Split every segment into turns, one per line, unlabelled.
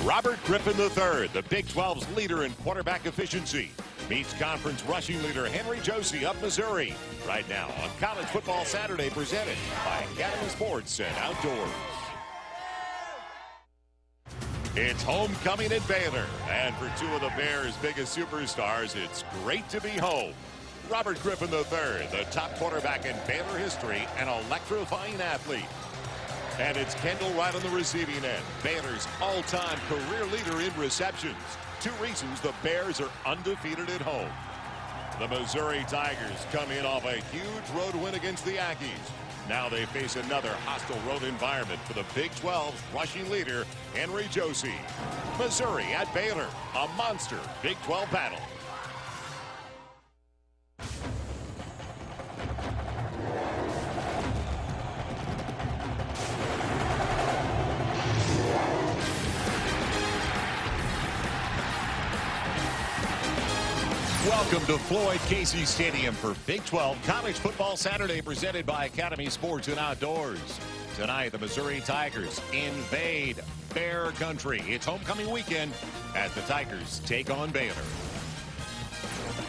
Robert Griffin III, the Big 12's leader in quarterback efficiency, meets conference rushing leader Henry Josie of Missouri. Right now on College Football Saturday, presented by Academy Sports and Outdoors. It's homecoming at Baylor, and for two of the Bears' biggest superstars, it's great to be home. Robert Griffin III, the top quarterback in Baylor history, an electrifying athlete. And it's Kendall Wright on the receiving end, Baylor's all-time career leader in receptions. Two reasons the Bears are undefeated at home. The Missouri Tigers come in off a huge road win against the Aggies. Now they face another hostile road environment for the Big 12's rushing leader, Henry Josie. Missouri at Baylor, a monster Big 12 battle. Welcome to Floyd Casey Stadium for Big 12 College Football Saturday, presented by Academy Sports and Outdoors. Tonight, the Missouri Tigers invade Bear Country. It's homecoming weekend as the Tigers take on Baylor.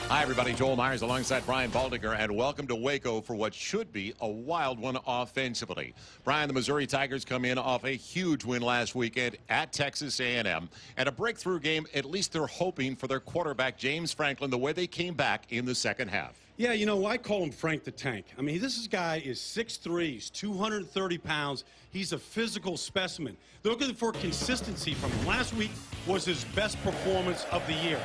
Hi, everybody. Joel Myers alongside Brian Baldinger, and welcome to Waco for what should be a wild one offensively. Brian, the Missouri Tigers come in off a huge win last weekend at Texas A&M, and a breakthrough game. At least they're hoping for their quarterback, James Franklin, the way they came back in the second half.
Yeah, you know, I call him Frank the Tank. I mean, this guy is 6'3", he's 230 pounds. He's a physical specimen. They're looking for consistency from him. Last week was his best performance of the year,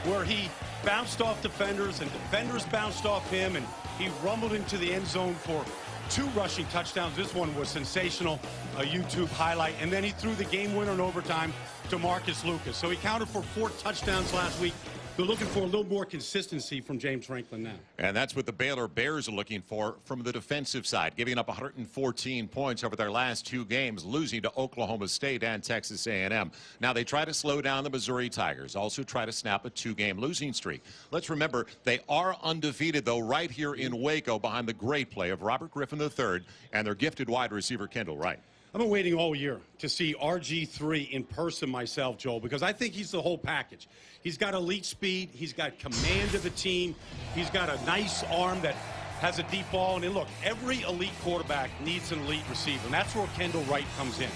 where he bounced off defenders and defenders bounced off him, and he rumbled into the end zone for 2 rushing touchdowns. This one was sensational, a YouTube highlight. And then he threw the game winner in overtime to Marcus Lucas. So he counted for 4 touchdowns last week. They're looking for a little more consistency from James Franklin now. And that's what the Baylor Bears are looking for from the defensive side, giving up 114 points over their last 2 games, losing to Oklahoma State and Texas A&M. Now they try to slow down the Missouri Tigers, also try to snap a 2-game losing streak. Let's remember, they are undefeated, though, right here in Waco behind the great play of Robert Griffin III and their gifted wide receiver, Kendall Wright. I've been waiting all year to see RG3 in person myself, Joel, because I think he's the whole package. He's got elite speed. He's got command of the team. He's got a nice arm that has a deep ball. And look, every elite quarterback needs an elite receiver, and that's where Kendall Wright comes in.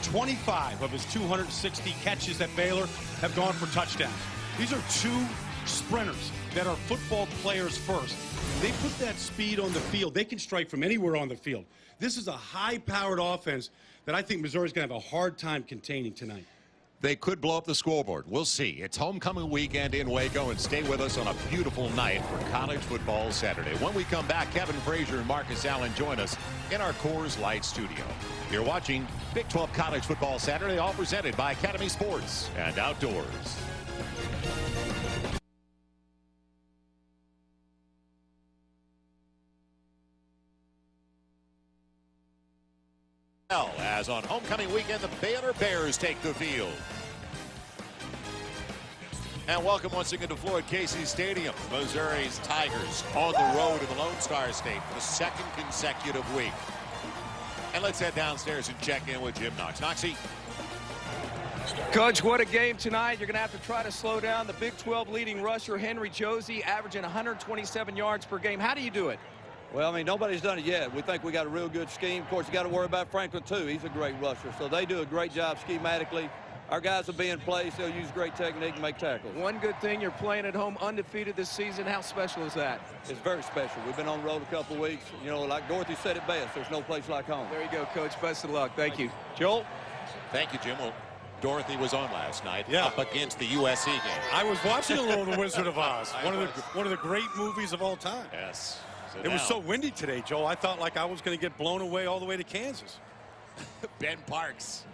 25 of his 260 catches at Baylor have gone for touchdowns. These are 2 sprinters that are football players first. They put that speed on the field. They can strike from anywhere on the field. This is a high-powered offense that I think Missouri's going to have a hard time containing tonight.
They could blow up the scoreboard. We'll see. It's homecoming weekend in Waco, and stay with us on a beautiful night for College Football Saturday. When we come back, Kevin Frazier and Marcus Allen join us in our Coors Light studio. You're watching Big 12 College Football Saturday, all presented by Academy Sports and Outdoors. As on homecoming weekend, the Baylor Bears take the field. And welcome once again to Floyd Casey Stadium. Missouri's Tigers on the road in the Lone Star State for the 2nd consecutive week. And let's head downstairs and check in with Jim Knox. Knoxy.
Coach, what a game tonight. You're going to have to try to slow down the Big 12 leading rusher, Henry Josie, averaging 127 yards per game. How do you do it?
Well, I mean, nobody's done it yet. We think we got a real good scheme. Of course, you got to worry about Franklin, too. He's a great rusher. So they do a great job schematically. Our guys will be in place. They'll use great technique and make tackles.
One good thing, you're playing at home undefeated this season. How special is that?
It's very special. We've been on the road a couple of weeks. You know, like Dorothy said it best, there's no place like home.
There you go, Coach. Best of luck. Thank you.
Joel?
Thank you, Jim. Well, Dorothy was on last night
up
against the USC game.
I was watching a little The Wizard of Oz, one of the great movies of all time.
Yes.
It was so windy today, Joe. I thought like I was going to get blown away all the way to Kansas.
Ben Parks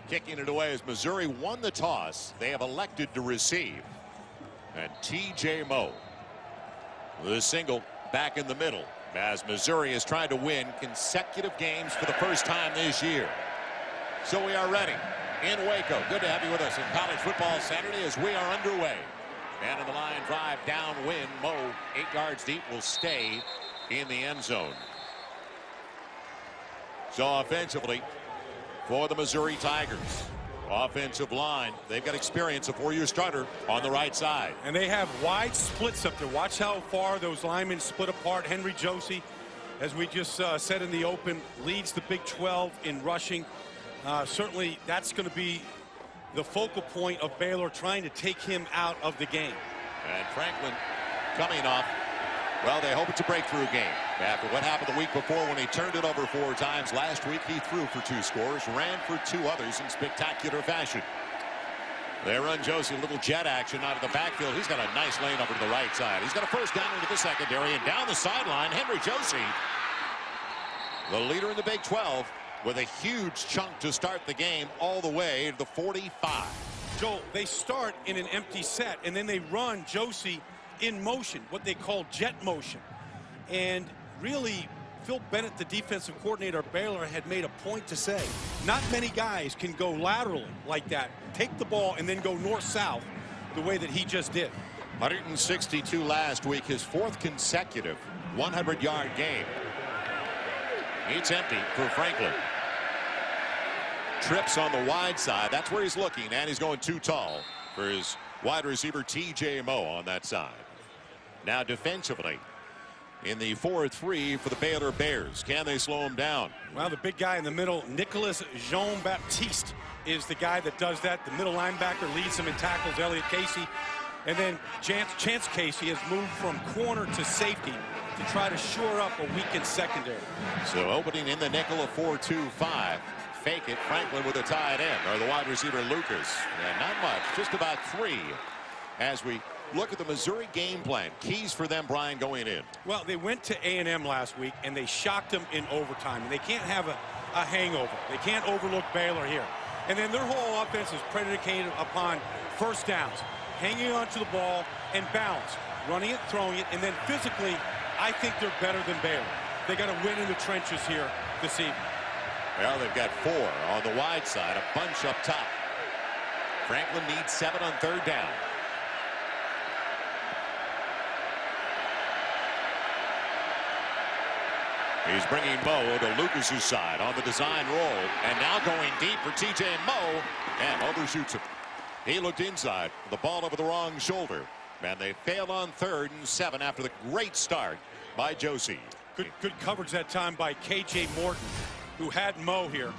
kicking it away as Missouri won the toss. They have elected to receive. And T.J. Moe, the single back in the middle, as Missouri is trying to win consecutive games for the first time this year. So we are ready in Waco. Good to have you with us in College Football Saturday as we are underway. And on the line drive downwind, Moe 8 yards deep will stay in the end zone. So offensively for the Missouri Tigers, offensive line. They've got experience, a 4-year starter on the right side.
And they have wide splits up there. Watch how far those linemen split apart. Henry Josie, as we just said in the open, leads the Big 12 in rushing. Certainly that's going to be the focal point of Baylor, trying to take him out of the game.
And Franklin coming off, well, they hope it's a breakthrough game after what happened the week before when he turned it over 4 times. Last week he threw for 2 scores, ran for 2 others in spectacular fashion. They run Josie, a little jet action out of the backfield. He's got a nice lane over to the right side. He's got a first down into the secondary, and down the sideline, Henry Josie, the leader in the Big 12, with a huge chunk to start the game all the way to the 45.
Joel, they start in an empty set, and then they run Josie in motion, what they call jet motion. And really, Phil Bennett, the defensive coordinator of Baylor, had made a point to say, not many guys can go laterally like that, take the ball and then go north-south the way that he just did.
162 last week, his 4th consecutive 100-yard game. It's empty for Franklin. Trips on the wide side. That's where he's looking, and he's going too tall for his wide receiver T.J. Moe on that side. Now defensively, in the 4-3 for the Baylor Bears. Can they slow him down?
Well, the big guy in the middle, Nicholas Jean-Baptiste, is the guy that does that. The middle linebacker leads him in tackles, Elliott Casey. And then Chance Casey has moved from corner to safety to try to shore up a weakened secondary.
So opening in the nickel of 4-2-5. Fake it, Franklin with a tight end, or the wide receiver Lucas. And not much, just about 3 as we look at the Missouri game plan. Keys for them, Brian, going in.
Well, they went to A&M last week, and they shocked them in overtime. And they can't have a hangover. They can't overlook Baylor here. And then their whole offense is predicated upon first downs, hanging onto the ball and balance, running it, throwing it, and then physically, I think they're better than Baylor. They got to win in the trenches here this evening.
Well, they've got 4 on the wide side, a bunch up top. Franklin needs 7 on 3rd down. He's bringing Moe to Lucas's side on the design roll, and now going deep for T.J. Moe, and overshoots him. He looked inside, the ball over the wrong shoulder, and they fail on 3rd and 7 after the great start by Josie.
Good coverage that time by K.J. Morton, who had Moe here.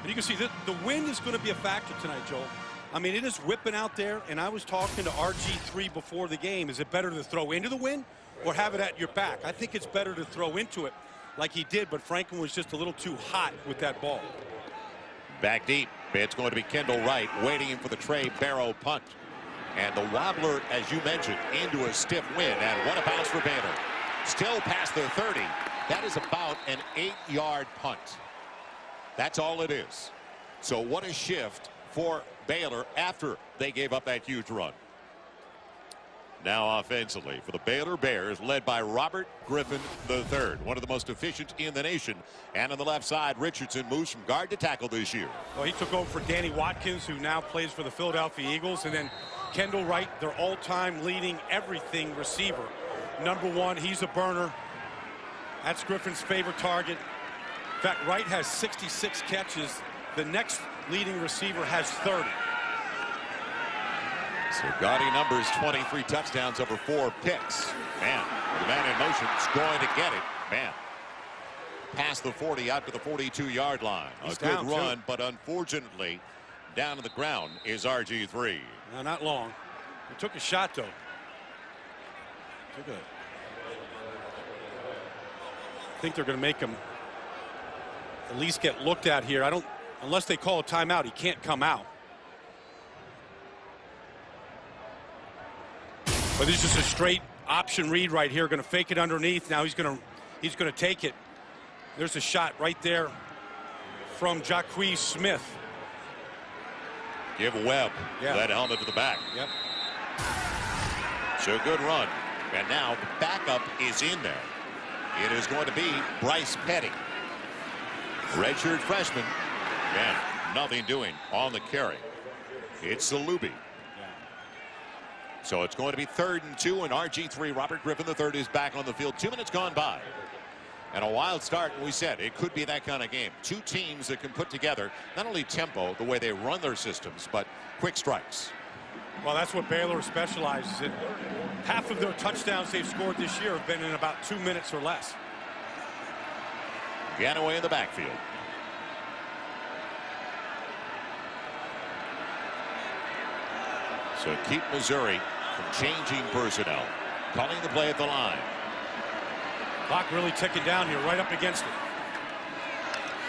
And you can see that the wind is going to be a factor tonight, Joel. I mean, it is whipping out there, and I was talking to RG3 before the game. Is it better to throw into the wind or have it at your back? I think it's better to throw into it like he did, but Franklin was just a little too hot with that ball.
Back deep. It's going to be Kendall Wright waiting for the Trey Barrow punt. And the wobbler, as you mentioned, into a stiff wind, and what a bounce for Baylor. Still past the 30. That is about an 8-yard punt. That's all it is. So what a shift for Baylor after they gave up that huge run. Now offensively for the Baylor Bears, led by Robert Griffin III, one of the most efficient in the nation. And on the left side, Richardson moves from guard to tackle this year.
Well, he took over for Danny Watkins, who now plays for the Philadelphia Eagles. And then Kendall Wright, their all-time leading everything receiver. Number 1, he's a burner. That's Griffin's favorite target. In fact, Wright has 66 catches. The next leading receiver has 30.
So gaudy numbers, 23 touchdowns over 4 picks. Man, the man in motion is going to get it. Man, past the 40 out to the 42-yard line.
He's
a good
down,
run,
too.
but unfortunately, down to the ground is RG3.
No, not long. He took a shot, though. I think they're going to make him at least get looked at here. I don't, unless they call a timeout, he can't come out. But this is a straight option read right here. Going to fake it underneath. Now he's going to take it. There's a shot right there from Jacquez Smith.
Give Webb that helmet to the back.
Yep.
So good run. And now the backup is in there. It is going to be Bryce Petty. Redshirt freshman. Man, nothing doing on the carry. It's Salubi. So it's going to be 3rd and 2, and RG3, Robert Griffin III, is back on the field. 2 minutes gone by. And a wild start, we said it could be that kind of game. Two teams that can put together not only tempo, the way they run their systems, but quick strikes.
Well, that's what Baylor specializes in. Half of their touchdowns they've scored this year have been in about 2 minutes or less.
Ganaway in the backfield. So keep Missouri from changing personnel. Calling the play at the line.
Clock really ticking down here, right up against it.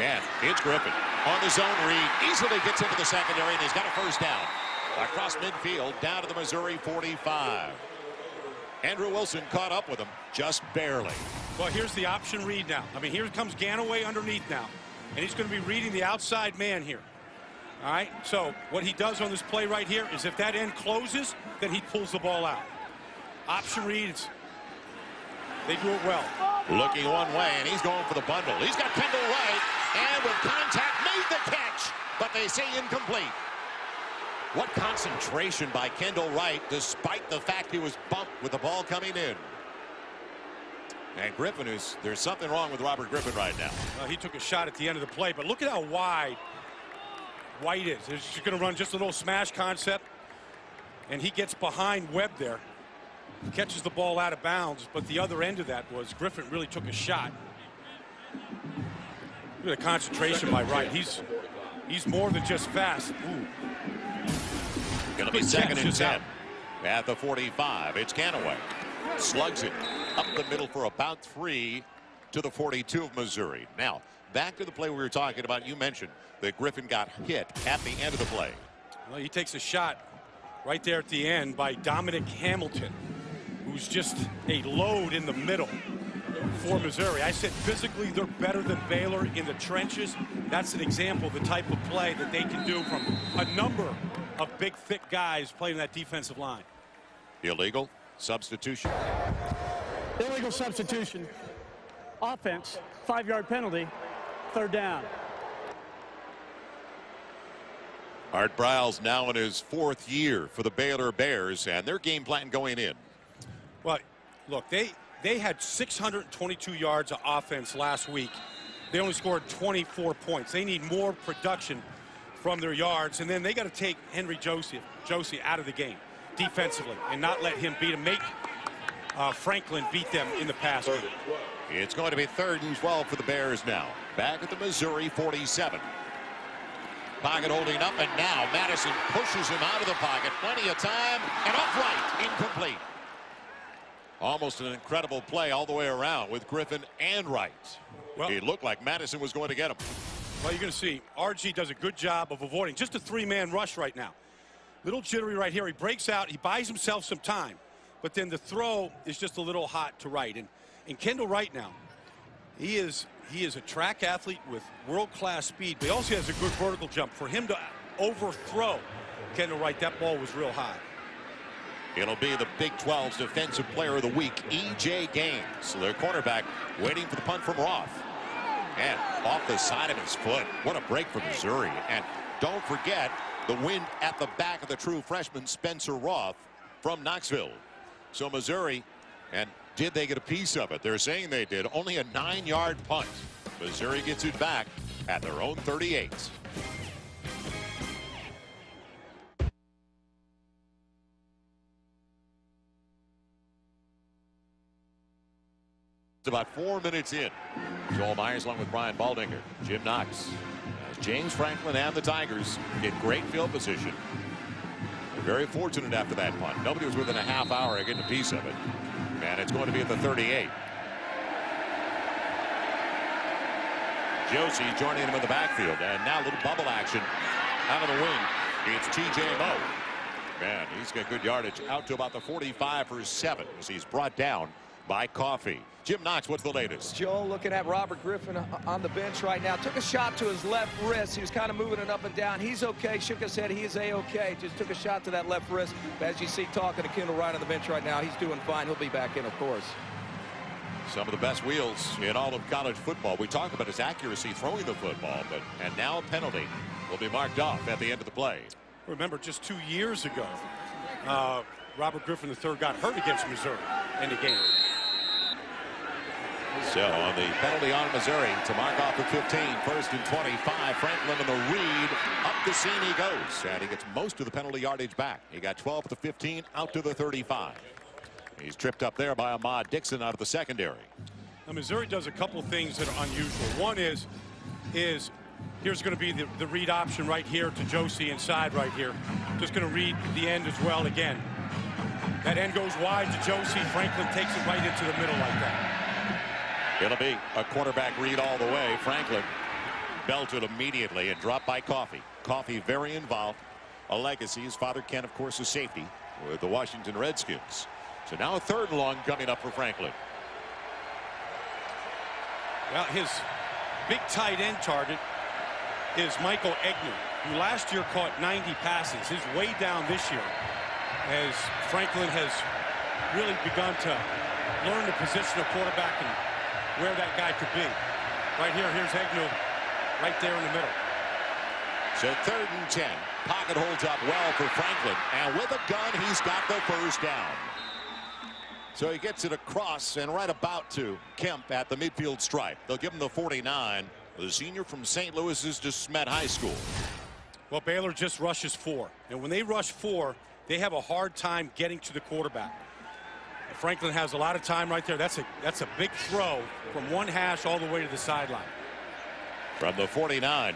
And it's Griffin on the zone read. Easily gets into the secondary, and he's got a first down. Across midfield, down to the Missouri 45. Andrew Wilson caught up with him, just barely.
Well, here's the option read now. I mean, here comes Ganaway underneath now. And he's going to be reading the outside man here. All right, so what he does on this play right here is if that end closes, then he pulls the ball out. Option reads. They do it well.
Looking one way, and he's going for the bundle. He's got Kendall Wright, and with contact, made the catch. But they say incomplete. What concentration by Kendall Wright, despite the fact he was bumped with the ball coming in. And Griffin there's something wrong with Robert Griffin right now.
He took a shot at the end of the play, but look at how wide White is. He's going to run just a little smash concept, and he gets behind Webb there. He catches the ball out of bounds, but the other end of that was Griffin really took a shot. Look at the concentration by Wright. He's more than just fast. Ooh.
Going to be second and 10 at the 45. It's Ganaway. Slugs it up the middle for about 3 to the 42 of Missouri. Now, back to the play we were talking about. You mentioned that Griffin got hit at the end of the play.
Well, he takes a shot right there at the end by Dominic Hamilton, who's just a load in the middle for Missouri. I said physically they're better than Baylor in the trenches. That's an example of the type of play that they can do from a number of big, thick guys playing that defensive line.
Illegal substitution.
Illegal substitution. Offense, 5-yard penalty, 3rd down.
Art Briles now in his 4th year for the Baylor Bears, and their game plan going in.
Well, look, they had 622 yards of offense last week. They only scored 24 points. They need more production from their yards, and then they got to take Henry Josie out of the game defensively and not let him beat him. Make Franklin beat them in the pass game.
It's going to be 3rd and 12 for the Bears now. Back at the Missouri 47. Pocket holding up, and now Madison pushes him out of the pocket. Plenty of time, and off right, incomplete. Almost an incredible play all the way around with Griffin and Wright. Well, it looked like Madison was going to get him.
Well, you're going to see RG does a good job of avoiding just a 3-man rush right now. Little jittery right here. He breaks out. He buys himself some time. But then the throw is just a little hot to Wright. And Kendall Wright now, he is a track athlete with world-class speed, but he also has a good vertical jump. For him to overthrow Kendall Wright, that ball was real high.
It'll be the Big 12's Defensive Player of the Week, E.J. Gaines, their cornerback, waiting for the punt from Roth. And off the side of his foot. What a break for Missouri. And don't forget the wind at the back of the true freshman Spencer Roth from Knoxville. So Missouri, and did they get a piece of it? They're saying they did. Only a 9-yard punt. Missouri gets it back at their own 38. It's about 4 minutes in. Joel Myers along with Brian Baldinger. Jim Knox. James Franklin and the Tigers get great field position. They're very fortunate after that punt. Nobody was within a half hour of getting a piece of it. And it's going to be at the 38. Josie joining him in the backfield. And now a little bubble action out of the wing. It's T.J. Moe. Man, he's got good yardage out to about the 45 for 7 as he's brought down by Coffee. Jim Knox, what's the latest?
Joe looking at Robert Griffin on the bench right now. Took a shot to his left wrist. He was kind of moving it up and down. He's okay. Shook his head. He is A-okay. Just took a shot to that left wrist. But as you see talking to Kendall Wright on the bench right now, he's doing fine. He'll be back in, of course.
Some of the best wheels in all of college football. We talk about his accuracy throwing the football, and now a penalty will be marked off at the end of the play.
Remember, just 2 years ago, Robert Griffin III got hurt against Missouri in the game.
So on the penalty on Missouri to mark off the 15, 1st and 25. Franklin in the read. Up the seam he goes. And he gets most of the penalty yardage back. He got 12 to 15 out to the 35. He's tripped up there by Ahmad Dixon out of the secondary.
Now, Missouri does a couple things that are unusual. One is here's going to be the read option right here to Josie inside right here. Just going to read the end as well again. That end goes wide to Josie. Franklin takes it right into the middle like that.
It'll be a quarterback read all the way. Franklin belted immediately and dropped by Coffey. Coffey very involved. A legacy. His father, Ken, of course, a safety with the Washington Redskins. So now a 3rd and long coming up for Franklin.
Well, his big tight end target is Michael Egner, who last year caught 90 passes. He's way down this year as Franklin has really begun to learn the position of quarterback and where that guy could be. Right here, here's Egner right there in the middle.
So 3rd and 10. Pocket holds up well for Franklin. And with a gun, he's got the 1st down. So he gets it across and right about to Kemp at the midfield stripe. They'll give him the 49. The senior from St. Louis's De Smet High School.
Well, Baylor just rushes 4. And when they rush 4, they have a hard time getting to the quarterback. Franklin has a lot of time right there. That's a big throw from one hash all the way to the sideline.
From the 49,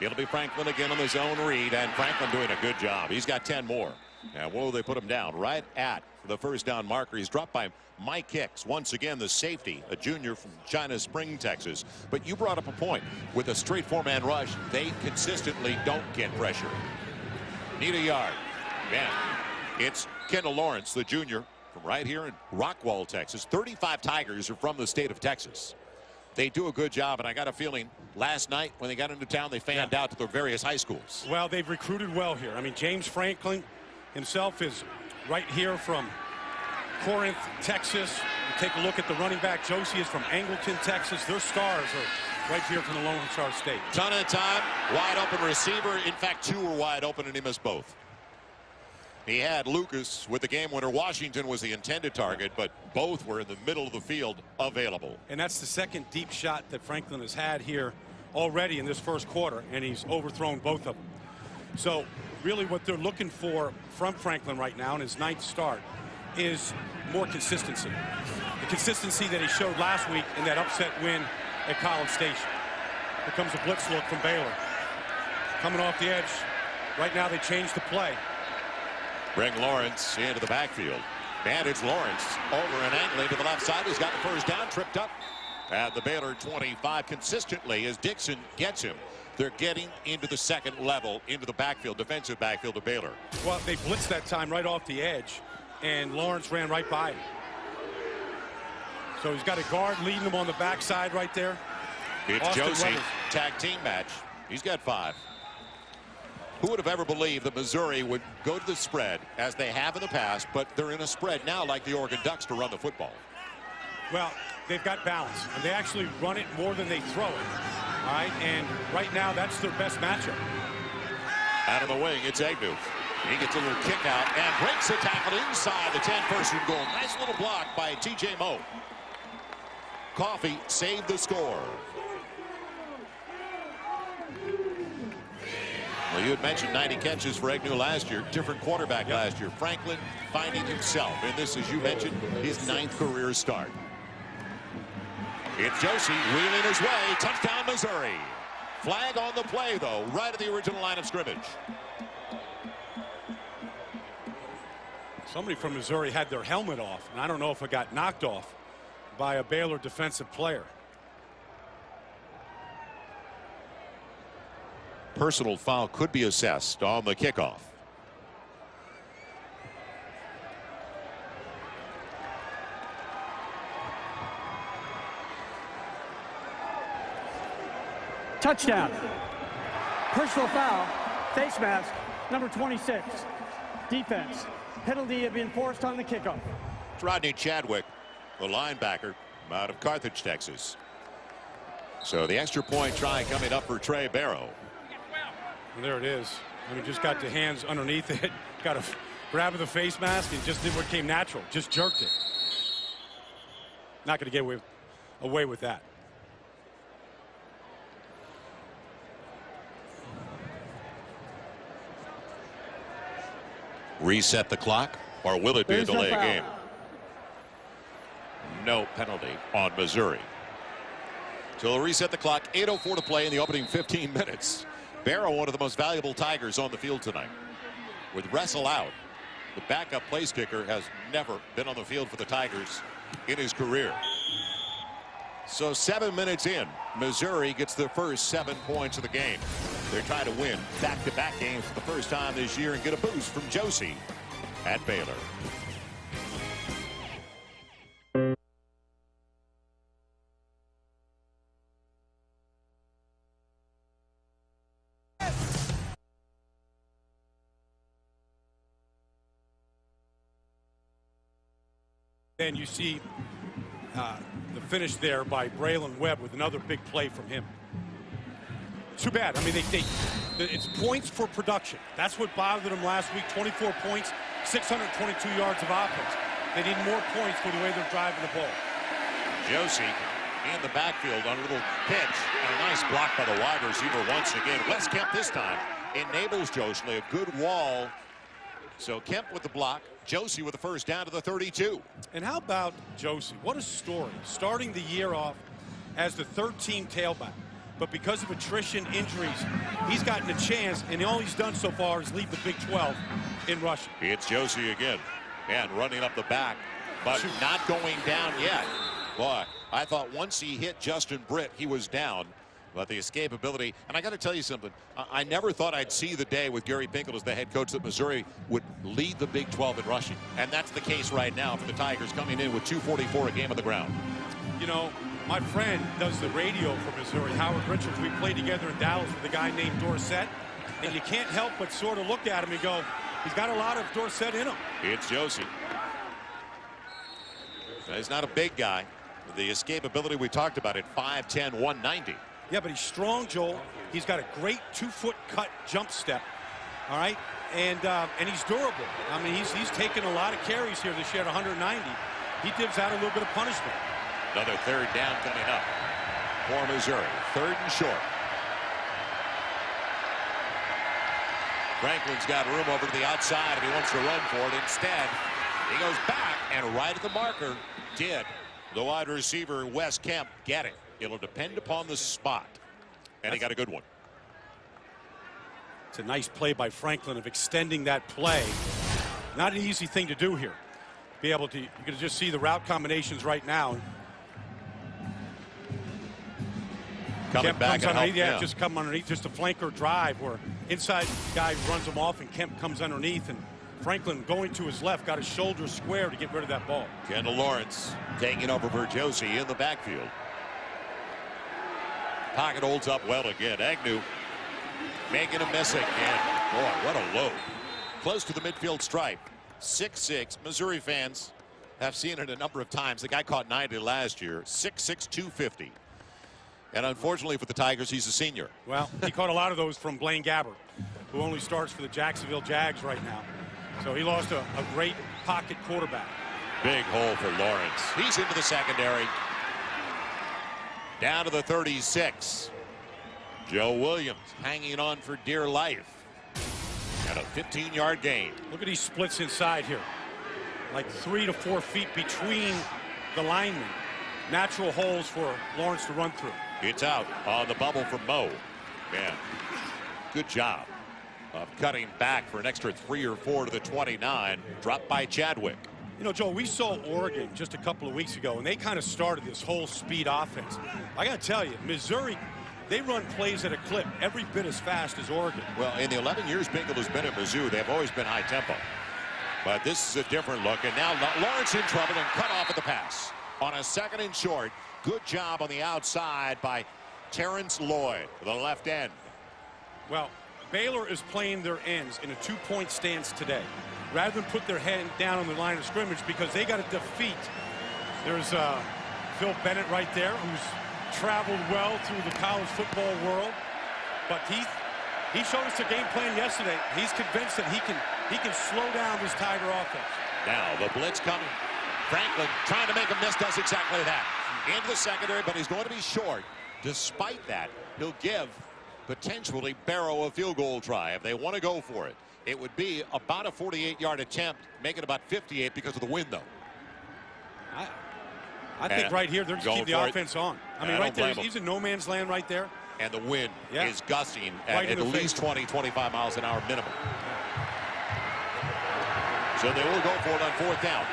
it'll be Franklin again on the zone read, and Franklin doing a good job. He's got 10 more. And whoa, they put him down right at the 1st down marker. He's dropped by Mike Hicks, once again the safety, a junior from China Spring, Texas. But you brought up a point. With a straight 4-man rush, they consistently don't get pressure. Need a yard. Man, it's Kendall Lawrence, the junior from right here in Rockwall, Texas. 35 Tigers are from the state of Texas. They do a good job, and I got a feeling last night when they got into town, they fanned out to their various high schools. Well,
they've recruited well here. I mean, James Franklin himself is right here from Corinth, Texas. You take a look at the running back. Josie is from Angleton, Texas. Their stars are right here from the Lone Star State.
Ton of time, wide open receiver. In fact, 2 were wide open, and he missed both. He had Lucas with the game winner. Washington was the intended target, but both were in the middle of the field available.
And that's the 2nd deep shot that Franklin has had here already in this 1st quarter, and he's overthrown both of them. So really what they're looking for from Franklin right now in his 9th start is more consistency. The consistency that he showed last week in that upset win at College Station. Here comes a blitz look from Baylor. Coming off the edge. Right now they changed the play.
Bring Lawrence into the backfield. And it's Lawrence over an angle to the left side. He's got the 1st down, tripped up at the Baylor 25 consistently as Dixon gets him. They're getting into the 2nd level, into the backfield, defensive backfield of Baylor.
Well, they blitzed that time right off the edge, and Lawrence ran right by him. So he's got a guard leading him on the backside right there.
It's
Austin
Josie,
Weathers.
tag team match. He's got 5. Who would have ever believed that Missouri would go to the spread as they have in the past, but they're in a spread now like the Oregon Ducks to run the football?
Well, they've got balance, and they actually run it more than they throw it. All right, and right now that's their best matchup.
Out of the wing, it's Agnew. He gets a little kick out and breaks the tackle inside the 10 first and goal. Nice little block by T.J. Moe. Coffey saved the score. Well, you had mentioned 90 catches for Agnew last year. Different quarterback last year. Franklin finding himself in this, as you mentioned, his 9th career start. It's Josie wheeling his way. Touchdown, Missouri. Flag on the play, though, right at the original line of scrimmage.
Somebody from Missouri had their helmet off, and I don't know if it got knocked off by a Baylor defensive player.
Personal foul could be assessed on the kickoff.
Touchdown. Personal foul. Face mask. Number 26. Defense. Penalty of being forced on the kickoff.
It's Rodney Chadwick, the linebacker out of Carthage, Texas. So the extra point try coming up for Trey Barrow.
And there it is. I mean, just got the hands underneath it. Got a grab of the face mask and just did what came natural. Just jerked it. Not going to get away with. away with that.
Reset the clock, or will it be a delay game? No penalty on Missouri. So they'll reset the clock. 8:04 to play in the opening 15 minutes. Barrow, one of the most valuable Tigers on the field tonight. With Wrestle out, the backup place kicker has never been on the field for the Tigers in his career. So 7 minutes in, Missouri gets the first 7 points of the game. They're trying to win back-to-back games for the first time this year and get a boost from Josie at Baylor.
And you see the finish there by Braylon Webb with another big play from him. Too bad. I mean, it's points for production. That's what bothered them last week. 24 points, 622 yards of offense. They need more points for the way they're driving the ball.
Josie in the backfield on a little pitch, and a nice block by the wide receiver once again. Wes Kemp this time enables Josie, a good wall. So Kemp with the block, Josie with the first down to the 32.
And how about Josie? What a story. Starting the year off as the third-team tailback. But because of attrition, injuries, he's gotten a chance, and all he's done so far is lead the Big 12 in rushing.
It's Josie again, and running up the back, but not going down yet. Boy, I thought once he hit Justin Britt, he was down. But the escapability, and I got to tell you something, I never thought I'd see the day with Gary Pinkel as the head coach that Missouri would lead the Big 12 in rushing. And that's the case right now for the Tigers, coming in with 244 a game on the ground.
You know, my friend does the radio for Missouri, Howard Richards. We played together in Dallas with a guy named Dorsett. And you can't help but sort of look at him and go, he's got a lot of Dorsett in him.
It's Josie. He's not a big guy. The escapability we talked about at 5'10", 190.
Yeah, but he's strong, Joel. He's got a great 2-foot cut jump step. All right, and he's durable. I mean, he's taken a lot of carries here this year at 190. He gives out a little bit of punishment.
Another third down coming up for Missouri. Third and short. Franklin's got room over to the outside if he wants to run for it. Instead, he goes back, and right at the marker did the wide receiver Wes Kemp get it. It'll depend upon the spot. And he got a good one.
It's a nice play by Franklin of extending that play. Not an easy thing to do here. Be able to, you can just see the route combinations right now.
Coming back
comes underneath,
help,
yeah, just come underneath, just a flanker drive where inside guy runs him off and Kemp comes underneath, and Franklin going to his left got his shoulder square to get rid of that ball.
Kendall Lawrence taking over for Josie in the backfield. Pocket holds up well again. Agnew making a miss again. Boy, what a load. Close to the midfield stripe. 6'6". Missouri fans have seen it a number of times. The guy caught 90 last year. 6'6", 250. And unfortunately for the Tigers, he's a senior.
Well, he caught a lot of those from Blaine Gabbert, who only starts for the Jacksonville Jags right now. So he lost a great pocket quarterback.
Big hole for Lawrence. He's into the secondary. Down to the 36. Joe Williams hanging on for dear life. And a 15-yard gain.
Look at these splits inside here. Like 3 to 4 feet between the linemen. Natural holes for Lawrence to run through.
It's out on the bubble from Moe. Man, good job of cutting back for an extra 3 or 4 to the 29. Dropped by Chadwick.
You know, Joe, we saw Oregon just a couple of weeks ago, and they kind of started this whole speed offense. I got to tell you, Missouri, they run plays at a clip every bit as fast as Oregon.
Well, in the 11 years Pinkel has been at Mizzou, they've always been high tempo. But this is a different look, and now Lawrence in trouble and cut off at the pass. On a second and short, good job on the outside by Terrence Lloyd, the left end.
Well, Baylor is playing their ends in a 2-point stance today, rather than put their head down on the line of scrimmage, because they got to defeat. There's Phil Bennett right there, who's traveled well through the college football world, but he showed us a game plan yesterday. He's convinced that he can slow down this Tiger offense.
Now the blitz coming. Franklin trying to make a miss, does exactly that. into the secondary, but he's going to be short. Despite that, he'll give potentially Barrow a field goal try if they want to go for it. It would be about a 48-yard attempt, make it about 58 because of the wind, though.
I think right here they're just keeping the offense on. I mean, right there, he's in no man's land right there.
And the wind is gusting at least 20, 25 miles an hour minimum. So they will go for it on 4th down.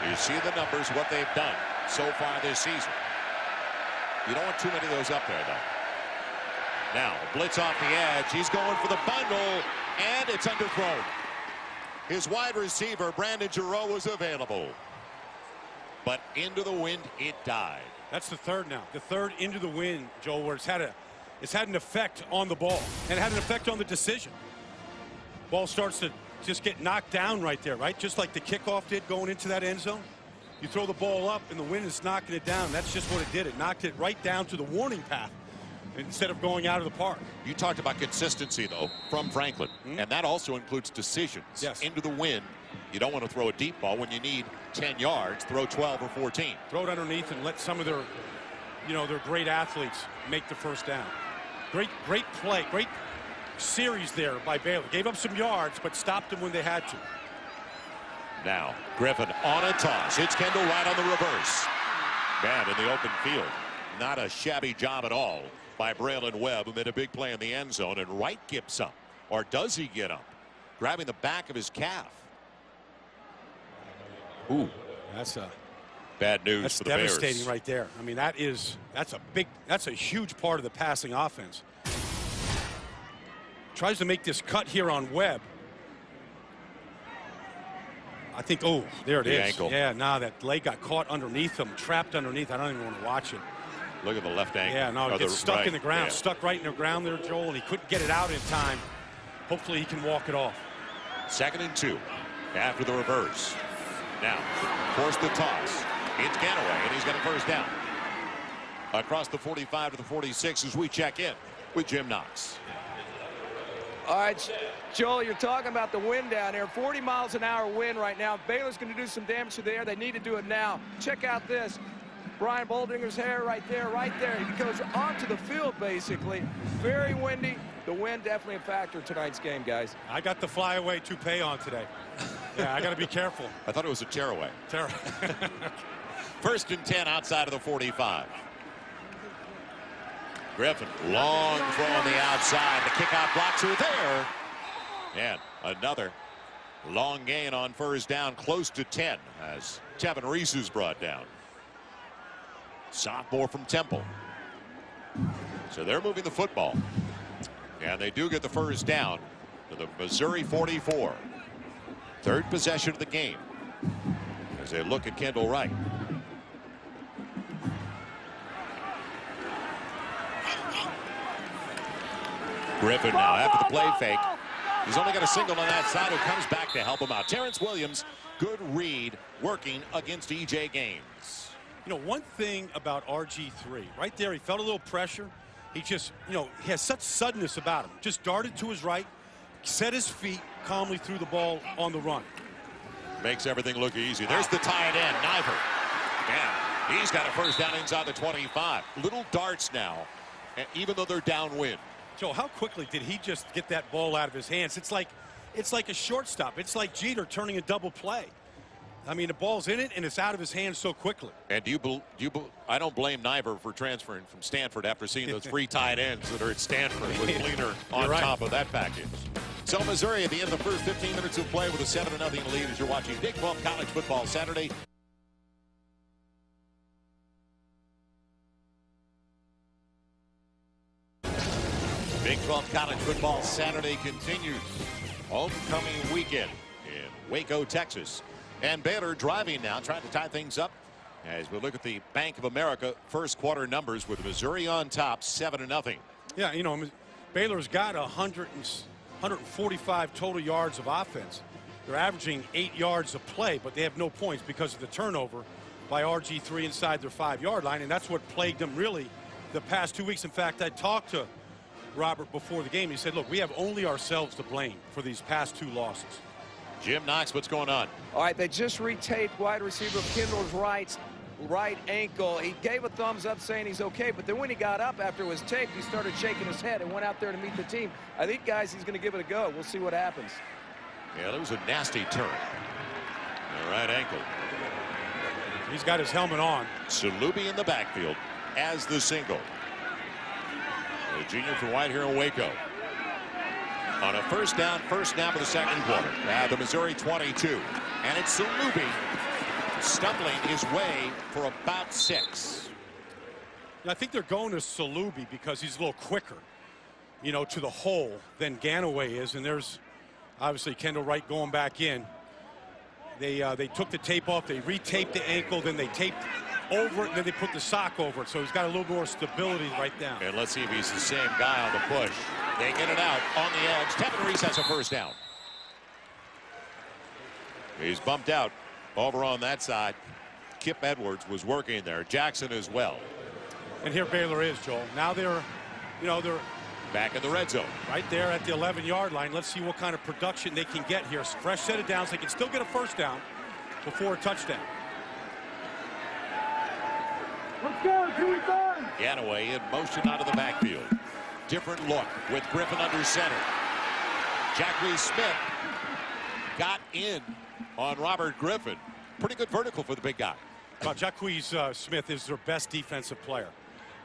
You see the numbers, what they've done so far this season. You don't want too many of those up there, though. Now, blitz off the edge. He's going for the bundle, and it's underthrown. His wide receiver, Brandon Giroux, was available. But into the wind, it died.
That's the third now. The third into the wind, Joel, where it's had an effect on the ball and had an effect on the decision. Ball starts to just get knocked down right there, right? Just like the kickoff did going into that end zone. You throw the ball up and the wind is knocking it down. That's just what it did. It knocked it right down to the warning path instead of going out of the park.
You talked about consistency, though, from Franklin. And that also includes decisions.
Yes.
Into the wind. You don't want to throw a deep ball when you need 10 yards. Throw 12 or 14.
Throw it underneath and let some of their, their great athletes make the first down. Great play. Great series there by Baylor. Gave up some yards, but stopped them when they had to.
Now, Griffin on a toss. It's Kendall Wright on the reverse. Man, in the open field. Not a shabby job at all by Braylon Webb, who made a big play in the end zone. And Wright gets up. Or does he get up? Grabbing the back of his calf. Ooh.
That's
bad news
that's
for the Bears.
Devastating right there. I mean, that's a huge part of the passing offense. Tries to make this cut here on Webb. I think, there it is.
Ankle.
Yeah, that leg got caught underneath him, trapped underneath. I don't even want to watch it.
Look at the left ankle.
Yeah, no, it gets stuck in the ground, stuck right in the ground there, Joel, and he couldn't get it out in time. Hopefully he can walk it off.
2nd and 2 after the reverse. Now, force the toss. It's Ganaway, and he's got a first down. Across the 45 to the 46 as we check in with Jim Knox.
All right, Joel, you're talking about the wind down there. 40 miles an hour wind right now. Baylor's going to do some damage to the air. They need to do it now. Check out this. Brian Boldinger's hair right there. He goes onto the field, basically. Very windy. The wind definitely a factor in tonight's game, guys.
I got the flyaway toupee on today. Yeah, I got to be careful.
I thought it was a tearaway. 1st and 10 outside of the 45. Griffin, long throw on the outside. The kickoff blocks are there. And another long gain on first down, close to 10, as Tevin Reese is brought down. Sophomore from Temple. So they're moving the football. And they do get the first down to the Missouri 44. 3rd possession of the game as they look at Kendall Wright. Griffin now after the play fake. He's only got a single on that side, who comes back to help him out. Terrence Williams, good read, working against E.J. Gaines.
One thing about RG3, right there, he felt a little pressure. He just, he has such suddenness about him. Just darted to his right, set his feet, calmly threw the ball on the run.
Makes everything look easy. There's the tight end, Niver. Yeah, he's got a first down inside the 25. Little darts now, even though they're downwind.
Joe, how quickly did he just get that ball out of his hands? It's like a shortstop. It's like Jeter turning a double play. I mean, the ball's in it, and it's out of his hands so quickly.
And I don't blame Niver for transferring from Stanford after seeing those 3 tight ends that are at Stanford with Fleener on top of that package. So Missouri at the end of the first 15 minutes of play with a 7-0 lead as you're watching Big 12 College Football Saturday. Big 12 College Football Saturday continues. Homecoming weekend in Waco, Texas. And Baylor driving now, trying to tie things up as we look at the Bank of America first quarter numbers with Missouri on top, 7-0.
Yeah, Baylor's got 145 total yards of offense. They're averaging 8 yards a play, but they have no points because of the turnover by RG3 inside their 5-yard line, and that's what plagued them really the past 2 weeks. In fact, I talked to Robert before the game. He said, look, we have only ourselves to blame for these past 2 losses.
Jim Knox, what's going on?
All right, they just retaped wide receiver Kendall's right ankle. He gave a thumbs up saying he's okay, but then when he got up after it was taped, he started shaking his head and went out there to meet the team. I think, guys, he's going to give it a go. We'll see what happens.
Yeah, that was a nasty turn. The right ankle.
He's got his helmet on.
Salubi in the backfield as the single. The junior from White here in Waco. On a first down, first snap of the second quarter. Now the Missouri 22. And it's Salubi stumbling his way for about 6.
I think they're going to Salubi because he's a little quicker, you know, to the hole than Ganaway is. And there's obviously Kendall Wright going back in. They took the tape off, they retaped the ankle, then they taped over it, and then they put the sock over it. So he's got a little more stability right now.
And let's see if he's the same guy on the push. They get it out on the edge. Tevin Reese has a first down. He's bumped out over on that side. Kip Edwards was working there. Jackson as well.
And here Baylor is, Joel. Now they're
back in the red zone.
Right there at the 11-yard line. Let's see what kind of production they can get here. Fresh set of downs. They can still get a first down before a touchdown.
Let's go, 2-3.
Ganaway in motion out of the backfield. Different look with Griffin under center. Jacquez Smith got in on Robert Griffin. Pretty good vertical for the big guy.
Jacquez Smith is their best defensive player.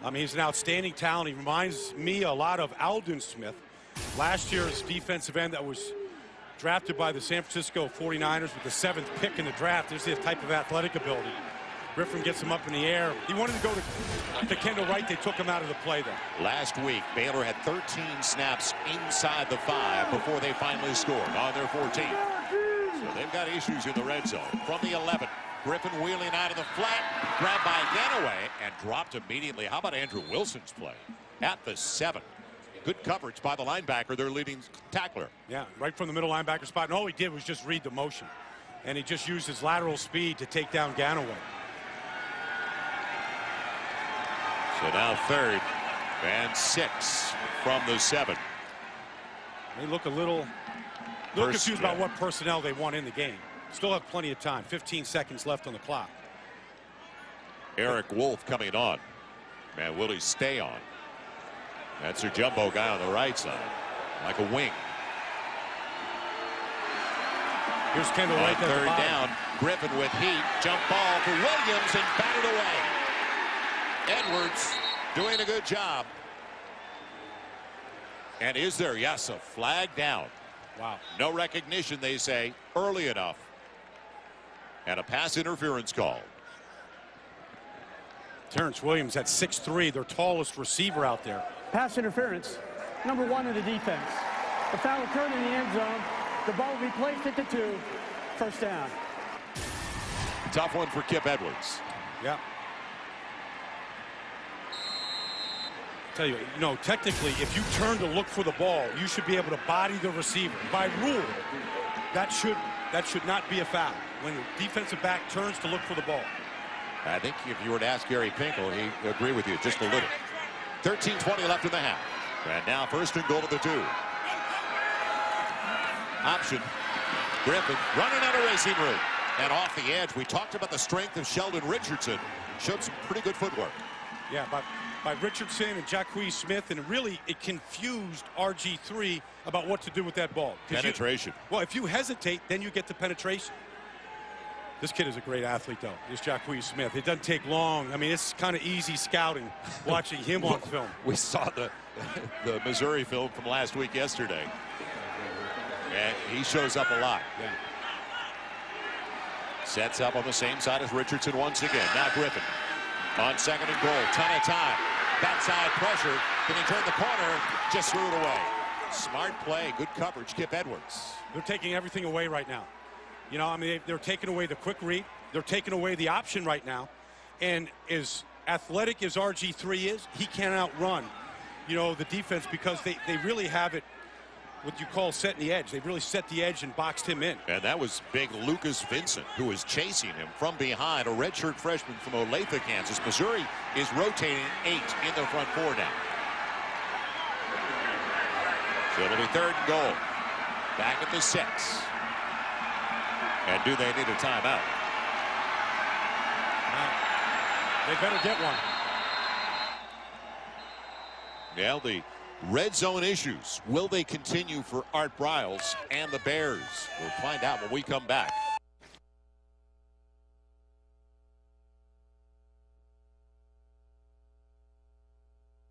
I mean, he's an outstanding talent. He reminds me a lot of Aldon Smith, last year's defensive end that was drafted by the San Francisco 49ers with the 7th pick in the draft. There's his type of athletic ability. Griffin gets him up in the air. He wanted to go to Kendall Wright. They took him out of the play there.
Last week, Baylor had 13 snaps inside the 5 before they finally scored on their 14th. So they've got issues in the red zone. From the 11, Griffin wheeling out of the flat, grabbed by Ganaway and dropped immediately. How about Andrew Wilson's play at the 7? Good coverage by the linebacker, their leading tackler.
Yeah, right from the middle linebacker spot. And all he did was just read the motion. And he just used his lateral speed to take down Ganaway.
So now 3rd and 6 from the 7.
They look a little confused about what personnel they want in the game. Still have plenty of time. 15 seconds left on the clock.
Eric Wolf coming on. Man, will he stay on? That's their jumbo guy on the right side, like a wing.
Here's Kendall Wright at the
3rd
bottom.
down. Griffin with heat. Jump ball for Williams and batted away. Edwards doing a good job. And is there, yes, a flag down?
Wow.
No recognition, they say, early enough. And a pass interference call.
Terrence Williams at 6'3", their tallest receiver out there.
Pass interference, number 1 in the defense. The foul occurred in the end zone. The ball will be placed at the 2. First down.
Tough one for Kip Edwards.
Yeah. Tell you, technically, if you turn to look for the ball, you should be able to body the receiver. By rule, that should not be a foul when the defensive back turns to look for the ball.
I think if you were to ask Gary Pinkel, he'd agree with you just a little. 13:20 left in the half. And now 1st and goal to the 2. Option. Griffin running out of racing route. And off the edge, we talked about the strength of Sheldon Richardson. Showed some pretty good footwork.
Yeah, by Richardson and Jacquez Smith, and really it confused RG3 about what to do with that ball.
Penetration.
Well, if you hesitate, then you get the penetration. This kid is a great athlete, though. This Jacquez Smith. It doesn't take long. I mean, it's kind of easy scouting watching him on film.
We saw the Missouri film from last week yesterday. And he shows up a lot.
Yeah.
Sets up on the same side as Richardson once again. Now Griffin on 2nd and goal. Ton of time. Backside pressure. Can he turn the corner? Just threw it away. Smart play. Good coverage. Kip Edwards.
They're taking everything away right now. I mean, they're taking away the quick read. They're taking away the option right now. And as athletic as RG3 is, he can't outrun, the defense because they really have it, what you call setting the edge. They really set the edge and boxed him in.
And that was big Lucas Vincent, who was chasing him from behind, a redshirt freshman from Olathe, Kansas. Missouri is rotating 8 in the front 4 now. So it'll be 3rd and goal. Back at the 6. And do they need a timeout?
They better get one.
Now the red zone issues. Will they continue for Art Briles and the Bears? We'll find out when we come back.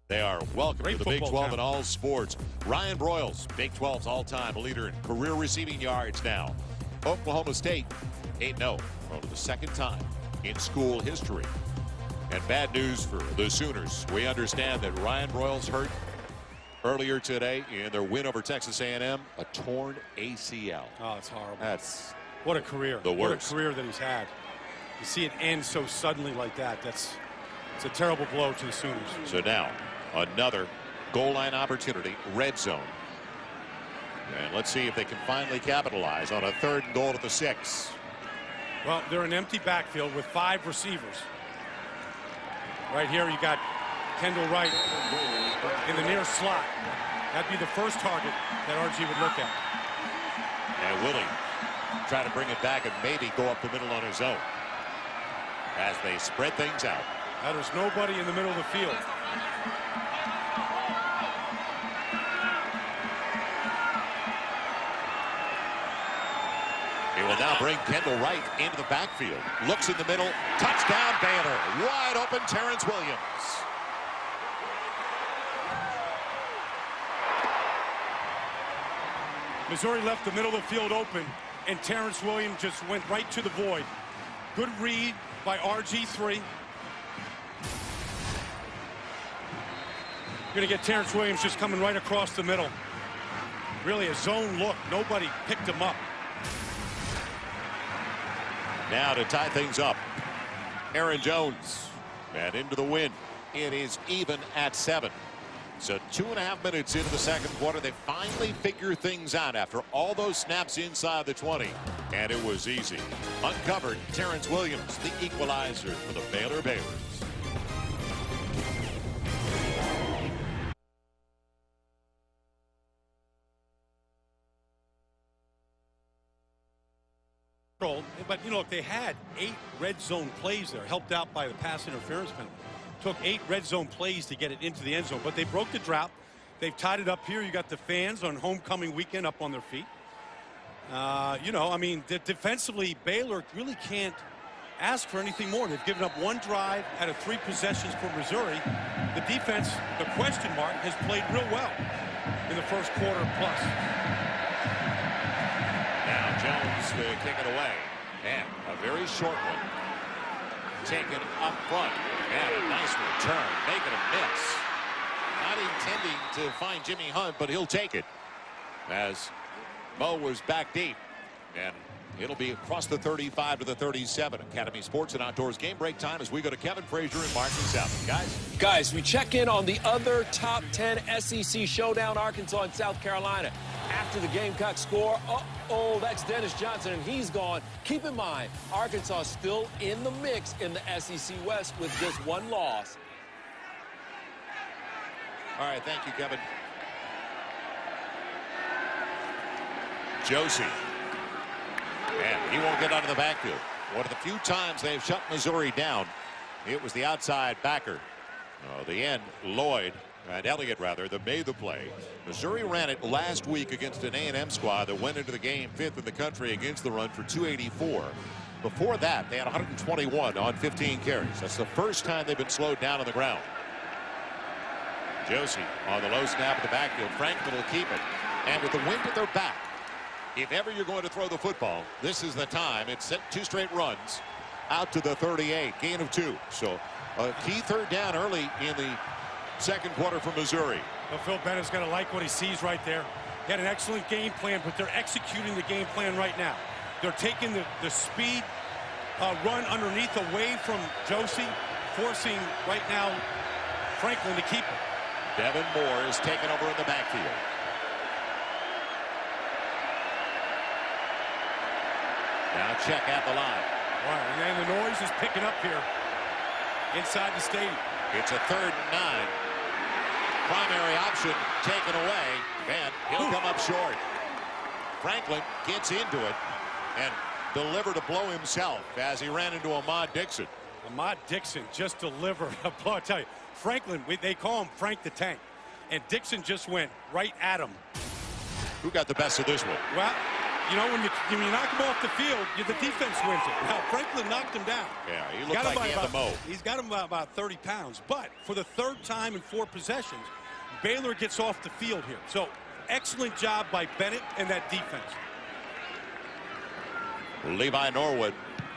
They are welcome to the Big 12 in all sports. Ryan Broyles, Big 12's all-time leader in career receiving yards now. Oklahoma State 8-0 for the second time in school history. And bad news for the Sooners. We understand that Ryan Broyles hurt earlier today in their win over Texas A&M, a torn ACL.
Oh, it's horrible.
That's
what a career.
The worst.
What a career that he's had. You see it end so suddenly like that. It's a terrible blow to the Sooners.
So now another goal line opportunity, red zone. And let's see if they can finally capitalize on a 3rd and goal at the 6.
Well, they're an empty backfield with 5 receivers. Right here, you got Kendall Wright in the near slot. That'd be the first target that RG would look at.
And Willie try to bring it back and maybe go up the middle on his own as they spread things out.
Now there's nobody in the middle of the field.
He will now bring Kendall Wright into the backfield. Looks in the middle. Touchdown Baylor. Wide open Terrence Williams.
Missouri left the middle of the field open, and Terrence Williams just went right to the void. Good read by RG3. You're going to get Terrence Williams just coming right across the middle. Really a zone look. Nobody picked him up.
Now to tie things up, Aaron Jones, and into the win. It is even at 7. So 2.5 minutes into the second quarter, they finally figure things out after all those snaps inside the 20. And it was easy. Uncovered Terrence Williams, the equalizer for the Baylor Bears.
But, you know, they had 8 red zone plays there, helped out by the pass interference penalty. Took 8 red zone plays to get it into the end zone, but they broke the drought. They've tied it up here. You got the fans on homecoming weekend up on their feet. You know, I mean, defensively, Baylor really can't ask for anything more. They've given up 1 drive out of 3 possessions for Missouri. The defense, the question mark, has played real well in the first quarter plus.
Now Jones will kick it away. And a very short one. Taken up front. And a nice return. Making a miss. Not intending to find Jimmy Hunt, but he'll take it. As Mo was back deep. And it'll be across the 35 to the 37. Academy Sports and Outdoors game break time as we go to Kevin Frazier and Mark South.
Guys, we check in on the other top 10 SEC showdown, Arkansas and South Carolina. After the Gamecocks score, uh-oh, that's Dennis Johnson, and he's gone. Keep in mind, Arkansas is still in the mix in the SEC West with just 1 loss.
All right, thank you, Kevin. Josie. And he won't get out of the backfield. One of the few times they've shut Missouri down, it was the outside backer. The end, Lloyd, and Elliott rather, that made the play. Missouri ran it last week against an A&M squad that went into the game 5th in the country against the run for 284. Before that, they had 121 on 15 carries. That's the first time they've been slowed down on the ground. Josie on the low snap at the backfield. Franklin will keep it. And with the wind at their back, if ever you're going to throw the football, this is the time. It's set 2 straight runs out to the 38, gain of 2. So a key 3rd down early in the second quarter for Missouri.
Well, Phil Bennett's going to like what he sees right there. He had an excellent game plan, but they're executing the game plan right now. They're taking the speed run underneath away from Josie, forcing right now Franklin to keep it.
Devin Moore is taken over in the backfield. Now check at the line.
Right, and the noise is picking up here inside the stadium.
It's a 3rd and 9. Primary option taken away, and he'll come up short. Franklin gets into it, and delivered a blow himself as he ran into Ahmad Dixon.
Ahmad Dixon just delivered a blow. I tell you, Franklin, they call him Frank the Tank. And Dixon just went right at him.
Who got the best of this one?
Well, you know, when you knock him off the field, the defense wins it. Now, Franklin knocked him down.
Yeah, he looked like he had the mo.
He's got him about 30 pounds. But for the third time in 4 possessions, Baylor gets off the field here. So, excellent job by Bennett and that defense.
Levi Norwood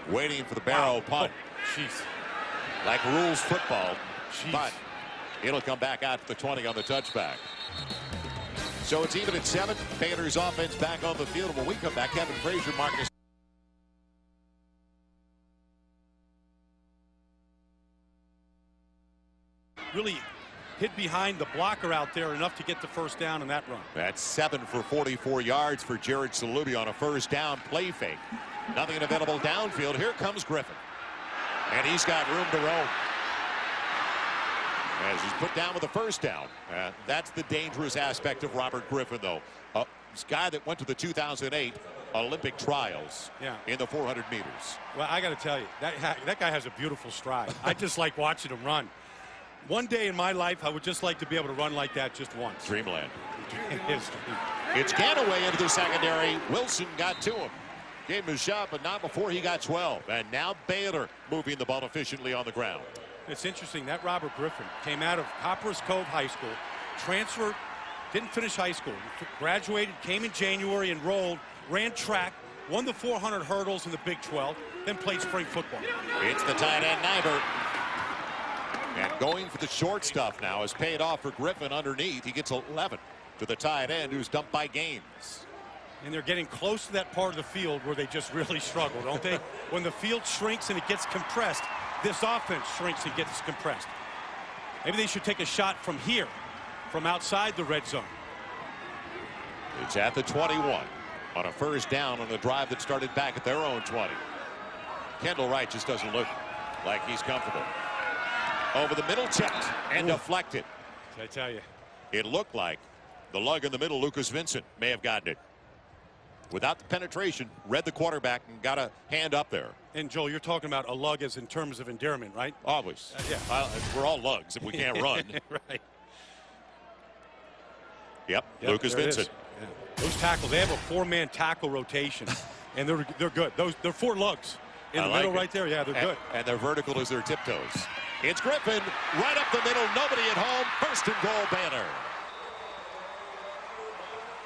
waiting for the barrel punt.
Jeez.
Like rules football.
Jeez.
But it'll come back out to the 20 on the touchback. So it's even at 7. Baylor's offense back on the field. When we come back, Kevin Frazier, Marcus.
Really hid behind the blocker out there enough to get the first down in that run.
That's 7 for 44 yards for Jared Salubi on a first down play fake. Nothing available downfield. Here comes Griffin. And he's got room to roam. As he's put down with a first down. That's the dangerous aspect of Robert Griffin, though. This guy that went to the 2008 Olympic trials in the 400 meters.
Well, I got to tell you, that guy has a beautiful stride. I just like watching him run. One day in my life, I would just like to be able to run like that just once.
Dreamland. It's Ganaway into the secondary. Wilson got to him. Gave him a shot, but not before he got 12. And now Baylor moving the ball efficiently on the ground.
It's interesting that Robert Griffin came out of Copperas Cove High School, transferred, didn't finish high school, graduated, came in January, enrolled, ran track, won the 400 hurdles in the Big 12, then played spring football.
It's the tight end, Nyberg. And going for the short stuff now has paid off for Griffin underneath. He gets 11 to the tight end, who's dumped by Gaines.
And they're getting close to that part of the field where they just really struggle, don't they? When the field shrinks and it gets compressed, this offense shrinks and gets compressed. Maybe they should take a shot from here, from outside the red zone.
It's at the 21 on a first down on a drive that started back at their own 20. Kendall Wright just doesn't look like he's comfortable. Over the middle, checked and deflected.
I tell you,
it looked like the lug in the middle, Lucas Vincent, may have gotten it. Without the penetration, read the quarterback and got a hand up there.
And Joel, you're talking about a lug as in terms of endearment, right?
Always.
Yeah.
We're all lugs if we can't run.
Right.
Yep, Lucas Vincent.
Yeah. Those tackles, they have a 4-man tackle rotation, and they're good. They're 4 lugs in the middle right there. Yeah, they're good.
And they're vertical as their tiptoes. It's Griffin right up the middle. Nobody at home. First and goal, Baylor.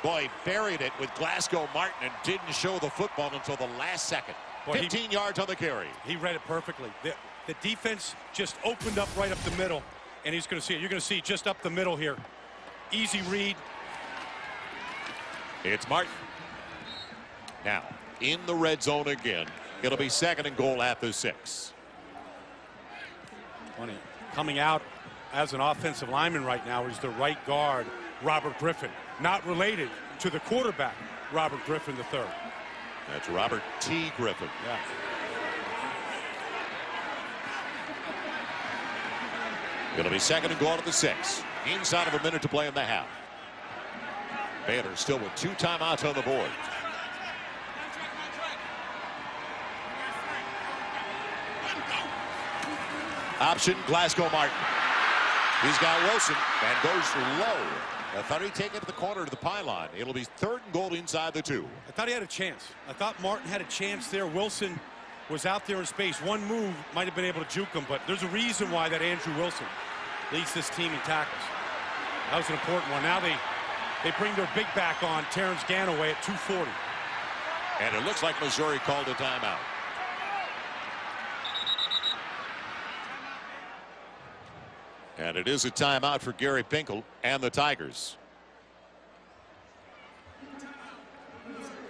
Boy, buried it with Glasgow Martin and didn't show the football until the last second. 15 yards on the carry.
He read it perfectly. The defense just opened up right up the middle, and he's going to see it. You're going to see just up the middle here. Easy read.
It's Martin. Now, in the red zone again. It'll be second and goal at the 6.
Funny. Coming out as an offensive lineman right now is the right guard, Robert Griffin. Not related to the quarterback, Robert Griffin III.
That's Robert T. Griffin.
Yeah.
It'll be second and goal at the 6. Inside of a minute to play in the half. Baylor still with 2 timeouts on the board. Option, Glasgow Martin. He's got Wilson and goes low. I thought he'd take it to the corner to the pylon. It'll be third and goal inside the 2.
I thought he had a chance. I thought Martin had a chance there. Wilson was out there in space. One move might have been able to juke him, but there's a reason why that Andrew Wilson leads this team in tackles. That was an important one. Now they bring their big back on, Terrence Ganaway at 240.
And it looks like Missouri called a timeout. And it is a timeout for Gary Pinkel and the Tigers.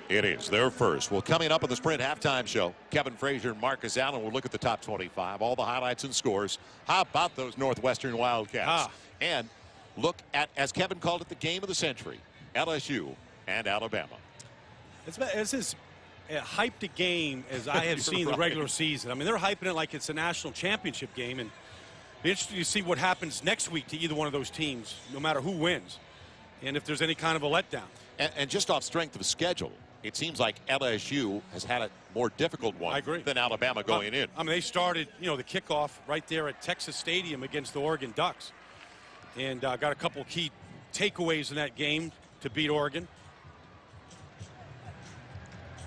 It is their first. Well, coming up on the Sprint halftime show, Kevin Frazier and Marcus Allen will look at the top 25, all the highlights and scores. How about those Northwestern Wildcats? And look at, as Kevin called it, the game of the century, LSU and Alabama.
It's as hyped a game as I have seen the regular season. I mean, they're hyping it like it's a national championship game, and it's interesting to see what happens next week to either one of those teams, no matter who wins, and if there's any kind of a letdown.
And just off strength of schedule, it seems like LSU has had a more difficult one
I agree.
than Alabama going in.
I mean, they started, the kickoff right there at Texas Stadium against the Oregon Ducks. And got a couple key takeaways in that game to beat Oregon.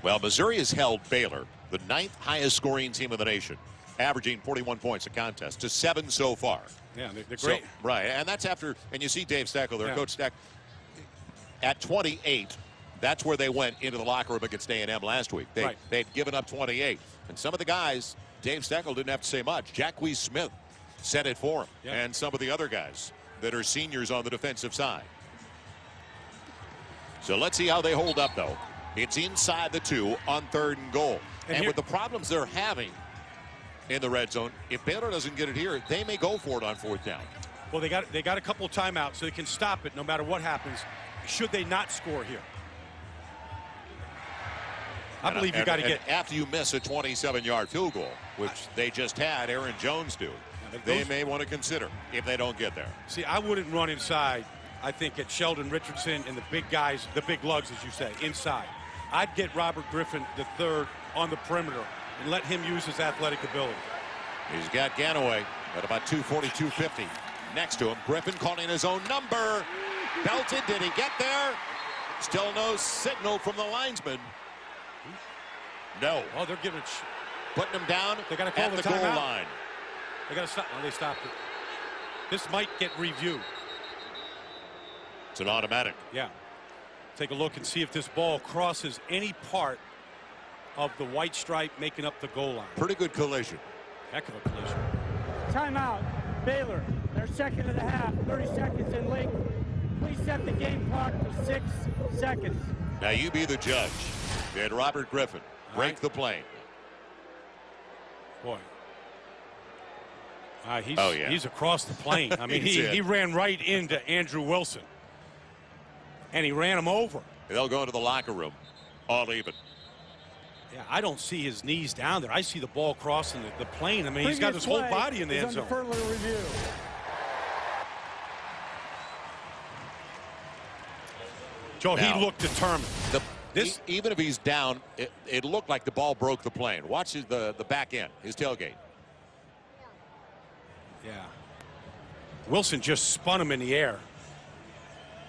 Well, Missouri has held Baylor, the 9th highest scoring team in the nation, averaging 41 points a contest, to 7 so far.
Yeah, they're great.
So, right, and that's after, and you see Dave Steckel, their coach Steckel, at 28, that's where they went into the locker room against A&M last week. They'd given up 28. And some of the guys, Dave Steckel didn't have to say much. Jacquez Smith said it for him, and some of the other guys that are seniors on the defensive side. So let's see how they hold up, though. It's inside the 2 on 3rd and goal. And with the problems they're having in the red zone, if Baylor doesn't get it here, they may go for it on 4th down.
Well, they got a couple of timeouts, so they can stop it no matter what happens, should they not score here. I believe you got to get...
After you miss a 27-yard field goal, which they just had Aaron Jones do, they may want to consider if they don't get there.
See, I wouldn't run inside, I think, at Sheldon Richardson and the big guys, the big lugs, as you say, inside. I'd get Robert Griffin III on the perimeter and let him use his athletic ability.
He's got Ganaway at about 240, 250. Next to him, Griffin calling his own number. Belted, did he get there? Still no signal from the linesman. No.
Oh, they're giving it.
Putting him down
they gotta call
at the
goal
line.
They got to stop. Oh, they stopped it. This might get reviewed.
It's an automatic.
Yeah. Take a look and see if this ball crosses any part of the white stripe making up the goal line.
Pretty good collision.
Heck of a collision.
Timeout. Baylor. Their second of the half. 30 seconds in late. Please set the game clock to 6 seconds.
Now you be the judge. Did Robert Griffin break the plane?
Boy. He's across the plane. I mean, he ran right into Andrew Wilson. And he ran him over.
They'll go into the locker room all even.
Yeah, I don't see his knees down there. I see the ball crossing the plane. I mean, he's got his whole body in the end zone.
Further review.
Joe, he looked determined.
Even if he's down, it looked like the ball broke the plane. Watch the back end, his tailgate.
Yeah. Wilson just spun him in the air.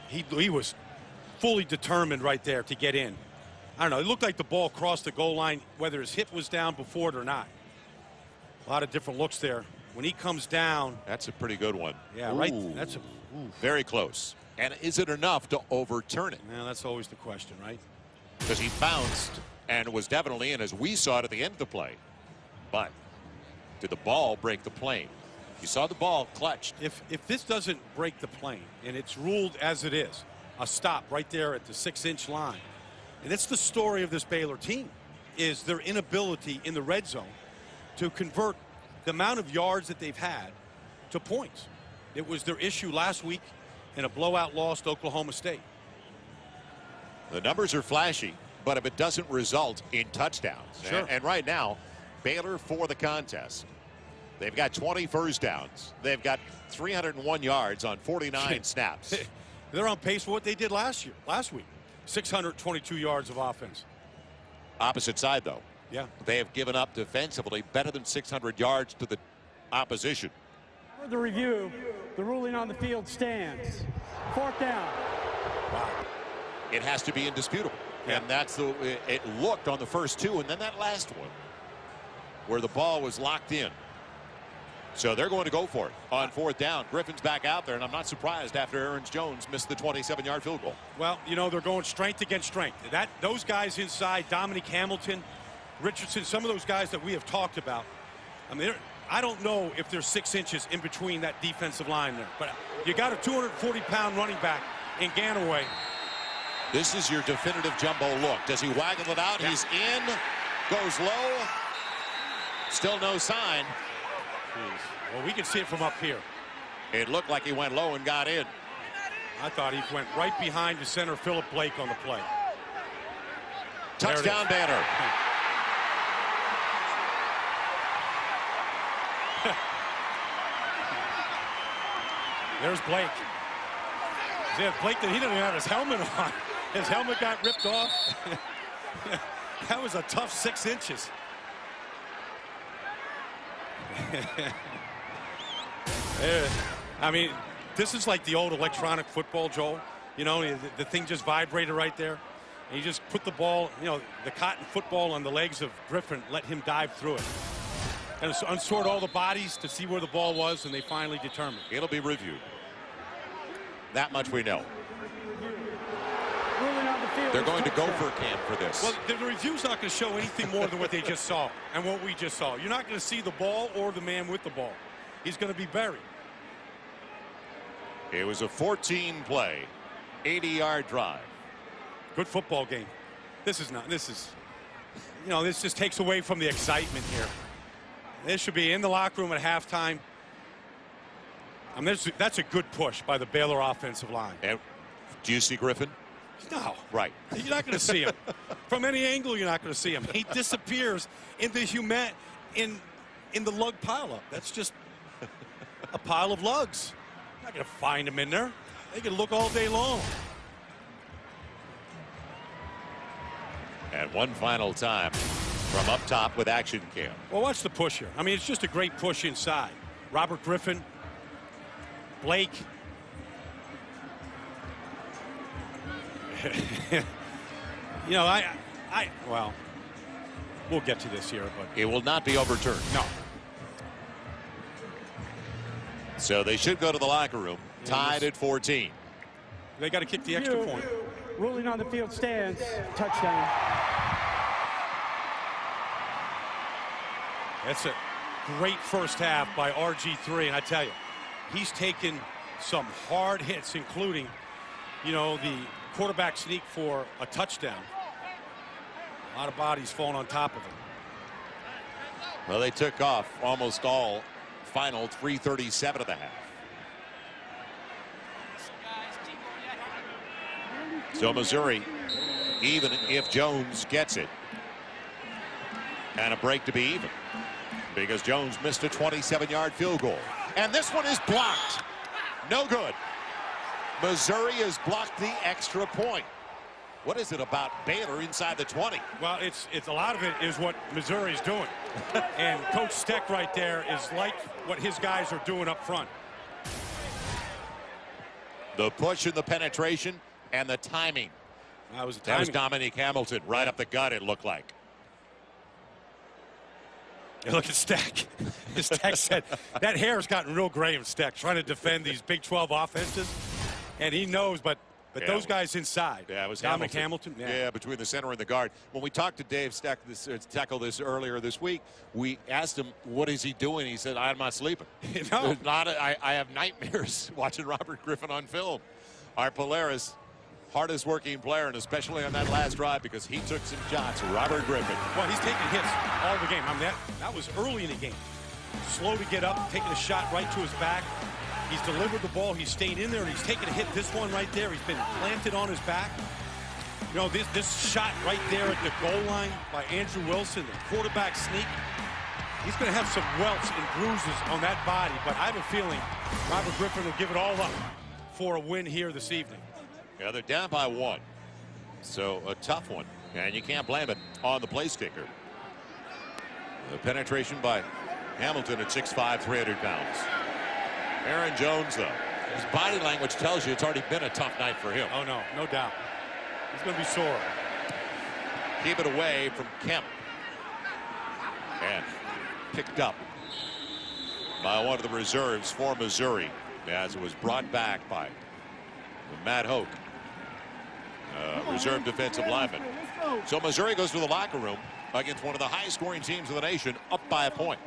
He was fully determined right there to get in. I don't know. It looked like the ball crossed the goal line, whether his hip was down before it or not. A lot of different looks there. When he comes down.
That's a pretty good one.
Yeah, right. That's
very close. And is it enough to overturn it?
Well, that's always the question, right?
Because he bounced and was definitely in, as we saw it at the end of the play. But did the ball break the plane? You saw the ball clutched.
If this doesn't break the plane, and it's ruled as it is, a stop right there at the 6-inch line, and it's the story of this Baylor team, is their inability in the red zone to convert the amount of yards that they've had to points. It was their issue last week in a blowout loss to Oklahoma State.
The numbers are flashy, but if it doesn't result in touchdowns, and right now, Baylor for the contest, they've got 20 first downs. They've got 301 yards on 49 snaps.
They're on pace for what they did last week. 622 yards of offense.
Opposite side, though.
Yeah.
They have given up defensively better than 600 yards to the opposition.
For the review, the ruling on the field stands. 4th down.
Wow. It has to be indisputable. Yeah. And that's it looked on the first 2, and then that last one where the ball was locked in. So they're going to go for it on 4th down. Griffin's back out there, and I'm not surprised after Aaron Jones missed the 27-yard field goal.
Well, they're going strength against strength. Those guys inside, Dominic Hamilton, Richardson, some of those guys that we have talked about. I mean, I don't know if there's 6 inches in between that defensive line there, but you got a 240-pound running back in Ganaway.
This is your definitive jumbo look. Does he waggle it out? Yeah. He's in, goes low, still no sign.
Jeez. Well, we can see it from up here.
It looked like he went low and got in.
I thought he went right behind the center, Philip Blake, on the play.
Touchdown, Baylor.
There's Blake. Blake, he didn't even have his helmet on. His helmet got ripped off. That was a tough 6 inches. I mean, this is like the old electronic football, Joel. You know, the thing just vibrated right there. And you just put the ball, you know, the cotton football on the legs of Griffin, let him dive through it. And unsort all the bodies to see where the ball was, and they finally determined.
It'll be reviewed. That much we know. They're going to go for a camp for this.
Well, the review's not going to show anything more than what they just saw and what we just saw. You're not going to see the ball or the man with the ball. He's going to be buried.
It was a 14-play, 80-yard drive.
Good football game. This is, you know, this just takes away from the excitement here. This should be in the locker room at halftime. I mean, that's a good push by the Baylor offensive line.
And do you see Griffin?
No.
Right.
You're not going to see him. From any angle, you're not going to see him. He disappears in the in the lug pileup. That's just a pile of lugs. You're not going to find him in there. They can look all day long.
And one final time from up top with action cam.
Well, watch the push here. I mean, it's just a great push inside. Robert Griffin, Blake. You know, well, we'll get to this here, but
it will not be overturned.
No.
So they should go to the locker room, tied at 14.
They got to kick the extra point.
Ruling on the field stands. Touchdown.
That's a great first half by RG3, and I tell you, he's taken some hard hits, including, you know, the quarterback sneak for a touchdown. A lot of bodies falling on top of him.
Well, they took off almost all final 3:37 of the half. So Missouri, even if Jones gets it, and a break to be even, because Jones missed a 27-yard field goal. And this one is blocked. No good. Missouri has blocked the extra point. What is it about Baylor inside the 20?
Well, it's a lot of it is what Missouri's doing. And Coach Steck right there is like what his guys are doing up front.
The push and the penetration and the timing.
That was the timing.
That was Dominique Hamilton right up the gut, it looked like.
Yeah, look at Steck. Steck said that hair's gotten real gray in Steck, trying to defend these Big 12 offenses. And he knows, but yeah, those guys inside.
Yeah, it was
Dominic Hamilton.
Yeah, between the center and the guard. When we talked to Dave Steck, tackle this earlier this week, we asked him, what is he doing? He said, I'm not sleeping.
No.
I have nightmares watching Robert Griffin on film. Our Polaris, hardest working player, and especially on that last drive because he took some shots. Robert Griffin.
Well, he's taking hits all the game. I mean, that was early in the game. Slow to get up, taking a shot right to his back. He's delivered the ball. He's stayed in there, and he's taken a hit. This one right there, he's been planted on his back. You know, this shot right there at the goal line by Andrew Wilson, the quarterback sneak. He's going to have some welts and bruises on that body, but I have a feeling Robert Griffin will give it all up for a win here this evening.
Yeah, they're down by 1. So a tough one, and you can't blame it on the place kicker. The penetration by Hamilton at 6'5", 300 pounds. Aaron Jones, though, his body language tells you it's already been a tough night for him.
Oh, no, no doubt. He's going to be sore.
Keep it away from Kemp. And picked up by one of the reserves for Missouri as it was brought back by Matt Hoke, reserve defensive lineman. So Missouri goes to the locker room against one of the highest scoring teams in the nation, up by a point.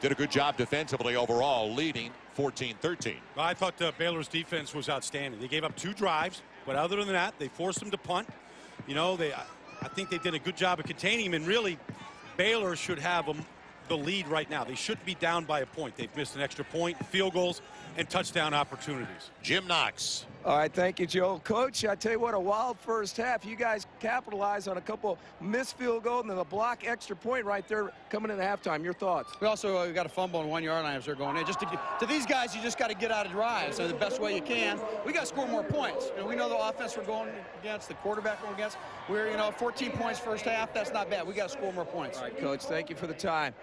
Did a good job defensively overall, leading 14-13.
Well, I thought Baylor's defense was outstanding. They gave up 2 drives, but other than that, they forced them to punt. You know, I think they did a good job of containing him, and really, Baylor should have the lead right now. They shouldn't be down by a point. They've missed an extra point, field goals. and touchdown opportunities.
Jim Knox.
All right, thank you, Joe. Coach, I tell you what, a wild first half. You guys capitalized on a couple missed field goals and then a block extra point right there coming into halftime. Your thoughts?
We also got a fumble on 1 yard line as they're going in. Just to these guys, you just got to get out of drives the best way you can. We got to score more points. We know the offense we're going against, the quarterback we're against. We're 14 points first half. That's not bad. We got to score more points.
All right, Coach, thank you for the time.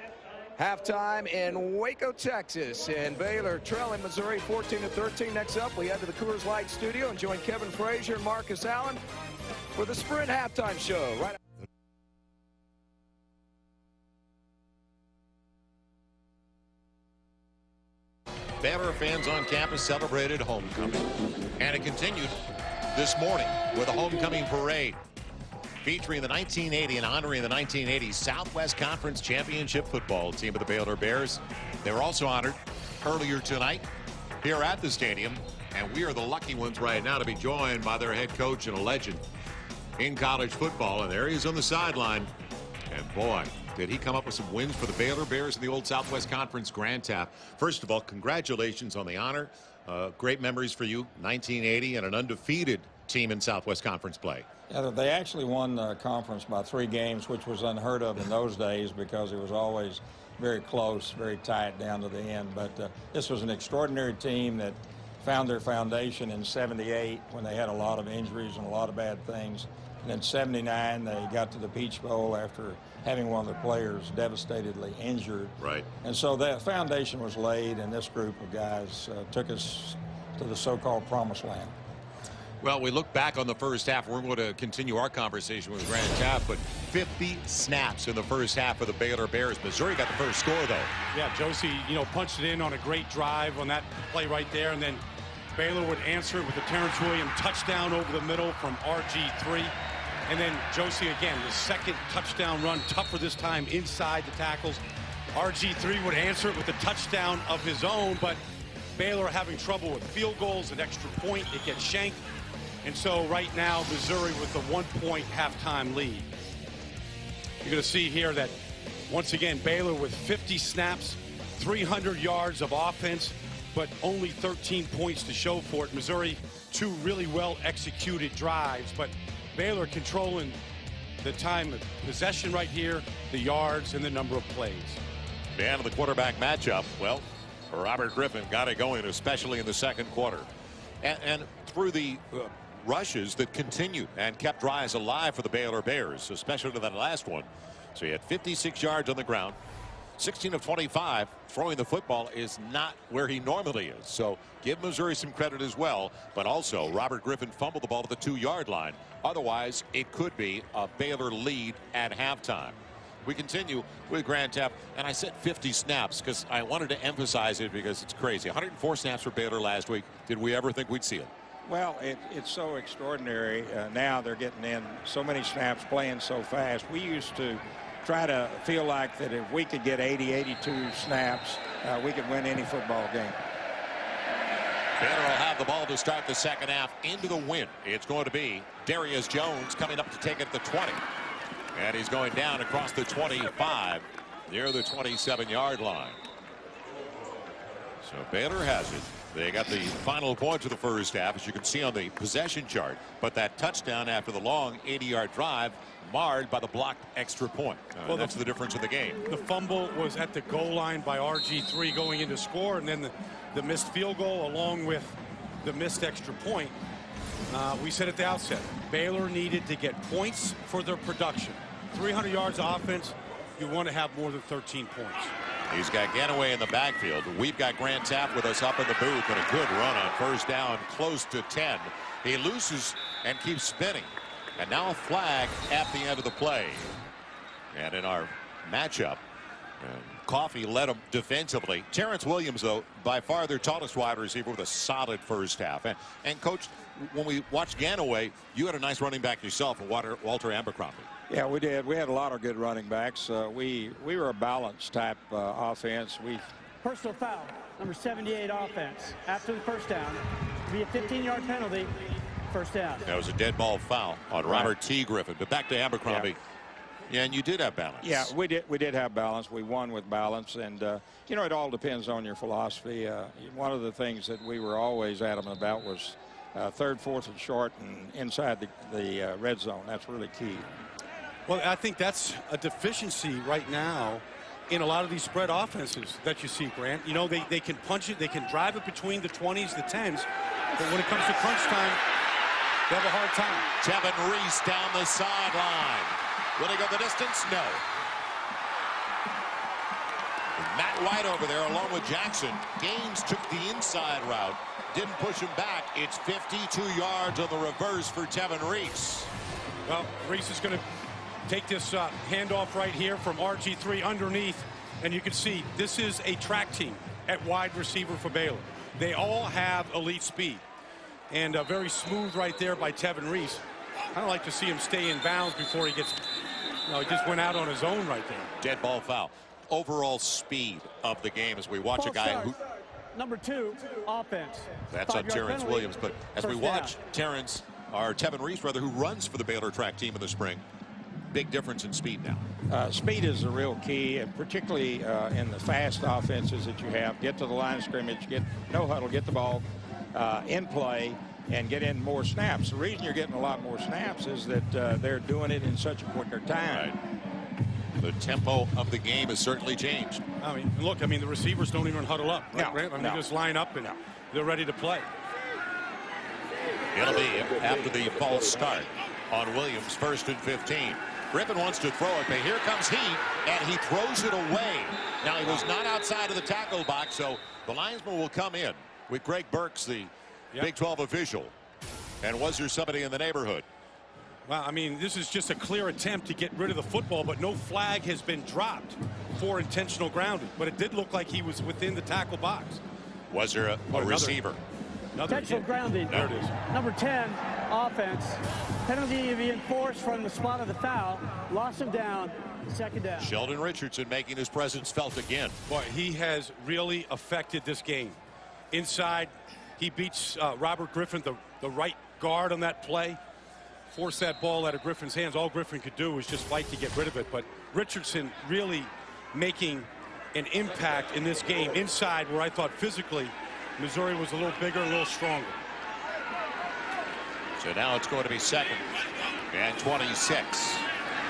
Halftime in Waco, Texas, and Baylor trailing Missouri 14-13. Next up, we head to the Coors Light studio and join Kevin Frazier and Marcus Allen for the Sprint halftime show. Right.
Baylor fans on campus celebrated homecoming, and it continued this morning with a homecoming parade featuring the 1980 and honoring the 1980 Southwest Conference Championship football team of the Baylor Bears. They were also honored earlier tonight here at the stadium, and we are the lucky ones right now to be joined by their head coach and a legend in college football, and there he is on the sideline. And boy, did he come up with some wins for the Baylor Bears in the old Southwest Conference. Grand Tap, first of all, congratulations on the honor. Great memories for you, 1980, and an undefeated team in Southwest Conference play.
Yeah, they actually won the conference by 3 games, which was unheard of in those days because it was always very close, very tight down to the end. But this was an extraordinary team that found their foundation in '78 when they had a lot of injuries and a lot of bad things. And in '79, they got to the Peach Bowl after having one of their players devastatedly injured.
Right.
And so that foundation was laid, and this group of guys took us to the so-called promised land.
Well, we look back on the first half. We're going to continue our conversation with Grand Tap, but 50 snaps in the first half for the Baylor Bears. Missouri got the first score, though.
Yeah, Josie, punched it in on a great drive on that play right there, and then Baylor would answer it with a Terrence Williams touchdown over the middle from RG3. And then Josie, again, the second touchdown run, tougher this time inside the tackles. RG3 would answer it with a touchdown of his own, but Baylor having trouble with field goals, an extra point, it gets shanked. And so right now, Missouri with the 1-point halftime lead. You're going to see here that, once again, Baylor with 50 snaps, 300 yards of offense, but only 13 points to show for it. Missouri, 2 really well-executed drives, but Baylor controlling the time of possession right here, the yards, and the number of plays.
And the quarterback matchup, well, Robert Griffin got it going, especially in the second quarter. And through the rushes that continued and kept drives alive for the Baylor Bears, especially to that last one. So he had 56 yards on the ground. 16 of 25 throwing the football is not where he normally is. So give Missouri some credit as well. But also Robert Griffin fumbled the ball to the 2-yard line. Otherwise, it could be a Baylor lead at halftime. We continue with Grand Tap, and I said 50 snaps because I wanted to emphasize it because it's crazy. 104 snaps for Baylor last week. Did we ever think we'd see it?
Well, it's so extraordinary. Now they're getting in so many snaps, playing so fast. We used to try to feel like that if we could get 80, 82 snaps, we could win any football game.
Baylor will have the ball to start the second half into the wind. It's going to be Darius Jones coming up to take it to the 20. And he's going down across the 25 near the 27-yard line. So Baylor has it. They got the final points of the first half, as you can see on the possession chart. But that touchdown after the long 80-yard drive marred by the blocked extra point. Well, that's the difference in the game.
The fumble was at the goal line by RG3 going into score, and then the missed field goal along with the missed extra point. We said at the outset, Baylor needed to get points for their production. 300 yards of offense, you want to have more than 13 points.
He's got Ganaway in the backfield. We've got Grand Tap with us up in the booth, and a good run on first down, close to 10. He loses and keeps spinning. And now a flag at the end of the play. And in our matchup, Coffey led him defensively. Terrence Williams, though, by far their tallest wide receiver with a solid first half. And Coach, when we watched Ganaway, you had a nice running back yourself, Walter Abercrombie.
Yeah, we did. We had a lot of good running backs. We were a balanced type offense.
Personal foul, number 78 offense. After the first down, be a 15-yard penalty, first down.
That was a dead ball foul on Robert T. Griffin. But back to Abercrombie. Yeah, and you did have balance.
Yeah, we did have balance. We won with balance, and you know, it all depends on your philosophy. One of the things that we were always adamant about was third, fourth, and short, and inside the red zone. That's really key.
Well, I think that's a deficiency right now in a lot of these spread offenses that you see, Grant. You know, they can punch it, they can drive it between the 20s, the 10s, but when it comes to crunch time, they have a hard time.
Tevin Reese down the sideline. Will he go the distance? No. Matt White over there along with Jackson. Gaines took the inside route. Didn't push him back. It's 52 yards on the reverse for Tevin Reese.
Well, Reese is going to take this handoff right here from RG3 underneath. And you can see this is a track team at wide receiver for Baylor. They all have elite speed. And very smooth right there by Tevin Reese. I don't like to see him stay in bounds before he gets, you know, he just went out on his own right there.
Dead ball foul. Overall speed of the game as we watch a guy who...
Number 2, offense.
That's on Terrence Williams. But as we watch Tevin Reese, rather, who runs for the Baylor track team in the spring, big difference in speed now.
Speed is the real key, and particularly in the fast offenses that you have. Get to the line of scrimmage, get no huddle, get the ball in play, and get in more snaps. The reason you're getting a lot more snaps is that they're doing it in such a quicker time.
Right. The tempo of the game has certainly changed.
I mean, look, I mean, the receivers don't even huddle up. Right,
No,
Grant? I mean,
no.
they just line up and they're ready to play.
It'll be after the false start on Williams, 1st and 15. Griffin wants to throw it, but here comes he, and he throws it away. Now, he was not outside of the tackle box, so the linesman will come in with Greg Burks, the Big 12 official. And was there somebody in the neighborhood?
Well, I mean, this is just a clear attempt to get rid of the football, but no flag has been dropped for intentional grounding. But it did look like he was within the tackle box.
Was there a receiver?
Intentional grounding.
There it is.
Number 10, offense. Penalty being enforced from the spot of the foul. Lost him down. 2nd down.
Sheldon Richardson making his presence felt again.
Boy, he has really affected this game. Inside, he beats Robert Griffin, the right guard on that play. Forced that ball out of Griffin's hands. All Griffin could do was just fight to get rid of it. But Richardson really making an impact in this game inside, where I thought physically Missouri was a little bigger, a little stronger.
So now it's going to be 2nd and 26.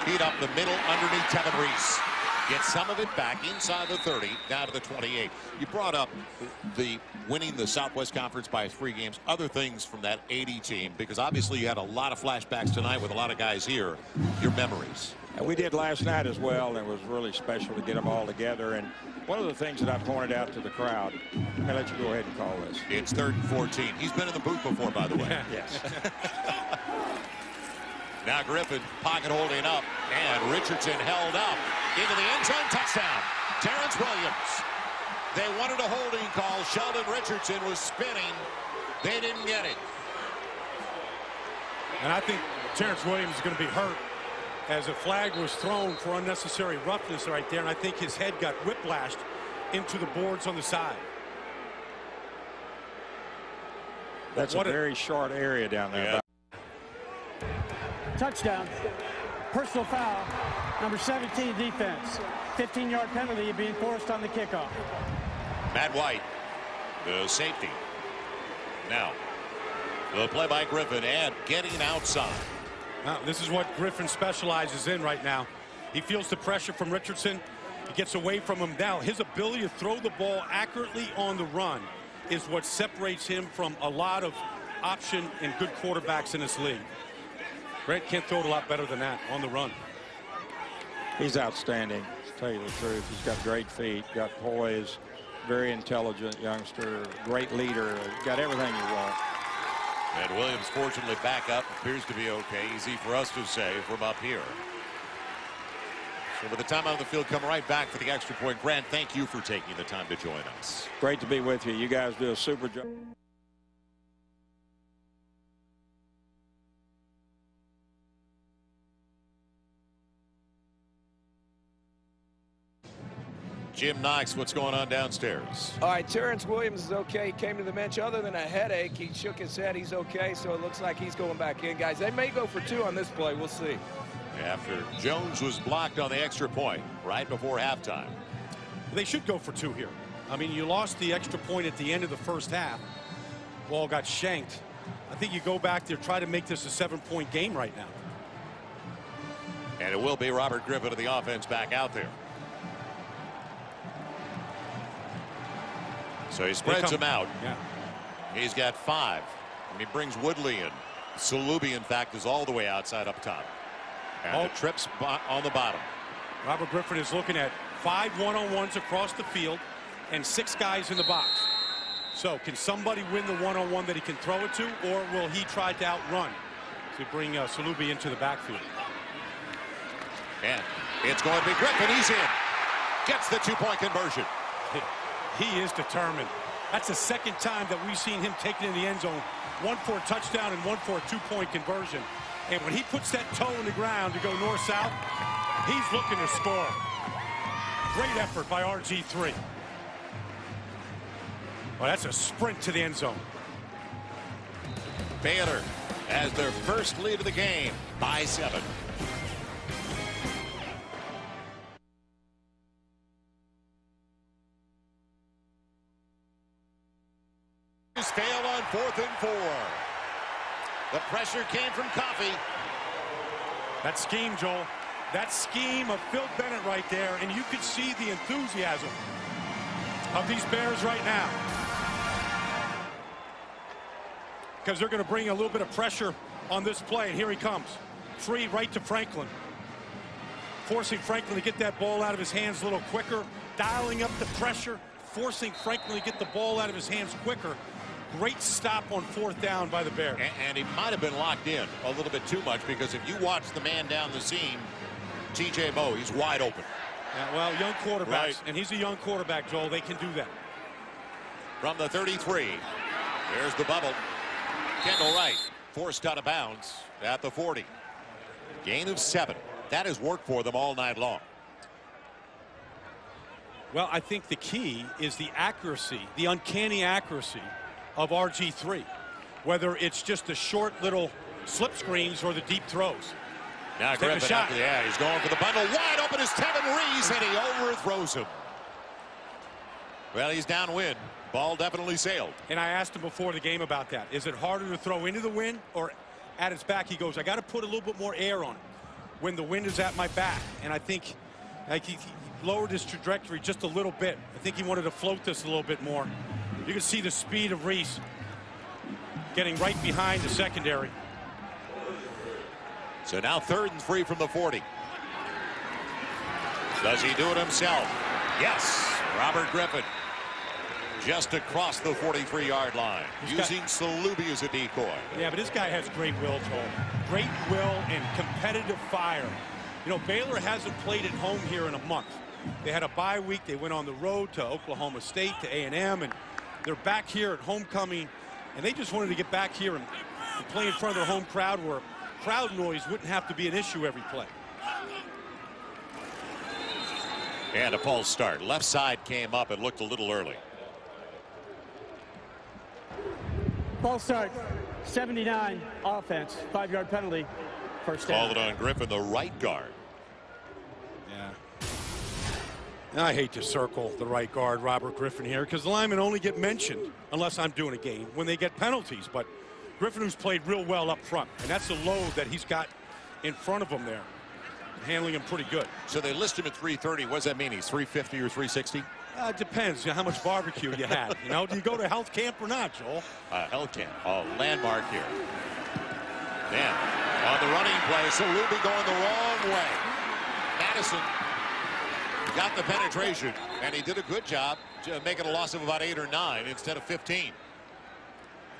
Feed up the middle underneath Tevin Reese. Get some of it back inside the 30, down to the 28. You brought up the winning the Southwest Conference by 3 games, other things from that 80 team, because obviously you had a lot of flashbacks tonight with a lot of guys here. Your memories.
And we did last night as well, and it was really special to get them all together. And one of the things that I pointed out to the crowd, I'm going to let you go ahead and call this.
It's 3rd and 14. He's been in the booth before, by the way.
Yes.
Now Griffin pocket holding up, and Richardson held up into the end zone. Touchdown, Terrence Williams. They wanted a holding call. Sheldon Richardson was spinning. They didn't get it.
And I think Terrence Williams is going to be hurt, as a flag was thrown for unnecessary roughness right there, and I think his head got whiplashed into the boards on the side.
That's a very short area down there.
Yeah.
Touchdown. Personal foul. Number 17, defense. 15-yard penalty being forced on the kickoff.
Matt White, the safety. Now, the play by Griffin and getting outside.
Now, this is what Griffin specializes in right now. He feels the pressure from Richardson. He gets away from him. Now, his ability to throw the ball accurately on the run is what separates him from a lot of option and good quarterbacks in this league. Grant can't throw it a lot better than that on the run.
He's outstanding, to tell you the truth. He's got great feet, got poise, very intelligent youngster, great leader, got everything you want.
And Williams, fortunately, back up, appears to be okay. Easy for us to say from up here. So with the time on the field, come right back for the extra point. Grant, thank you for taking the time to join us.
Great to be with you. You guys do a super job.
Jim Knox, what's going on downstairs?
All right, Terrence Williams is okay. He came to the bench other than a headache. He shook his head. He's okay, so it looks like he's going back in, guys. They may go for 2 on this play. We'll see.
after Jones was blocked on the extra point right before halftime.
They should go for 2 here. I mean, you lost the extra point at the end of the first half. Ball got shanked. I think you go back there, try to make this a 7-point game right now.
And it will be Robert Griffin of the offense back out there. So he spreads him out.
Yeah.
He's got 5. And he brings Woodley in. Salubi, in fact, is all the way outside up top. And the trips on the bottom.
Robert Griffin is looking at 5 one-on-ones across the field and 6 guys in the box. So can somebody win the one-on-one that he can throw it to, or will he try to outrun to bring Salubi into the backfield?
And it's going to be Griffin. He's in. Gets the 2-point conversion.
He is determined. That's the second time that we've seen him take it in the end zone. 1 for a touchdown and 1 for a 2-point conversion. And when he puts that toe in the ground to go north-south, he's looking to score. Great effort by RG3. Well, that's a sprint to the end zone.
Baylor has their first lead of the game by 7. Failed on 4th and 4. The pressure came from Coffey.
That scheme, Joel. That scheme of Phil Bennett right there, and you could see the enthusiasm of these Bears right now. Because they're going to bring a little bit of pressure on this play, and here he comes. Free right to Franklin. Forcing Franklin to get that ball out of his hands a little quicker. Dialing up the pressure. Forcing Franklin to get the ball out of his hands quicker. Great stop on 4th down by the Bears.
And he might have been locked in a little bit too much, because if you watch the man down the seam, T.J. Moe, he's wide open.
Yeah, well, young quarterbacks, and he's a young quarterback, Joel. They can do that.
From the 33, there's the bubble. Kendall Wright forced out of bounds at the 40. Gain of 7. That has worked for them all night long.
Well, I think the key is the accuracy, the uncanny accuracy of RG3, whether it's just the short little slip screens or the deep throws.
Now Griffin, yeah, he's going for the bundle. Wide open is Tevin Reese, and he overthrows him. Well, he's downwind. Ball definitely sailed.
And I asked him before the game about that. Is it harder to throw into the wind or at its back? He goes, I got to put a little bit more air on it when the wind is at my back. And I think he lowered his trajectory just a little bit. I think he wanted to float this a little bit more. You can see the speed of Reese getting right behind the secondary.
So now 3rd and 3 from the 40. Does he do it himself? Yes. Robert Griffin just across the 43-yard line, using Salubi as a decoy.
Yeah, but this guy has great will, Joel. Great will and competitive fire. You know, Baylor hasn't played at home here in a month. They had a bye week. They went on the road to Oklahoma State, to A&M, and they're back here at homecoming, and they just wanted to get back here and play in front of their home crowd, where crowd noise wouldn't have to be an issue every play.
And a false start. Left side came up and looked a little early.
False start, 79 offense, 5-yard penalty, first down.
Called it on Griffin, the right guard.
Yeah. I hate to circle the right guard, Robert Griffin, here, because the linemen only get mentioned, unless I'm doing a game, when they get penalties. But Griffin, who's played real well up front, and that's the load that he's got in front of him there, handling him pretty good.
So they list him at 330. What does that mean? He's 350 or 360?
It depends, how much barbecue you had. You know, do you go to health camp or not, Joel?
Health camp. Oh, landmark here. Then on the running play, Salubi going the wrong way. Madison got the penetration, and he did a good job making a loss of about 8 or 9 instead of 15.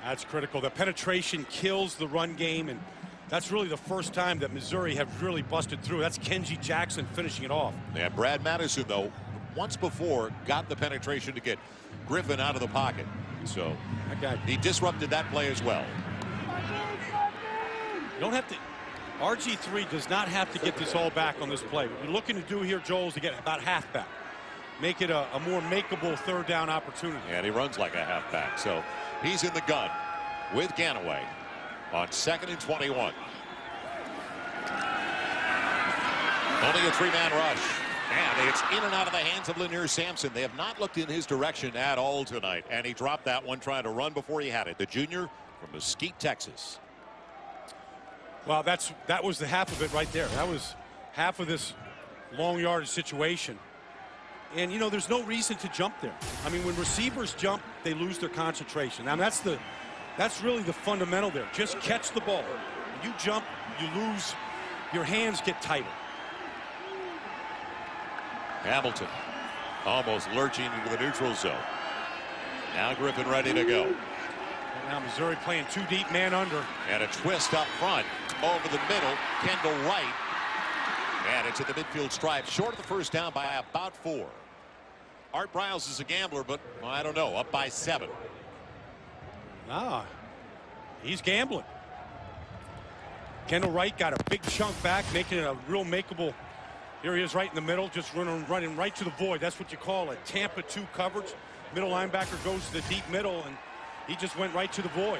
That's critical. The penetration kills the run game, and that's really the first time that Missouri have really busted through. That's Kenji Jackson finishing it off.
Yeah, Brad Madison, though, once before got the penetration to get Griffin out of the pocket. So he disrupted that play as well.
You don't have to. RG3 does not have to get this all back on this play. What you're looking to do here, Joel, is to get about half back. Make it a more makeable 3rd down opportunity.
And he runs like a halfback. So he's in the gun with Ganaway on 2nd and 21. Only a three-man rush. And it's in and out of the hands of Lanier Sampson. They have not looked in his direction at all tonight. And he dropped that one trying to run before he had it. The junior from Mesquite, Texas.
Well, that was the half of it right there. That was half of this long yardage situation. And, you know, there's no reason to jump there. I mean, when receivers jump, they lose their concentration. Now, that's really the fundamental there. Just catch the ball. When you jump, you lose. Your hands get tighter.
Hamilton almost lurching into the neutral zone. Now Griffin ready to go.
Now Missouri playing too deep, man under.
And a twist up front over the middle. Kendall Wright. And it's at the midfield stripe, short of the first down by about 4. Art Briles is a gambler, but well, I don't know, up by 7.
He's gambling. Kendall Wright got a big chunk back, making it a real makeable. Here he is right in the middle, just running right to the void. That's what you call a Tampa 2 coverage. Middle linebacker goes to the deep middle, and he just went right to the void.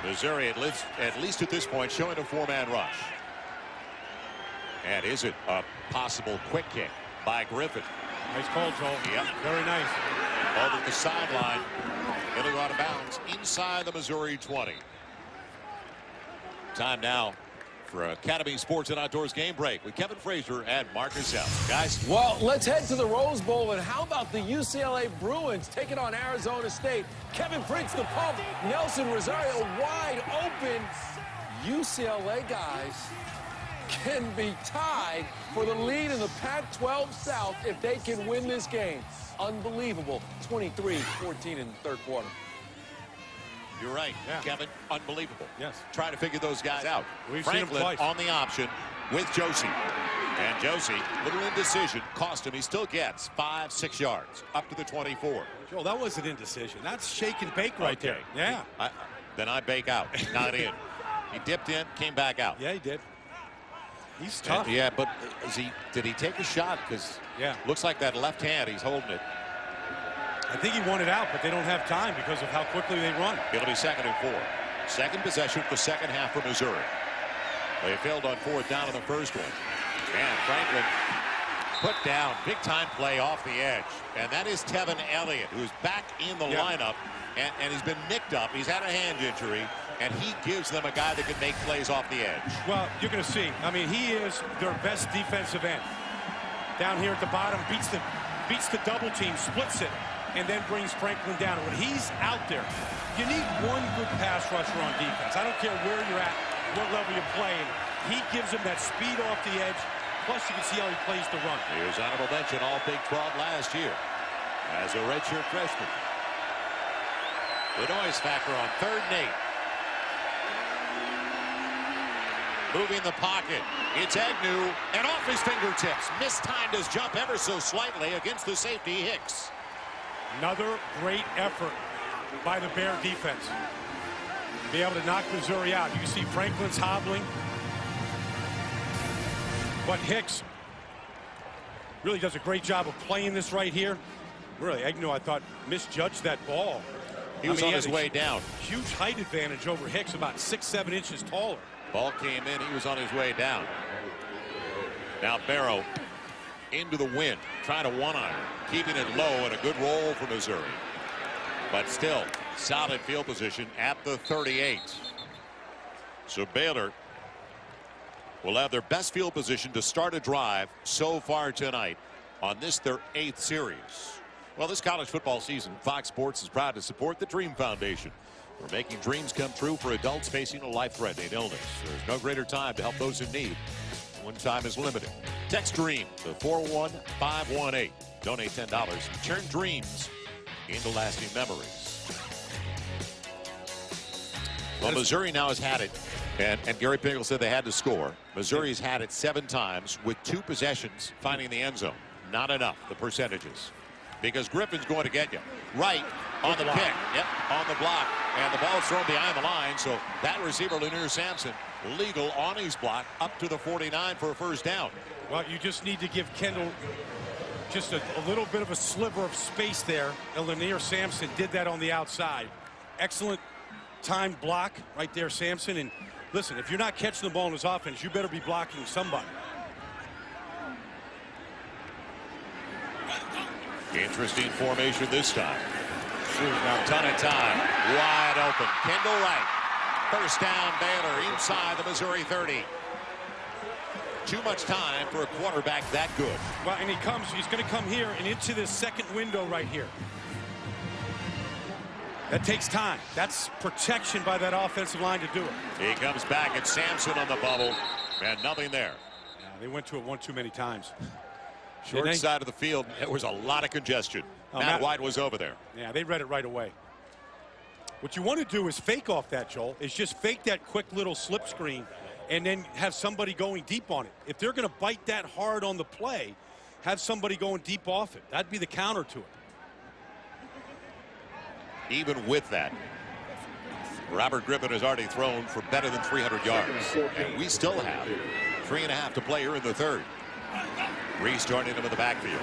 Missouri, at least at this point, showing a 4-man rush. And is it a possible quick kick by Griffin?
Nice call, Joel.
Yep.
Very nice.
Over the sideline. It'll go out of bounds inside the Missouri 20. Time now for Academy Sports and Outdoors game break with Kevin Frazier and Mark Russell. Guys.
Well, let's head to the Rose Bowl. And how about the UCLA Bruins taking on Arizona State? Kevin Prince, the pump. Nelson Rosario wide open. UCLA guys can be tied for the lead in the Pac-12 South if they can win this game. Unbelievable. 23-14 in the third quarter.
You're right,
yeah.
Kevin. Unbelievable.
Yes.
Trying to figure those guys out.
We've
Franklin
seen him twice.
on the option with Josie. And Josie, little indecision, cost him. He still gets 5-6 yards up to the 24.
Joel, that wasn't indecision. That's shake and bake right there. Yeah.
Then I bake out, not in. He dipped in, came back out.
Yeah, he did. He's tough.
And, yeah, but did he take a shot? Because looks like that left hand, he's holding it.
I think he wanted out, but they don't have time because of how quickly they run.
It'll be 2nd and 4. Second possession for second half for Missouri. They failed on 4th down in the first one. And Franklin put down, big time play off the edge. And that is Tevin Elliott, who's back in the lineup. And he's been nicked up. He's had a hand injury. And he gives them a guy that can make plays off the edge.
Well, you're going to see. I mean, he is their best defensive end. Down here at the bottom, beats the double team, splits it, and then brings Franklin down. When he's out there, you need one good pass rusher on defense. I don't care where you're at, what level you're playing. He gives them that speed off the edge. Plus, you can see how he plays the run.
He was honorable mention all Big 12 last year as a redshirt freshman. The noise factor on 3rd and 8. Moving the pocket. It's Agnew, and off his fingertips. Mistimed his jump ever so slightly against the safety, Hicks.
Another great effort by the Bear defense. Be able to knock Missouri out. You can see Franklin's hobbling. But Hicks really does a great job of playing this right here. Really, Agnew, I thought, misjudged that ball.
He was on his way down.
Huge height advantage over Hicks, about 6-7 inches taller.
Ball came in. He was on his way down. Now Barrow into the wind, trying to one-iron, keeping it low, and a good roll for Missouri. But still, solid field position at the 38. So Baylor will have their best field position to start a drive so far tonight on this, their 8th series. Well, this college football season, Fox Sports is proud to support the Dream Foundation. We're making dreams come true for adults facing a life-threatening illness. There's no greater time to help those in need when time is limited. Text DREAM to 41518. Donate $10. Turn dreams into lasting memories. Well, Missouri now has had it, and Gary Pingle said they had to score. Missouri's had it 7 times with 2 possessions finding the end zone. Not enough, the percentages. Because Griffin's going to get you. Right on the pick. Yep, on the block. And the ball's thrown behind the line. So that receiver, Lanier Sampson, legal on his block up to the 49 for a first down.
Well, you just need to give Kendall just a little bit of a sliver of space there. And Lanier Sampson did that on the outside. Excellent timed block right there, Sampson. And listen, if you're not catching the ball in this offense, you better be blocking somebody.
Interesting formation this time. A ton of time. Wide open. Kendall Wright. First down, Baylor inside the Missouri 30. Too much time for a quarterback that good.
Well, and he's going to come here and into this second window right here. That takes time. That's protection by that offensive line to do it.
He comes back at Sampson on the bubble, and nothing there.
Yeah, they went to it one too many times.
Short side of the field, there was a lot of congestion. Matt White was over there.
Yeah, they read it right away. What you want to do is fake off that, Joel, is just fake that quick little slip screen and then have somebody going deep on it. If they're going to bite that hard on the play, have somebody going deep off it. That'd be the counter to it.
Even with that, Robert Griffin has already thrown for better than 300 yards. And we still have 3.5 to play here in the third. Restarting him in the backfield.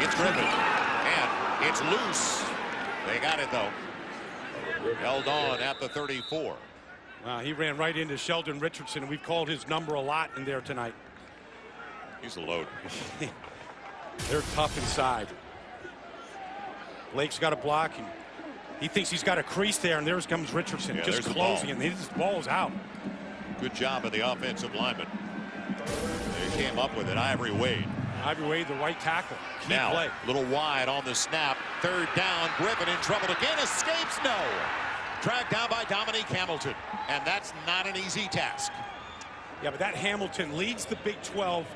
It's Griffin. And it's loose. They got it, though. Held on at the 34.
He ran right into Sheldon Richardson, and we've called his number a lot in there tonight.
He's a load.
They're tough inside. Blake's got a block, and he thinks he's got a crease there, and there comes Richardson, just closing, and his ball's out.
Good job of the offensive lineman. They came up with it. Ivory Wade.
Ivory Wade, the right tackle. Key
now,
play.
Little wide on the snap. Third down. Griffin in trouble again. Escapes. No. Dragged down by Dominique Hamilton. And that's not an easy task.
Yeah, but that Hamilton leads the Big 12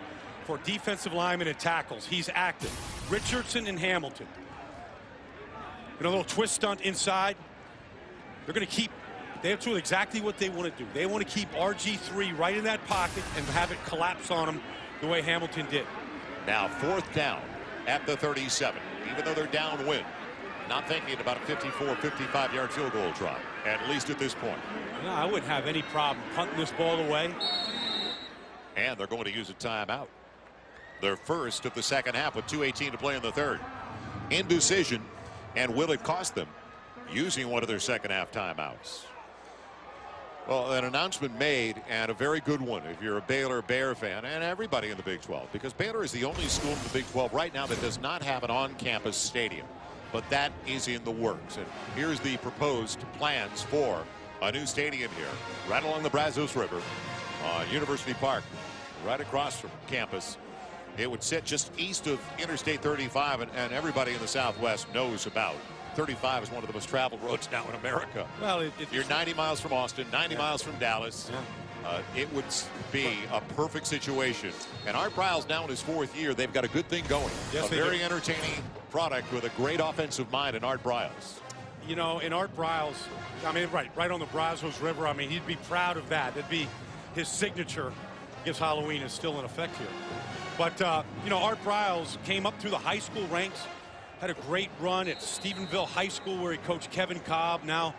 for defensive linemen and tackles. He's active. Richardson and Hamilton. And a little twist stunt inside. They're going to keep. They have to do exactly what they want to do. They want to keep RG3 right in that pocket and have it collapse on them the way Hamilton did.
Now fourth down at the 37. Even though they're downwind, not thinking about a 54, 55-yard field goal try, at least at this point.
No, I wouldn't have any problem punting this ball away.
And they're going to use a timeout. Their first of the second half with 2:18 to play in the third. Indecision, and will it cost them using one of their second half timeouts? Well, an announcement made, and a very good one if you're a Baylor Bear fan, and everybody in the Big 12, because Baylor is the only school in the Big 12 right now that does not have an on-campus stadium. But that is in the works. And here's the proposed plans for a new stadium here, right along the Brazos River on University Park, right across from campus. It would sit just east of Interstate 35, and everybody in the Southwest knows about 35 is one of the most traveled roads now in America.
Well,
you're 90 miles from Austin, 90 miles from Dallas. It would be a perfect situation. And Art Briles now in his fourth year. They've got a good thing going.
Yes,
a very entertaining product with a great offensive mind in Art Briles.
You know, in Art Briles, I mean, right on the Brazos River. I mean, he'd be proud of that. That'd be his signature. I guess Halloween is still in effect here. But, you know, Art Briles came up through the high school ranks. Had a great run at Stephenville High School where he coached Kevin Cobb, now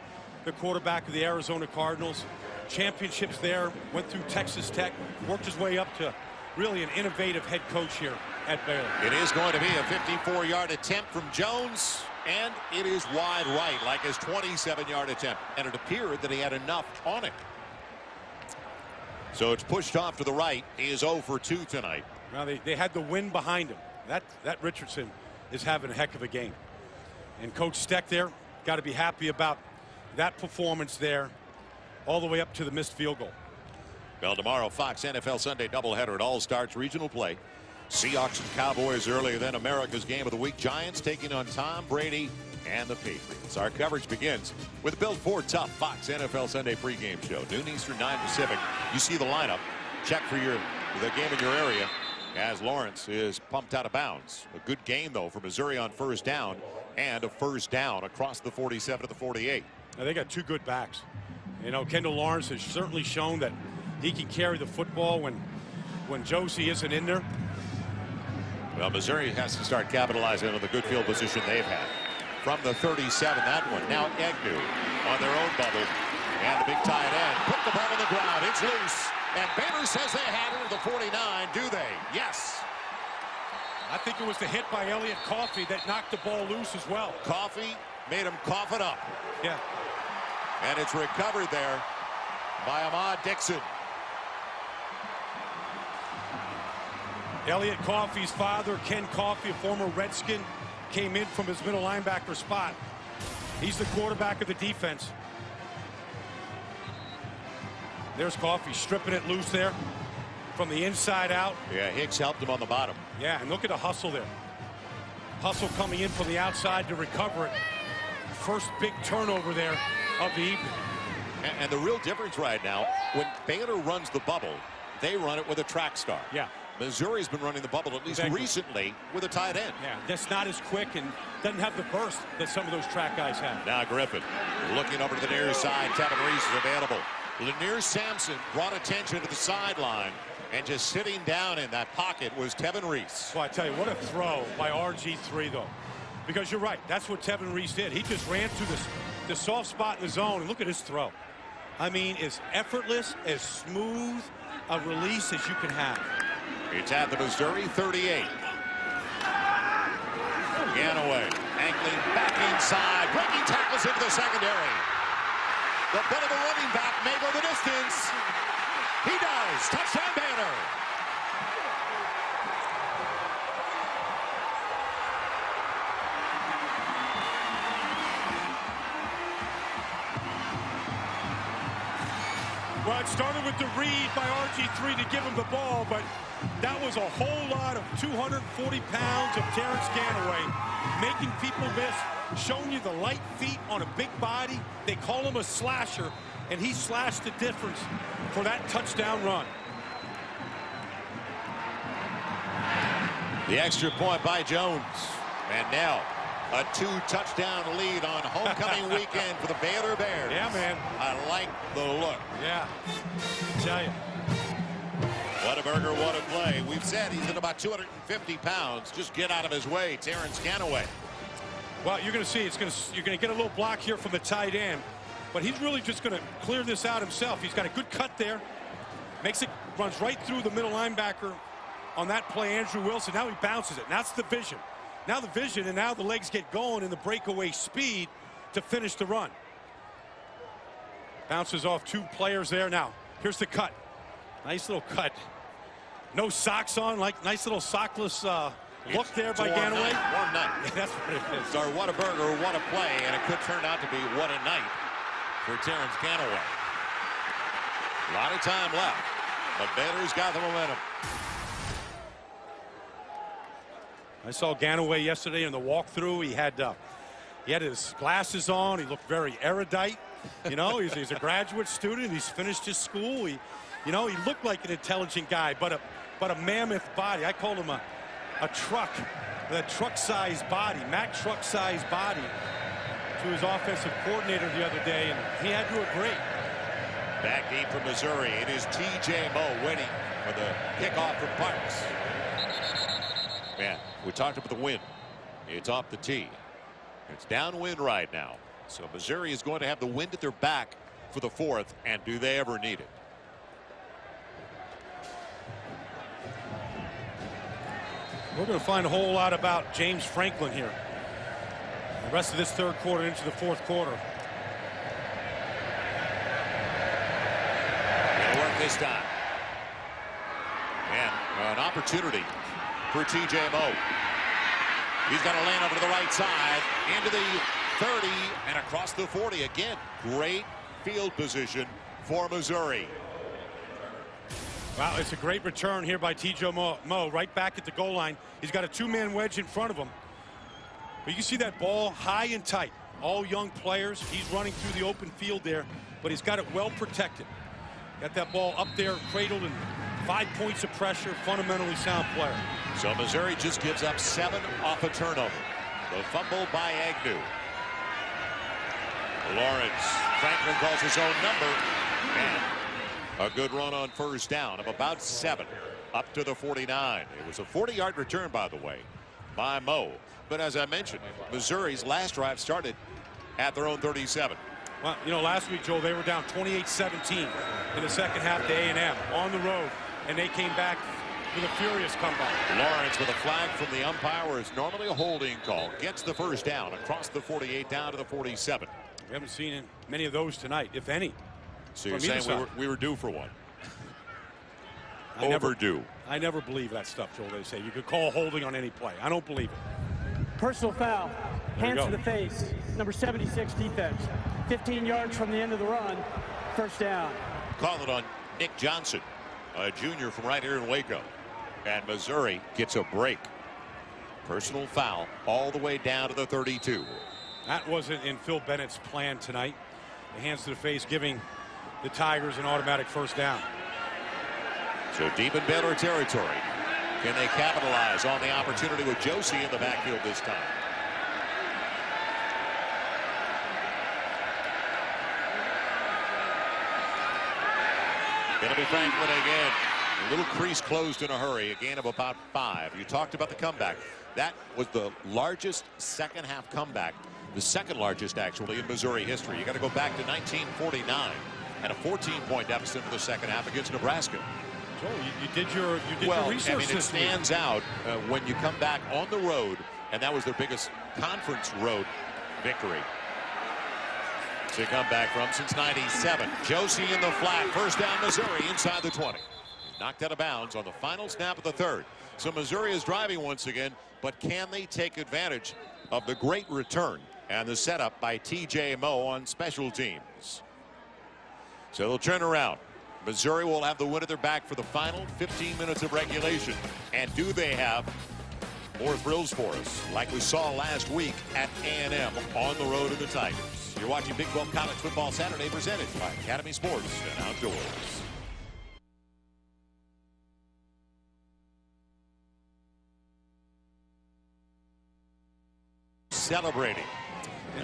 the quarterback of the Arizona Cardinals. Championships there, went through Texas Tech, worked his way up to really an innovative head coach here at Baylor.
It is going to be a 54-yard attempt from Jones, and it is wide right, like his 27-yard attempt. And it appeared that he had enough on it. So it's pushed off to the right. He is 0 for 2 tonight.
Well, they had the wind behind him. That Richardson is having a heck of a game. And Coach Steck there, got to be happy about that performance there, all the way up to the missed field goal.
Well, tomorrow, Fox NFL Sunday doubleheader at All Stars regional play. Seahawks and Cowboys earlier, then America's Game of the Week. Giants taking on Tom Brady and the Patriots. Our coverage begins with Built Ford Tough Fox NFL Sunday pregame show. Noon Eastern, 9 Pacific. You see the lineup. Check for the game in your area as Lawrence is pumped out of bounds. A good gain, though, for Missouri on first down, and a first down across the 47 to the 48.
Now, they got two good backs. You know, Kendall Lawrence has certainly shown that he can carry the football when Josie isn't in there.
Well, Missouri has to start capitalizing on the good field position they've had. From the 37, that one. Now Agnew on their own bubble. And the big tight end put the ball on the ground. It's loose. And Baylor says they had it at the 49. Do they? Yes.
I think it was the hit by Elliott Coffey that knocked the ball loose as well.
Coffey made him cough it up.
Yeah.
And it's recovered there by Ahmad Dixon.
Elliot Coffey's father, Ken Coffey, a former Redskin, came in from his middle linebacker spot. He's the quarterback of the defense. There's Coffey stripping it loose there from the inside out.
Yeah, Hicks helped him on the bottom.
Yeah, and look at the hustle there. Hustle coming in from the outside to recover it. First big turnover there of the evening.
And the real difference right now, when Baylor runs the bubble, they run it with a track star.
Yeah.
Missouri's been running the bubble at least recently with a tight end.
Yeah, that's not as quick and doesn't have the burst that some of those track guys have.
Now Griffin looking over to the near side. Tevin Reese is available. Lanier Sampson brought attention to the sideline, and just sitting down in that pocket was Tevin Reese.
Well, I tell you, what a throw by RG3, though. Because you're right, that's what Tevin Reese did. He just ran through the soft spot in the zone, and look at his throw. I mean, as effortless, as smooth a release as you can have.
It's at the Missouri 38. Ganaway angling back inside, breaking tackles into the secondary. The butt of the running back may go the distance. He does. Touchdown Baylor.
Well, it started with the read by RG3 to give him the ball, but that was a whole lot of 240 pounds of Terrence Ganaway making people miss, showing you the light feet on a big body. They call him a slasher, and he slashed the difference for that touchdown run.
The extra point by Jones. And now a 2-touchdown lead on homecoming weekend for the Baylor Bears.
Yeah, man.
I like the look.
Yeah. I tell you.
Whataburger, what a play. We've said he's at about 250 pounds. Just get out of his way, Terrence Ganaway.
Well, you're going to see you're going to get a little block here from the tight end, but he's really just going to clear this out himself. He's got a good cut there. Runs right through the middle linebacker on that play, Andrew Wilson. Now he bounces it. And that's the vision. Now the vision, and now the legs get going in the breakaway speed to finish the run. Bounces off two players there. Now, here's the cut. Nice little cut. No socks on, like nice little sockless look there by Ganaway.
Warm night.
Yeah, that's what it is.
It's our Whataburger, what a play, and it could turn out to be what a night for Terrence Ganaway. A lot of time left, but Baylor's got the momentum.
I saw Ganaway yesterday in the walkthrough. He had his glasses on. He looked very erudite. You know, he's a graduate student. He's finished his school. He looked like an intelligent guy, but a mammoth body. I called him a truck, that truck-sized body, Mack truck-sized body, to his offensive coordinator the other day, and he had to agree.
Back deep from Missouri, it is T.J. Moe waiting for the kickoff from Parks. Man, we talked about the wind. It's off the tee. It's downwind right now. So Missouri is going to have the wind at their back for the fourth, and do they ever need it?
We're going to find a whole lot about James Franklin here. The rest of this third quarter into the fourth quarter.
Gonna work this time. And an opportunity for T.J. Moe. He's got to land over to the right side, into the 30, and across the 40 again. Great field position for Missouri.
Wow, it's a great return here by T.J. Moe, right back at the goal line. He's got a two-man wedge in front of him. But you can see that ball high and tight. All young players. He's running through the open field there, but he's got it well protected. Got that ball up there, cradled, and 5 points of pressure. Fundamentally sound player.
So Missouri just gives up 7 off a turnover. The fumble by Agnew. Lawrence. Franklin calls his own number. And a good run on first down of about 7 up to the 49. It was a 40-yard return, by the way, by Moe. But as I mentioned, Missouri's last drive started at their own 37.
Well, you know, last week, Joel, they were down 28-17 in the second half to A&M on the road, and they came back with a furious comeback.
Lawrence with a flag from the umpire, where it's normally a holding call, gets the first down across the 48 down to the 47.
We haven't seen many of those tonight, if any.
So you're
from either
saying
side.
we were due for one?
I
Overdue.
I never believe that stuff, Joel. They say you could call holding on any play. I don't believe it.
Personal foul.
There you
Hands to
go.
the face. Number 76 defense. 15 yards from the end of the run. First down.
Call it on Nick Johnson, a junior from right here in Waco. And Missouri gets a break. Personal foul all the way down to the 32.
That wasn't in Phil Bennett's plan tonight. The hands to the face giving the Tigers an automatic first down.
So deep in Baylor territory. Can they capitalize on the opportunity with Josie in the backfield this time? It'll be Franklin again. A little crease closed in a hurry. A gain of about 5. You talked about the comeback. That was the largest second half comeback. The second largest actually in Missouri history. You got to go back to 1949 and a 14-point deficit in the second half against Nebraska.
Joel, you did your research.
I mean, it stands out when you come back on the road, and that was their biggest conference road victory to come back from since '97. Josie in the flat, first down Missouri inside the 20. Knocked out of bounds on the final snap of the third. So Missouri is driving once again, but can they take advantage of the great return and the setup by T.J. Moe on special teams? So they'll turn around. Missouri will have the win at their back for the final 15 minutes of regulation. And do they have more thrills for us like we saw last week at A&M on the road to the Tigers? You're watching Big 12 College Football Saturday presented by Academy Sports and Outdoors. Celebrating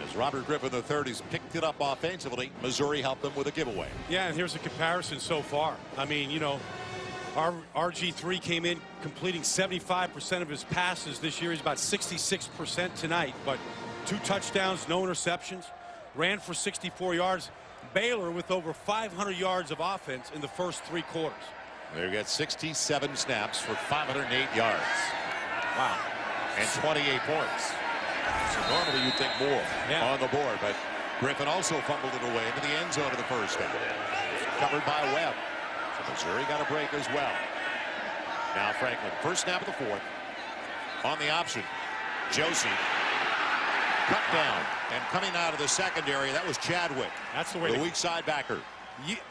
as Robert Griffin III has picked it up offensively. Missouri helped them with a giveaway.
Yeah, and here's a comparison so far. I mean, you know, our RG3 came in completing 75% of his passes this year. He's about 66% tonight, but 2 touchdowns, no interceptions, ran for 64 yards. Baylor with over 500 yards of offense in the first 3 quarters.
They've got 67 snaps for 508 yards.
Wow.
And 28 points. So normally you'd think more on the board, but Griffin also fumbled it away into the end zone of the first half. Covered by Webb. So Missouri got a break as well. Now Franklin, first snap of the fourth. On the option, Josie. Cut down. And coming out of the secondary, that was Chadwick.
That's the way.
The weak side backer.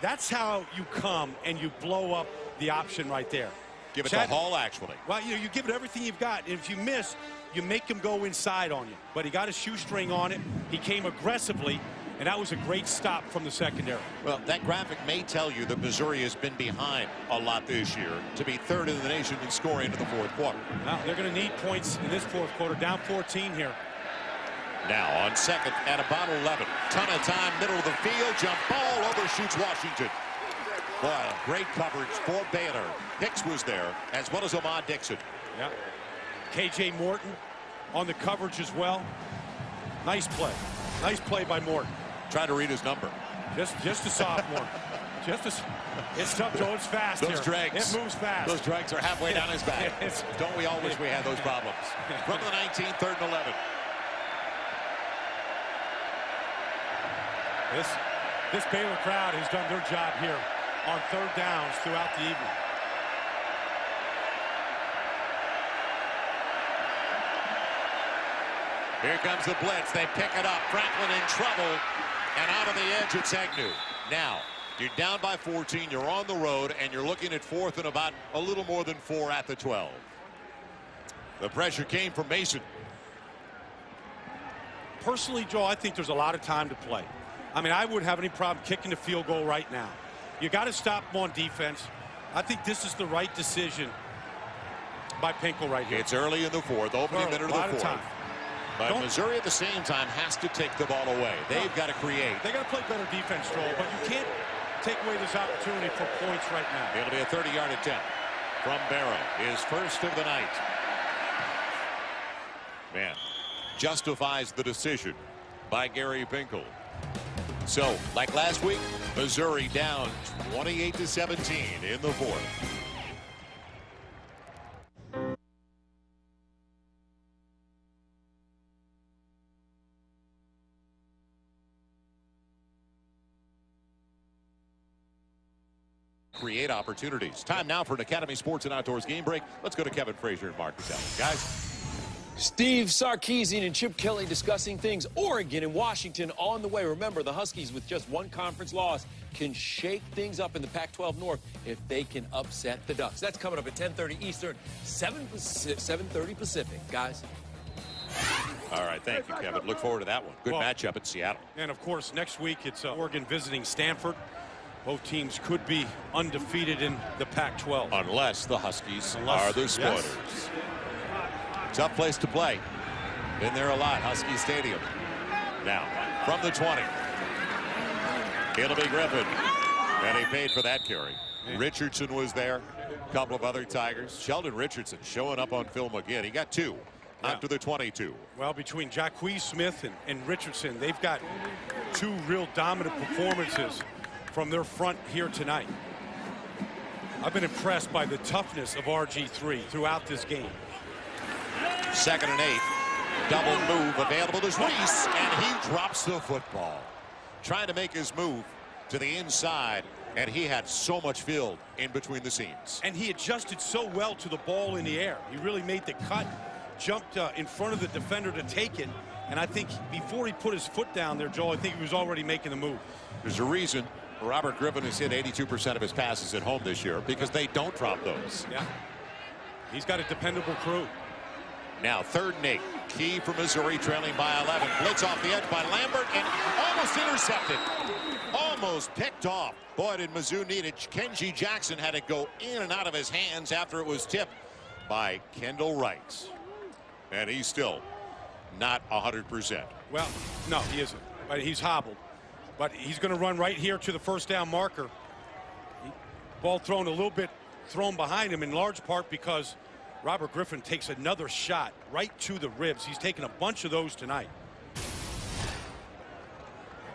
That's how you come and you blow up the option right there.
Give it to Hall, actually.
Well, you know, you give it everything you've got. And if you miss, you make him go inside on you. But he got a shoestring on it. He came aggressively, and that was a great stop from the secondary.
Well, that graphic may tell you that Missouri has been behind a lot this year to be third in the nation in scoring into the fourth quarter.
Now, they're going to need points in this fourth quarter. Down 14 here.
Now on second at about 11. Ton of time, middle of the field. Jump ball, overshoots Washington. Boy, great coverage for Baylor. Hicks was there, as well as Ahmad Dixon.
Yeah. K.J. Morton on the coverage as well. Nice play. Nice play by Morton.
Try to read his number.
Just a sophomore. It's tough, Joe. It's fast.
Those
here.
dregs.
It moves fast.
Those dregs are halfway down his back. Don't we all wish we had those problems? From the 19, 3rd and 11.
This Baylor crowd has done their job here on 3rd downs throughout the evening.
Here comes the blitz. They pick it up. Franklin in trouble. And out of the edge, it's Agnew. Now, you're down by 14. You're on the road, and you're looking at 4th and about a little more than 4 at the 12. The pressure came from Mason.
Personally, Joe, I think there's a lot of time to play. I mean, I wouldn't have any problem kicking the field goal right now. You got to stop them on defense. I think this is the right decision by Pinkel right here.
It's early in the 4th, opening minute of the 4th. But Missouri at the same time has to take the ball away. They've got to create.
They got to play better defense, Joel, but you can't take away this opportunity for points right now.
It'll be a 30-yard attempt from Barrow, his first of the night. Man, justifies the decision by Gary Pinkel. So, like last week, Missouri down 28-17 in the 4th. create opportunities. Time now for an Academy Sports and Outdoors game break. Let's go to Kevin Frazier and Mark Patel. Guys.
Steve Sarkisian and Chip Kelly discussing things. Oregon and Washington on the way. Remember, the Huskies with just one conference loss can shake things up in the Pac-12 North if they can upset the Ducks. That's coming up at 10:30 Eastern, 7:30 Pacific. Guys.
All right, thank you, Kevin. Look forward to that one. Good matchup at Seattle.
And, of course, next week it's Oregon visiting Stanford. Both teams could be undefeated in the Pac-12.
Unless the Huskies are the spoilers. Yes. Tough place to play. Been there a lot, Husky Stadium. Now, from the 20. It'll be Griffin. And he paid for that carry. Richardson was there. A couple of other Tigers. Sheldon Richardson showing up on film again. He got 2 after the 22.
Well, between Jacquez Smith and Richardson, they've got 2 real dominant performances from their front here tonight. I've been impressed by the toughness of RG3 throughout this game.
2nd and 8. Double move available to Reese, and he drops the football. Trying to make his move to the inside, and he had so much field in between the seams.
And he adjusted so well to the ball in the air. He really made the cut, jumped in front of the defender to take it, and I think before he put his foot down there, Joel, I think he was already making the move.
There's a reason Robert Griffin has hit 82% of his passes at home this year, because they don't drop those.
Yeah. He's got a dependable crew.
Now 3rd and 8. Key for Missouri, trailing by 11. Blitz off the edge by Lambert, and almost intercepted. Almost picked off. Boy, did Mizzou need it. Kenji Jackson had it go in and out of his hands after it was tipped by Kendall Wright. And he's still not 100%.
Well, no, he isn't. But he's hobbled. But he's going to run right here to the first down marker. Ball thrown a little bit, thrown behind him in large part because Robert Griffin takes another shot right to the ribs. He's taken a bunch of those tonight.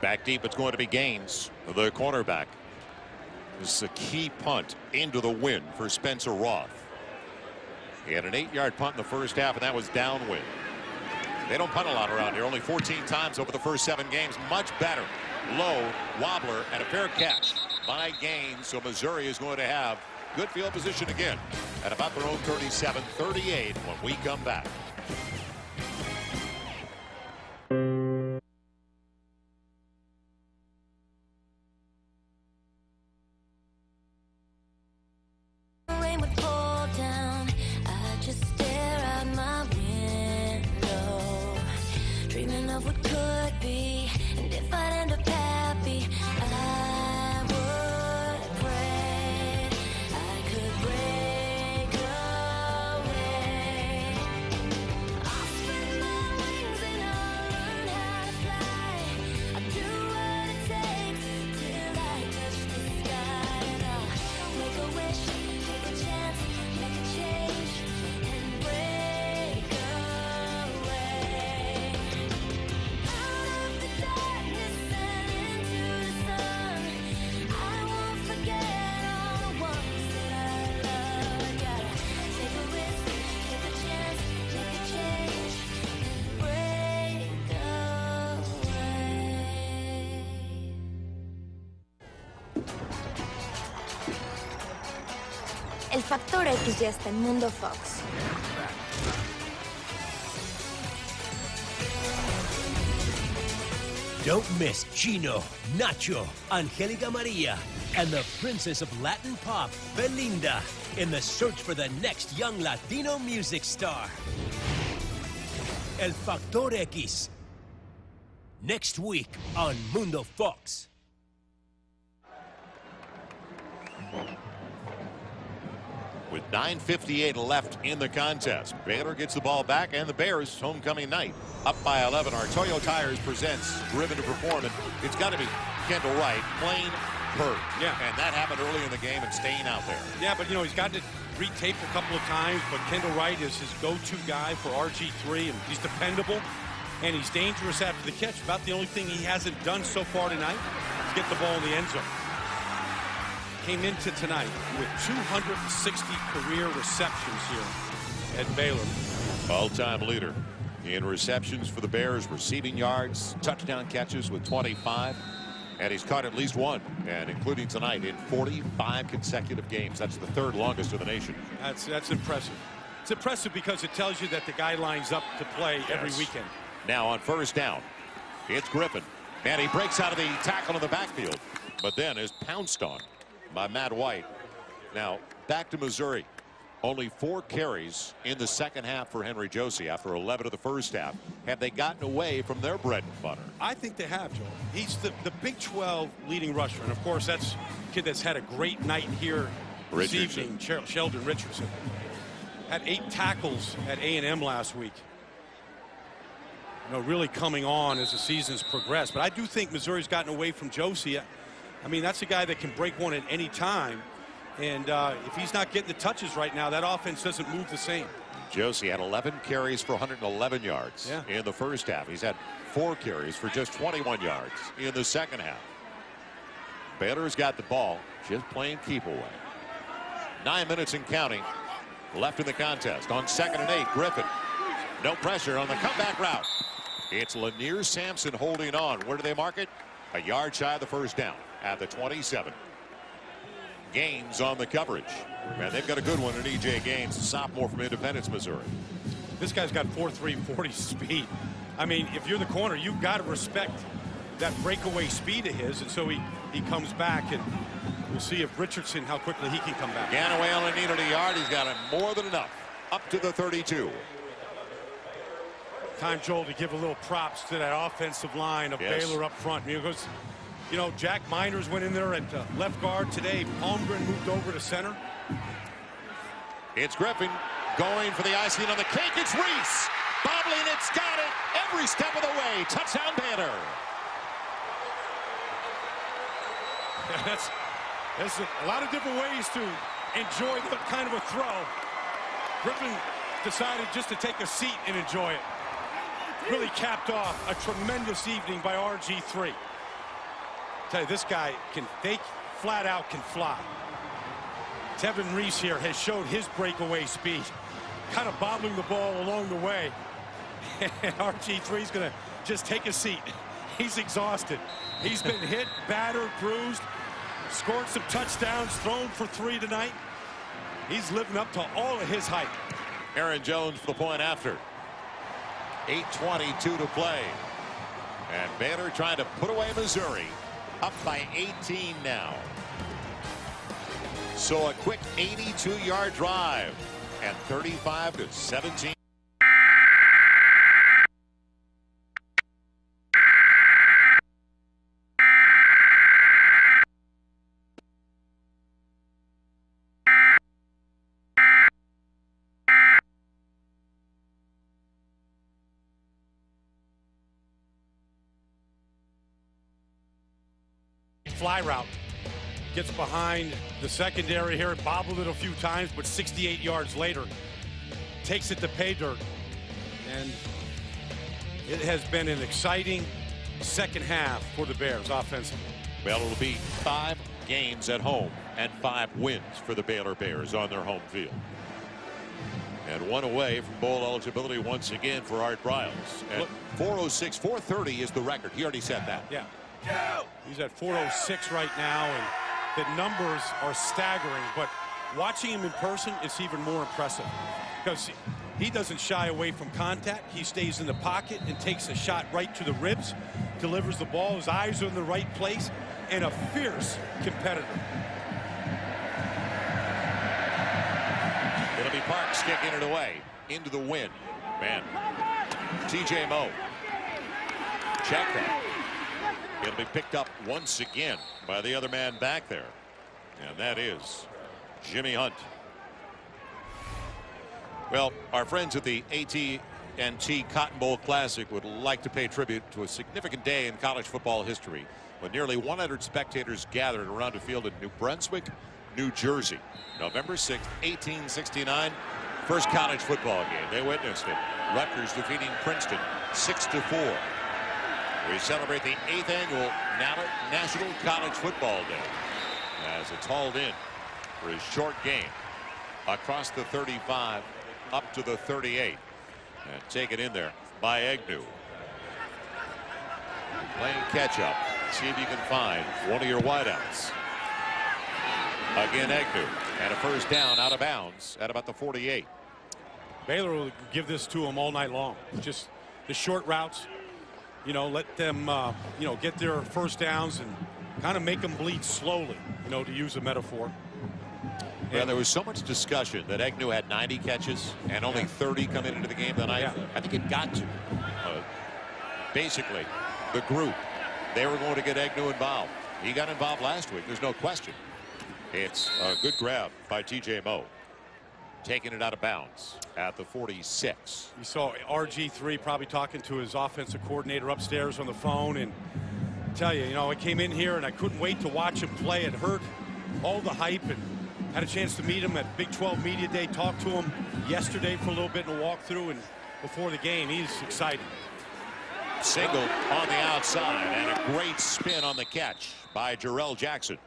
Back deep, it's going to be Gaines, the cornerback. This is a key punt into the win for Spencer Roth. He had an 8-yard punt in the first half, and that was downwind. They don't punt a lot around here, only 14 times over the first 7 games. Much better. Low, wobbler, and a fair catch by Gaines. So Missouri is going to have good field position again at about their own 37-38 when we come back.
Rain would fall down. I just stare out my window, dreaming of what could be, and if I'd end up happy, I would pray I could break away. I'll spread my wings and I'll learn how to fly. I'll do what it takes till I touch the sky, and I'll make a wish, take a chance, make a change, and break away. Out of the darkness and into the sun, I won't forget all the ones that I love. I gotta take a risk, take a chance, make a change, and break away. El Factor X ya está en Mundo Fox.
Don't miss Chino, Nacho, Angelica Maria, and the princess of Latin pop, Belinda, in the search for the next young Latino music star. El Factor X. Next week on Mundo Fox.
With 9:58 left in the contest, Baylor gets the ball back, and the Bears homecoming night up by 11. Our Toyo Tires presents Driven to Perform, and it's got to be Kendall Wright playing hurt.
Yeah.
And that happened early in the game and staying out there.
Yeah, but, you know, he's gotten it retaped a couple of times, but Kendall Wright is his go-to guy for RG3, and he's dependable, and he's dangerous after the catch. About the only thing he hasn't done so far tonight is get the ball in the end zone. Came into tonight with 260 career receptions here at Baylor.
All-time leader in receptions for the Bears, receiving yards, touchdown catches with 25, And he's caught at least one, and including tonight, in 45 consecutive games. That's the third longest of the nation.
That's impressive. It's impressive because it tells you that the guy lines up to play every weekend.
Now on first down, it's Griffin. And he breaks out of the tackle in the backfield, but then is pounced on by Matt White. Now back to Missouri. Only 4 carries in the second half for Henry Josie after 11 of the first half. Have they gotten away from their bread and butter?
I think they have, Joel. He's the Big 12 leading rusher. And, of course, that's a kid that's had a great night here this evening, Sheldon Richardson. Had 8 tackles at A&M last week. You know, really coming on as the season's progressed. But I do think Missouri's gotten away from Josie. I mean, that's a guy that can break one at any time. And if he's not getting the touches right now, that offense doesn't move the same.
Josie had 11 carries for 111 yards in the first half. He's had 4 carries for just 21 yards in the second half. Baylor's got the ball, just playing keep away. 9 minutes and counting left in the contest. On 2nd and 8, Griffin. No pressure on the comeback route. It's Lanier Sampson holding on. Where do they mark it? A yard shy of the first down at the 27. Gaines on the coverage. And they've got a good one in E.J. Gaines, a sophomore from Independence, Missouri.
This guy's got 4.3 40 speed. I mean, if you're the corner, you've got to respect that breakaway speed of his. And so he comes back, and we'll see if Richardson, how quickly he can come back.
Ganaway only needed a yard. He's got more than enough. Up to the 32.
Time, Joel, to give a little props to that offensive line of Baylor up front. Because, you know, Jack Miners went in there at left guard today. Palmgren moved over to center.
It's Griffin going for the icing on the cake. It's Reese. Bobbling, it's got it every step of the way. Touchdown, Baylor.
There's a lot of different ways to enjoy that kind of a throw. Griffin decided just to take a seat and enjoy it. Really capped off a tremendous evening by RG3. Tell you, this guy flat out can fly. Tevin Reese here has showed his breakaway speed, kind of bobbling the ball along the way. And RG3 is going to just take a seat. He's exhausted. He's been hit, battered, bruised, scored some touchdowns, thrown for 3 tonight. He's living up to all of his hype.
Aaron Jones for the point after. 8:22 to play. And Baylor trying to put away Missouri. Up by 18 now. So a quick 82-yard drive and 35-17.
Fly route. Gets behind the secondary here, bobbled it a few times, but 68 yards later, takes it to pay dirt. And it has been an exciting second half for the Bears offensively.
Well, it'll be 5 games at home and 5 wins for the Baylor Bears on their home field. And 1 away from bowl eligibility once again for Art Briles. At 406, 430 is the record. He already said that.
Yeah. He's at 406 right now, and the numbers are staggering, but watching him in person, it's even more impressive because he doesn't shy away from contact. He stays in the pocket and takes a shot right to the ribs, delivers the ball. His eyes are in the right place, and a fierce competitor.
It'll be Parks kicking it away into the wind. Man, TJ Moe. Check that. It'll be picked up once again by the other man back there. And that is Jimmy Hunt. Well, our friends at the AT&T Cotton Bowl Classic would like to pay tribute to a significant day in college football history when nearly 100 spectators gathered around a field in New Brunswick, New Jersey. November 6th, 1869. First college football game. They witnessed it. Rutgers defeating Princeton 6-4. We celebrate the 8th annual National College Football Day as it's hauled in for his short game across the 35 up to the 38 and taken in there by Agnew. Playing catch up. See if you can find one of your wideouts. Again, Agnew. And a first down out of bounds at about the 48.
Baylor will give this to them all night long. Just the short routes, you know, let them, you know, get their first downs and kind of make them bleed slowly, you know, to use a metaphor.
Yeah, there was so much discussion that Agnew had 90 catches and only 30 coming into the game tonight.
Yeah.
I think it got to basically the group. They were going to get Agnew involved. He got involved last week. There's no question. It's a good grab by T.J. Moe. Taking it out of bounds at the 46.
You saw RG3 probably talking to his offensive coordinator upstairs on the phone, and tell you, you know, I came in here and I couldn't wait to watch him play. I'd heard all the hype and had a chance to meet him at Big 12 Media Day, talked to him yesterday for a little bit in a walkthrough, and before the game, he's excited.
Single on the outside and a great spin on the catch by Jarrell Jackson.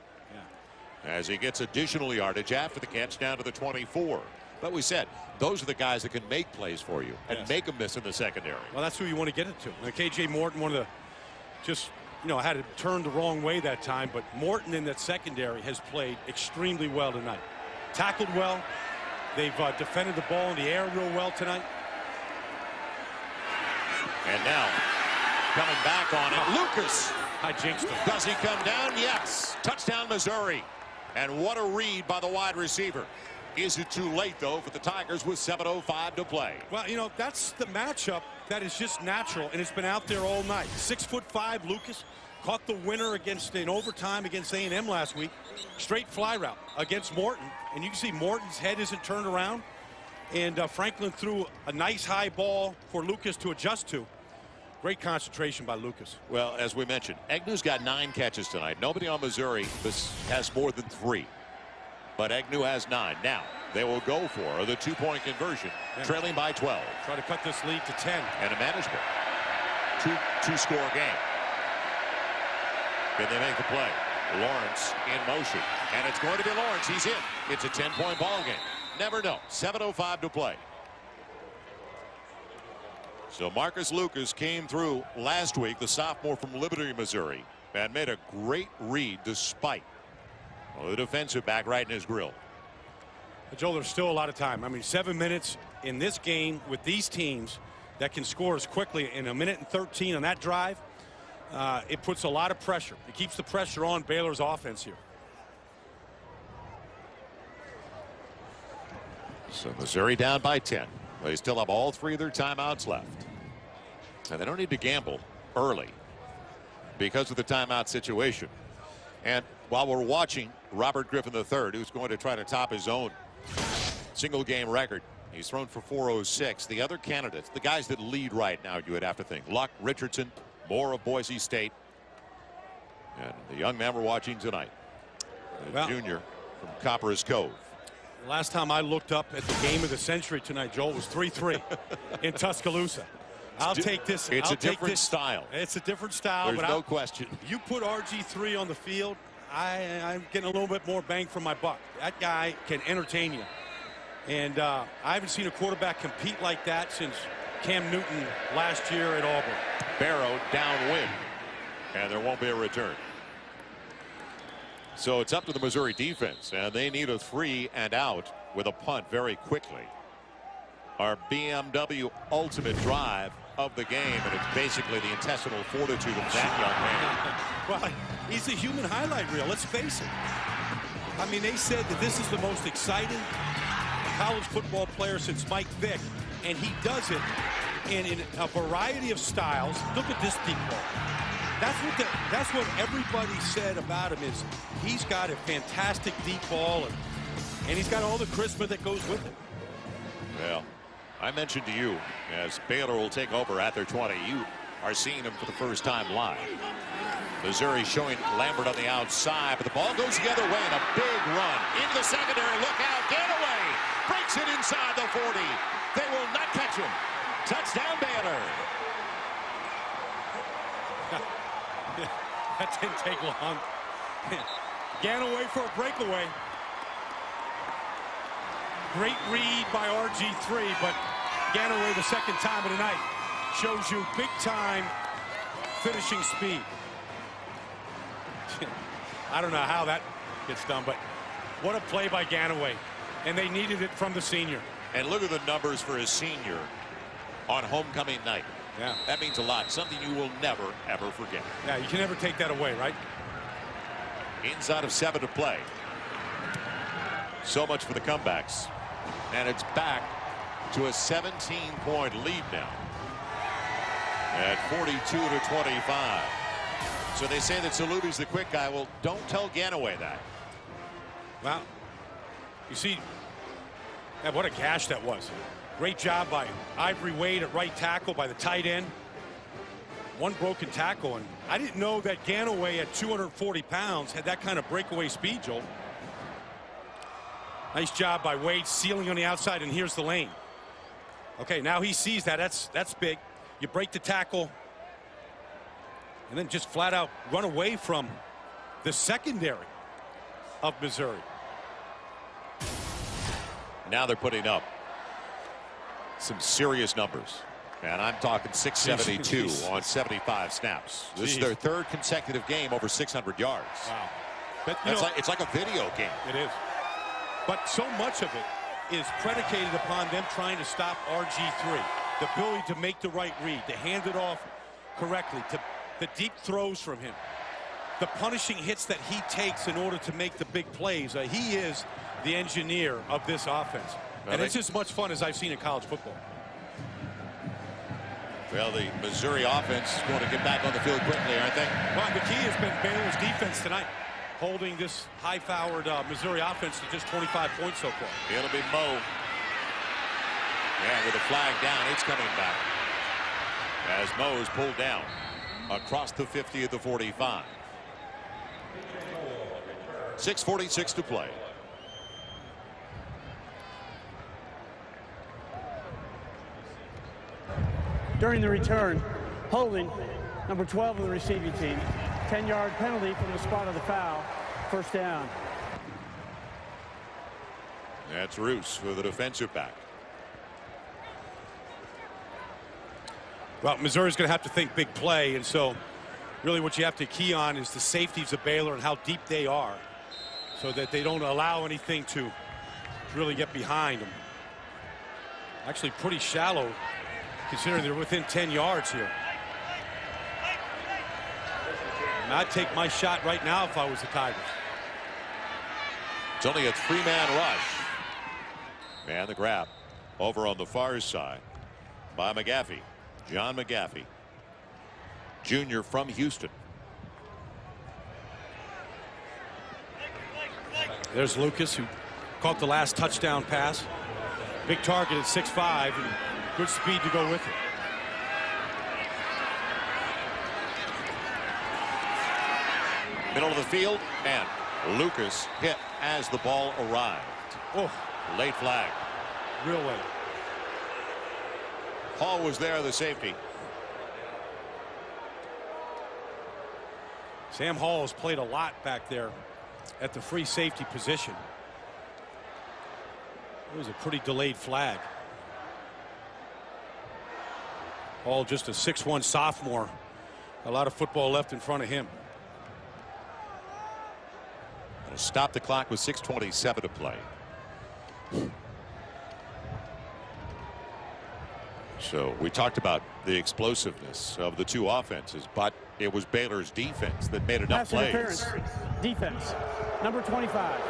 As he gets additional yardage after the catch down to the 24. But we said those are the guys that can make plays for you and make a miss in the secondary.
Well, that's who you want to get it to. Now, KJ Morton, one of the just, you know, had it turned the wrong way that time, but Morton in that secondary has played extremely well tonight. Tackled well. They've defended the ball in the air real well tonight.
And now coming back on it, Lucas.
I jinxed him.
Does he come down? Yes. Touchdown, Missouri. And what a read by the wide receiver. Is it too late, though, for the Tigers with 7:05 to play?
Well, you know, that's the matchup that is just natural, and it's been out there all night. 6'5" Lucas caught the winner against in overtime against A&M last week. Straight fly route against Morton, and you can see Morton's head isn't turned around. And Franklin threw a nice high ball for Lucas to adjust to. Great concentration by Lucas.
Well, as we mentioned, Agnew's got 9 catches tonight. Nobody on Missouri has more than 3. But Agnew has 9. Now, they will go for the 2-point conversion, trailing by 12.
Try to cut this lead to 10.
And a manageable two-score game. Can they make the play? Lawrence in motion. And it's going to be Lawrence. He's in. It's a 10-point ball game. Never know. 7:05 to play. So Marcus Lucas came through last week, the sophomore from Liberty, Missouri, and made a great read despite the defensive back right in his grill.
Joel, there's still a lot of time. I mean, 7 minutes in this game with these teams that can score as quickly in 1:13 on that drive. It puts a lot of pressure. It keeps the pressure on Baylor's offense here.
So Missouri down by 10. They still have all 3 of their timeouts left. And they don't need to gamble early because of the timeout situation. And while we're watching Robert Griffin III, who's going to try to top his own single game record, he's thrown for 406. The other candidates, the guys that lead right now, you would have to think Luck, Richardson, Moore of Boise State, and the young man we're watching tonight, the junior from Copperas Cove.
Last time I looked up at the game of the century tonight, Joel, was 3-3 in Tuscaloosa. I'll take this.
It's a different style.
It's a different style.
There's no question.
You put RG3 on the field, I'm getting a little bit more bang for my buck. That guy can entertain you. And I haven't seen a quarterback compete like that since Cam Newton last year at Auburn.
Barrow downwind, and there won't be a return. So it's up to the Missouri defense, and they need a 3 and out with a punt very quickly. Our BMW ultimate drive of the game, and it's basically the intestinal fortitude of that young man.
Well, he's a human highlight reel, let's face it. I mean, they said that this is the most exciting college football player since Mike Vick, and he does it in a variety of styles. Look at this deep ball. That's what everybody said about him is he's got a fantastic deep ball, and he's got all the charisma that goes with it.
Well, I mentioned to you as Baylor will take over at their 20. You are seeing him for the first time live. Missouri showing Lambert on the outside, but the ball goes the other way and a big run into the secondary. Look out, get away, breaks it inside the 40. They will not catch him. Touchdown Baylor.
That didn't take long. Ganaway for a breakaway. Great read by RG3, but Ganaway the second time of the night shows you big time finishing speed. I don't know how that gets done, but what a play by Ganaway. And they needed it from the senior.
And look at the numbers for his senior on homecoming night.
Yeah.
That means a lot. Something you will never, ever forget.
Yeah, you can never take that away, right?
Inside of 7 to play. So much for the comebacks. And it's back to a 17-point lead now. At 42-25. So they say that Saluti's the quick guy. Well, don't tell Ganaway that.
Well, you see, what a gash that was. Great job by Ivory Wade at right tackle by the tight end. One broken tackle, and I didn't know that Ganaway at 240 pounds had that kind of breakaway speed, Joel. Nice job by Wade sealing on the outside, and here's the lane. Okay, now he sees that. That's big. You break the tackle, and then just flat out run away from the secondary of Missouri.
Now they're putting up some serious numbers. And I'm talking 672 on 75 snaps. This is their 3rd consecutive game over 600 yards.
Wow. But,
it's like a video game.
It is. But so much of it is predicated upon them trying to stop RG3. The ability to make the right read, to hand it off correctly, to the deep throws from him, the punishing hits that he takes in order to make the big plays. He is the engineer of this offense. And it's as much fun as I've seen in college football.
Well, the Missouri offense is going to get back on the field quickly, aren't they?
Well, the key has been Baylor's defense tonight, holding this high-powered Missouri offense to just 25 points so far.
It'll be Mo. Yeah, with a flag down, it's coming back. As Mo is pulled down across the 50 at the 45. 6:46 to play.
During the return, holding number 12 of the receiving team. 10-yard penalty from the spot of the foul. First down.
That's Roos for the defensive back.
Well, Missouri's going to have to think big play, and so really what you have to key on is the safeties of Baylor and how deep they are so that they don't allow anything to really get behind them. Actually pretty shallow considering they're within 10 yards here. And I'd take my shot right now if I was the Tigers.
It's only a 3-man rush. And the grab over on the far side by McGaffey. John McGaffey, junior from Houston.
There's Lucas, who caught the last touchdown pass. Big target at 6'5", and good speed to go with it.
Middle of the field, and Lucas hit as the ball arrived.
Oh,
late flag.
Real late.
Hall was there, the safety.
Sam Hall has played a lot back there at the free safety position. It was a pretty delayed flag. Hall just a 6'1" sophomore. A lot of football left in front of him.
It'll stop the clock with 6:27 to play. So we talked about the explosiveness of the two offenses, but it was Baylor's defense that made enough plays.
Interference. Defense. Number 25.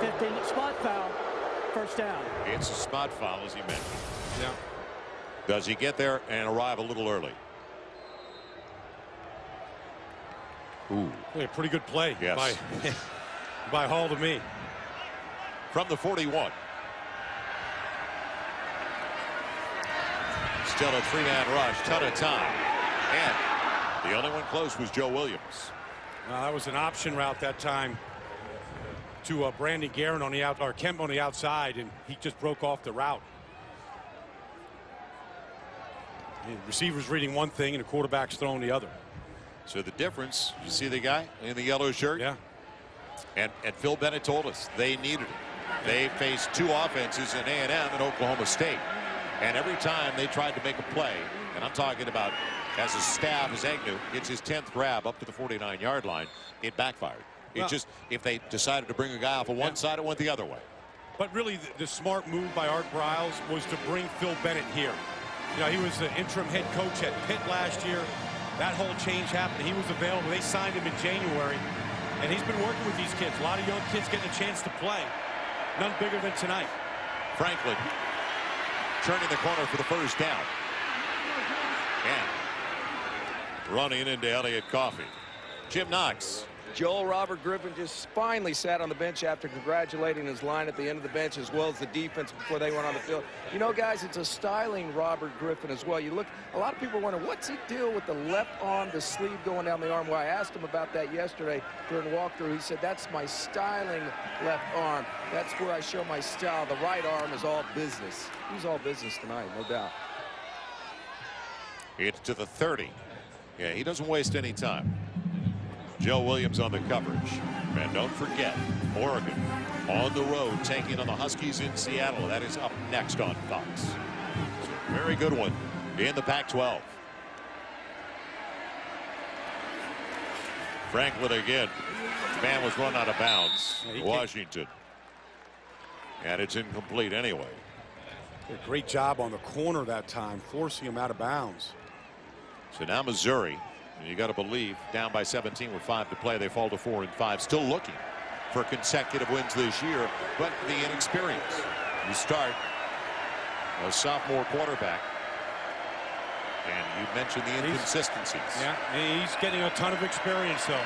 15. Spot foul. First down.
It's a spot foul, as he mentioned.
Yeah.
Does he get there and arrive a little early? Ooh.
A pretty good play.
Yes.
by Hall to me.
From the 41. Still a 3-man rush, ton of time. And the only one close was Joe Williams.
That was an option route that time to Brandon Guerin on the or Kemp on the outside, and he just broke off the route. The receiver's reading one thing and the quarterback's throwing the other.
So the difference, you see the guy in the yellow shirt?
Yeah.
And Phil Bennett told us they needed it. They faced two offenses in A&M and Oklahoma State. And every time they tried to make a play, And I'm talking about as a staff, as Agnew gets his 10th grab up to the 49-yard line, it backfired. It just, if they decided to bring a guy off of one side, it went the other way.
But really, the smart move by Art Briles was to bring Phil Bennett here. You know, he was the interim head coach at Pitt last year. That whole change happened. He was available. They signed him in January. And he's been working with these kids. A lot of young kids getting a chance to play. None bigger than tonight.
Franklin turning the corner for the first down. And running into Elliott Coffey. Jim Knox.
Joel Robert Griffin just finally sat on the bench after congratulating his line at the end of the bench, as well as the defense before they went on the field. You know, guys, it's a styling Robert Griffin as well. You look, a lot of people wonder, what's he deal with the left arm, the sleeve going down the arm? Well, I asked him about that yesterday during walkthrough. He said, that's my styling left arm. That's where I show my style. The right arm is all business. He's all business tonight, no doubt.
It's to the 30. Yeah, he doesn't waste any time. Joe Williams on the coverage. And don't forget, Oregon on the road taking on the Huskies in Seattle. That is up next on Fox. It's a very good one in the Pac-12. Franklin again. Man was run out of bounds. Washington. And it's incomplete anyway.
Did a great job on the corner that time, forcing him out of bounds.
So now Missouri, you got to believe, down by 17 with 5 to play. They fall to 4-5. Still looking for consecutive wins this year, but the inexperience. You start a sophomore quarterback, and you mentioned the inconsistencies.
Yeah, he's getting a ton of experience, though.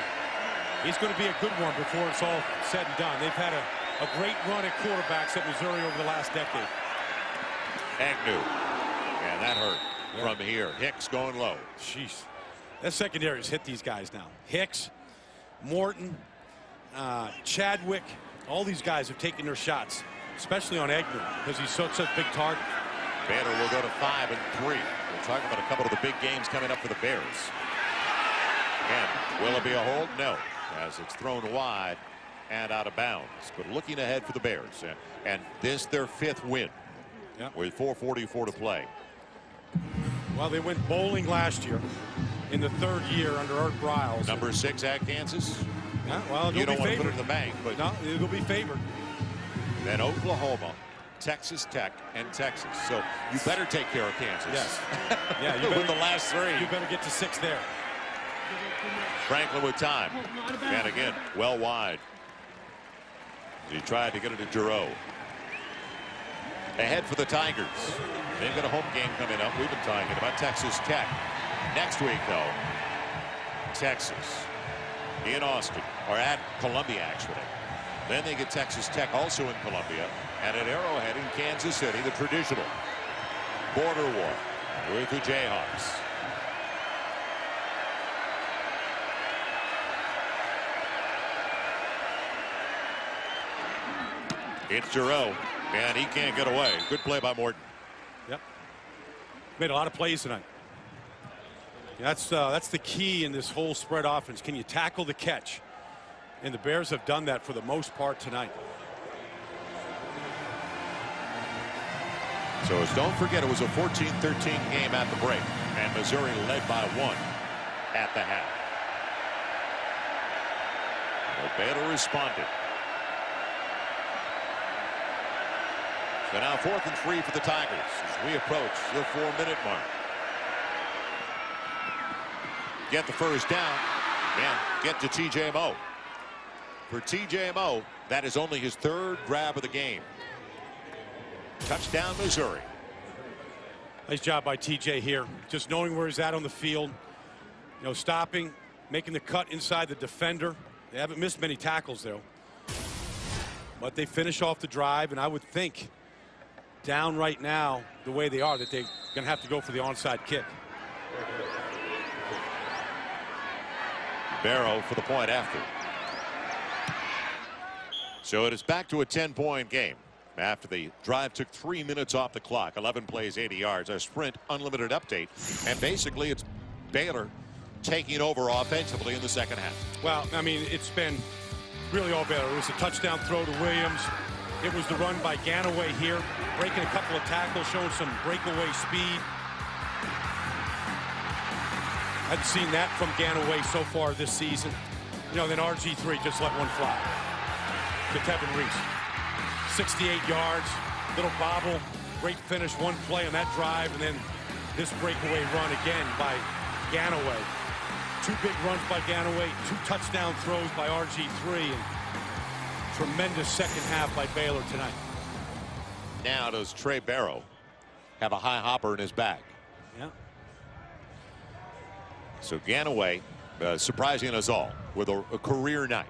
He's going to be a good one before it's all said and done. They've had a great run at quarterbacks at Missouri over the last decade.
Agnew, and that hurt from here. Hicks going low.
Jeez. That secondary has hit these guys now. Hicks, Morton, Chadwick, all these guys have taken their shots, especially on Agnew, because he's such a big target.
Baylor will go to 5-3. We're talking about a couple of the big games coming up for the Bears. And will it be a hold? No, as it's thrown wide and out of bounds. But looking ahead for the Bears, and this their 5th win, with 4:44 to play.
Well, they went bowling last year in the 3rd year under Art Briles.
Number 6 at Kansas.
Yeah, well,
you don't want to put it in the bank, but
no, it'll be favored.
Then Oklahoma, Texas Tech, and Texas. So you better take care of Kansas.
Yes. Yeah, you better,
with the last 3.
You better get to 6 there.
Franklin with time. And again, well wide. He tried to get it to Giroux. Ahead for the Tigers. They've got a home game coming up. We've been talking about Texas Tech. Next week, though, Texas in Austin, or at Columbia, actually. Then they get Texas Tech also in Columbia, and at Arrowhead in Kansas City, the traditional border war with the Jayhawks. It's Giroux, and he can't get away. Good play by Morton.
Yep. Made a lot of plays tonight. That's the key in this whole spread offense. Can you tackle the catch? And the Bears have done that for the most part tonight.
So don't forget, it was a 14-13 game at the break, and Missouri led by 1 at the half. Well, Baylor responded. So now 4th and 3 for the Tigers as we approach the 4-minute mark. Get the first down and get to T.J. Moe. For T.J. Moe, that is only his 3rd grab of the game. Touchdown, Missouri.
Nice job by T.J. here, just knowing where he's at on the field. You know, stopping, making the cut inside the defender. They haven't missed many tackles, though. But they finish off the drive, and I would think, down right now, the way they are, that they're going to have to go for the onside kick.
Barrow for the point after. So it is back to a 10-point game after the drive took 3 minutes off the clock. 11 plays, 80 yards. Our Sprint Unlimited update. And basically it's Baylor taking over offensively in the second half.
Well, I mean, it's been really all Baylor. It was a touchdown throw to Williams. It was the run by Ganaway here, breaking a couple of tackles, showing some breakaway speed. Hadn't seen that from Ganaway so far this season. You know, then RG3 just let one fly to Tevin Reese. 68 yards, little bobble, great finish, one play on that drive, and then this breakaway run again by Ganaway. 2 big runs by Ganaway, 2 touchdown throws by RG3, and tremendous second half by Baylor tonight.
Now does Trey Barrow have a high hopper in his bag?
Yeah.
So Ganaway surprising us all with a career night.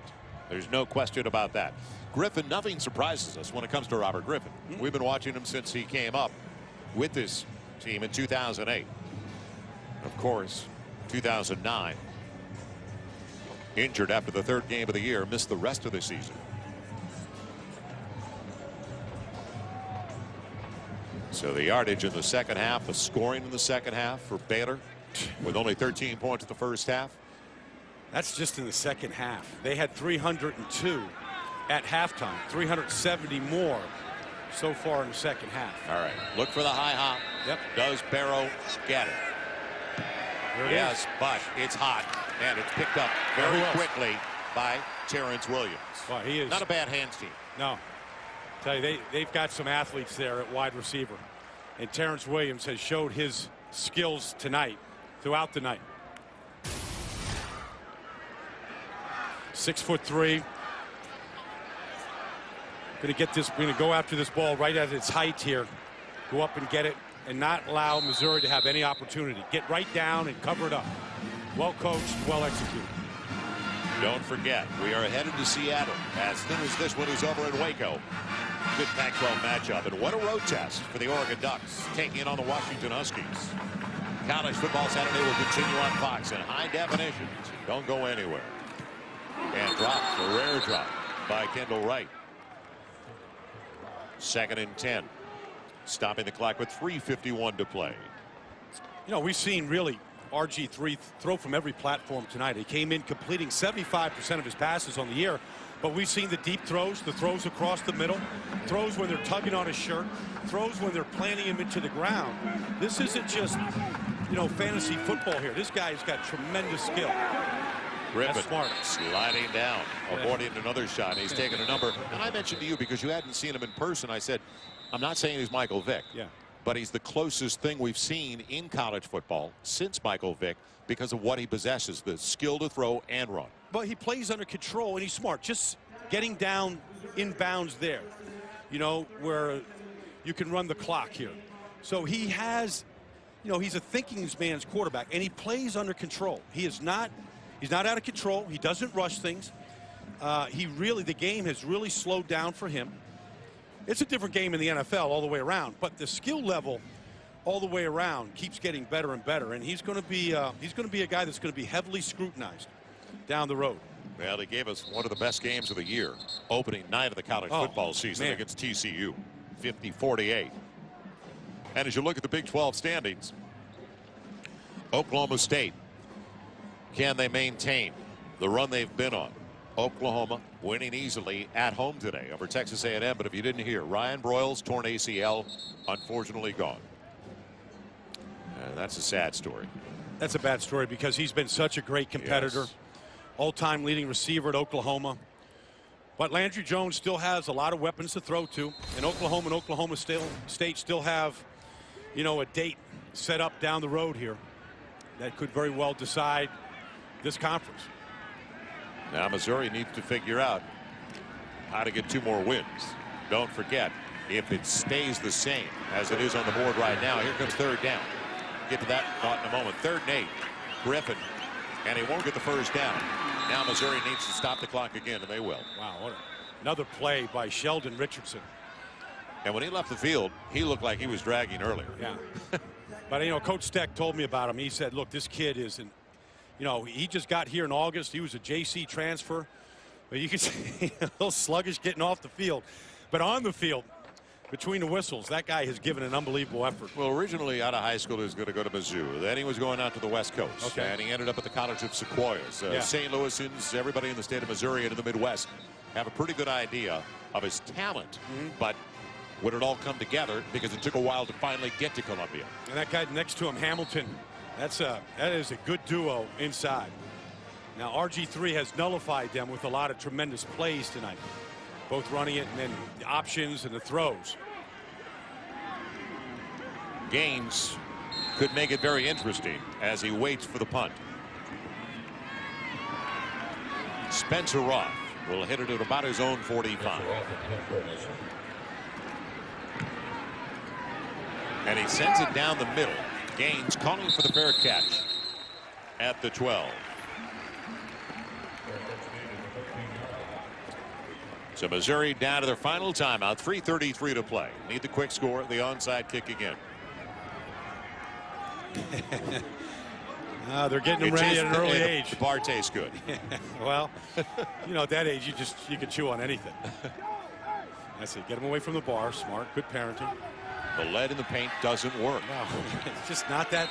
There's no question about that. Griffin, nothing surprises us when it comes to Robert Griffin. We've been watching him since he came up with this team in 2008. Of course, 2009. Injured after the 3rd game of the year, missed the rest of the season. So the yardage in the second half, the scoring in the second half for Baylor with only 13 points in the first half.
That's just in the second half. They had 302 at halftime, 370 more so far in the second half.
All right, look for the high hop.
Yep.
Does Barrow get it? Yes, but it's hot, and it's picked up very quickly by Terrence Williams.
Well, he is
not a bad hands team.
No. Tell you, they've got some athletes there at wide receiver. And Terrence Williams has showed his skills tonight, throughout the night. 6'3". Going to get this. We're going to go after this ball right at its height here. Go up and get it, and not allow Missouri to have any opportunity. Get right down and cover it up. Well coached, well executed.
Don't forget, we are headed to Seattle as soon as this one is over in Waco. Good Pac-12 matchup, and what a road test for the Oregon Ducks, taking on the Washington Huskies. College football Saturday will continue on Fox in high definition. Don't go anywhere. And dropped, a rare drop by Kendall Wright. 2nd and 10. Stopping the clock with 3:51 to play.
You know, we've seen really RG3 throw from every platform tonight. He came in completing 75% of his passes on the year, but we've seen the deep throws, the throws across the middle, throws when they're tugging on his shirt, throws when they're planting him into the ground. This isn't just, you know, fantasy football here. This guy's got tremendous skill.
Griffin sliding down, avoiding another shot. He's taken a number. And I mentioned to you, because you hadn't seen him in person, I said, I'm not saying he's Michael Vick.
Yeah.
But he's the closest thing we've seen in college football since Michael Vick because of what he possesses, the skill to throw and run.
But he plays under control, and he's smart. Just getting down in bounds there, you know, where you can run the clock here. So he has, you know, he's a thinking man's quarterback, and he plays under control. He's not out of control. He doesn't rush things. The game has really slowed down for him. It's a different game in the NFL all the way around, but the skill level all the way around keeps getting better and better, and he's going to be a guy that's going to be heavily scrutinized down the road.
Well, he gave us one of the best games of the year, opening night of the college football season against TCU, 50-48. And as you look at the Big 12 standings, Oklahoma State, can they maintain the run they've been on? Oklahoma winning easily at home today over Texas A&M. But if you didn't hear, Ryan Broyles torn ACL, unfortunately gone. And that's a sad story.
That's a bad story because he's been such a great competitor.
Yes.
All-time leading receiver at Oklahoma. But Landry Jones still has a lot of weapons to throw to. And Oklahoma State still have, you know, a date set up down the road here that could very well decide this conference.
Now Missouri needs to figure out how to get 2 more wins. Don't forget, if it stays the same as it is on the board right now, here comes 3rd down. Get to that thought in a moment. 3rd and 8. Griffin, and he won't get the first down. Now Missouri needs to stop the clock again, and they will.
Wow, another play by Sheldon Richardson.
And when he left the field, he looked like he was dragging earlier.
Yeah. But, you know, Coach Steck told me about him. He said, look, this kid is you know, he just got here in August. He was a JC transfer. But you can see a little sluggish getting off the field. But on the field, between the whistles, that guy has given an unbelievable effort.
Well, originally out of high school, he was going to go to Mizzou. Then he was going out to the West Coast.
Okay.
And he ended up at the College of Sequoias. St. Louisans, everybody in the state of Missouri and in the Midwest have a pretty good idea of his talent. But would it all come together? Because it took a while to finally get to Columbia.
And that guy next to him, Hamilton, That is a good duo inside. Now RG3 has nullified them with a lot of tremendous plays tonight. Both running it and then the options and the throws.
Gaines could make it very interesting as he waits for the punt. Spencer Roth will hit it at about his own 45. And he sends it down the middle. Gaines calling for the fair catch at the 12. So Missouri down to their final timeout. 3:33 to play. Need the quick score. The onside kick again.
They're getting them ready at an early age.
The bar tastes good.
Well, you know, at that age, you can chew on anything. That's it. Get them away from the bar. Smart, good parenting.
The lead in the paint doesn't work.
No, it's just not that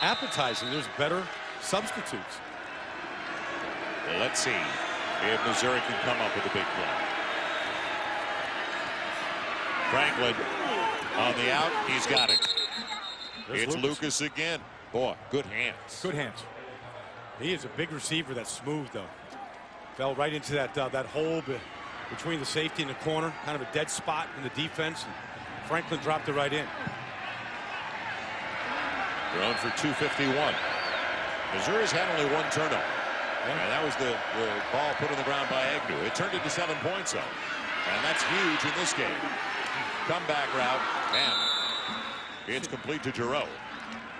appetizing. There's better substitutes.
Well, let's see if Missouri can come up with a big play. Franklin on the out. He's got it. It's Lucas again. Boy, good hands.
Good hands. He is a big receiver that's smooth, though. Fell right into that hole between the safety and the corner. Kind of a dead spot in the defense. And Franklin dropped it right in.
Thrown for 251. Missouri's had only one turnover. Yeah. And that was the ball put on the ground by Agnew. It turned into 7 points, though. And that's huge in this game. Comeback route. And it's complete to Giroux.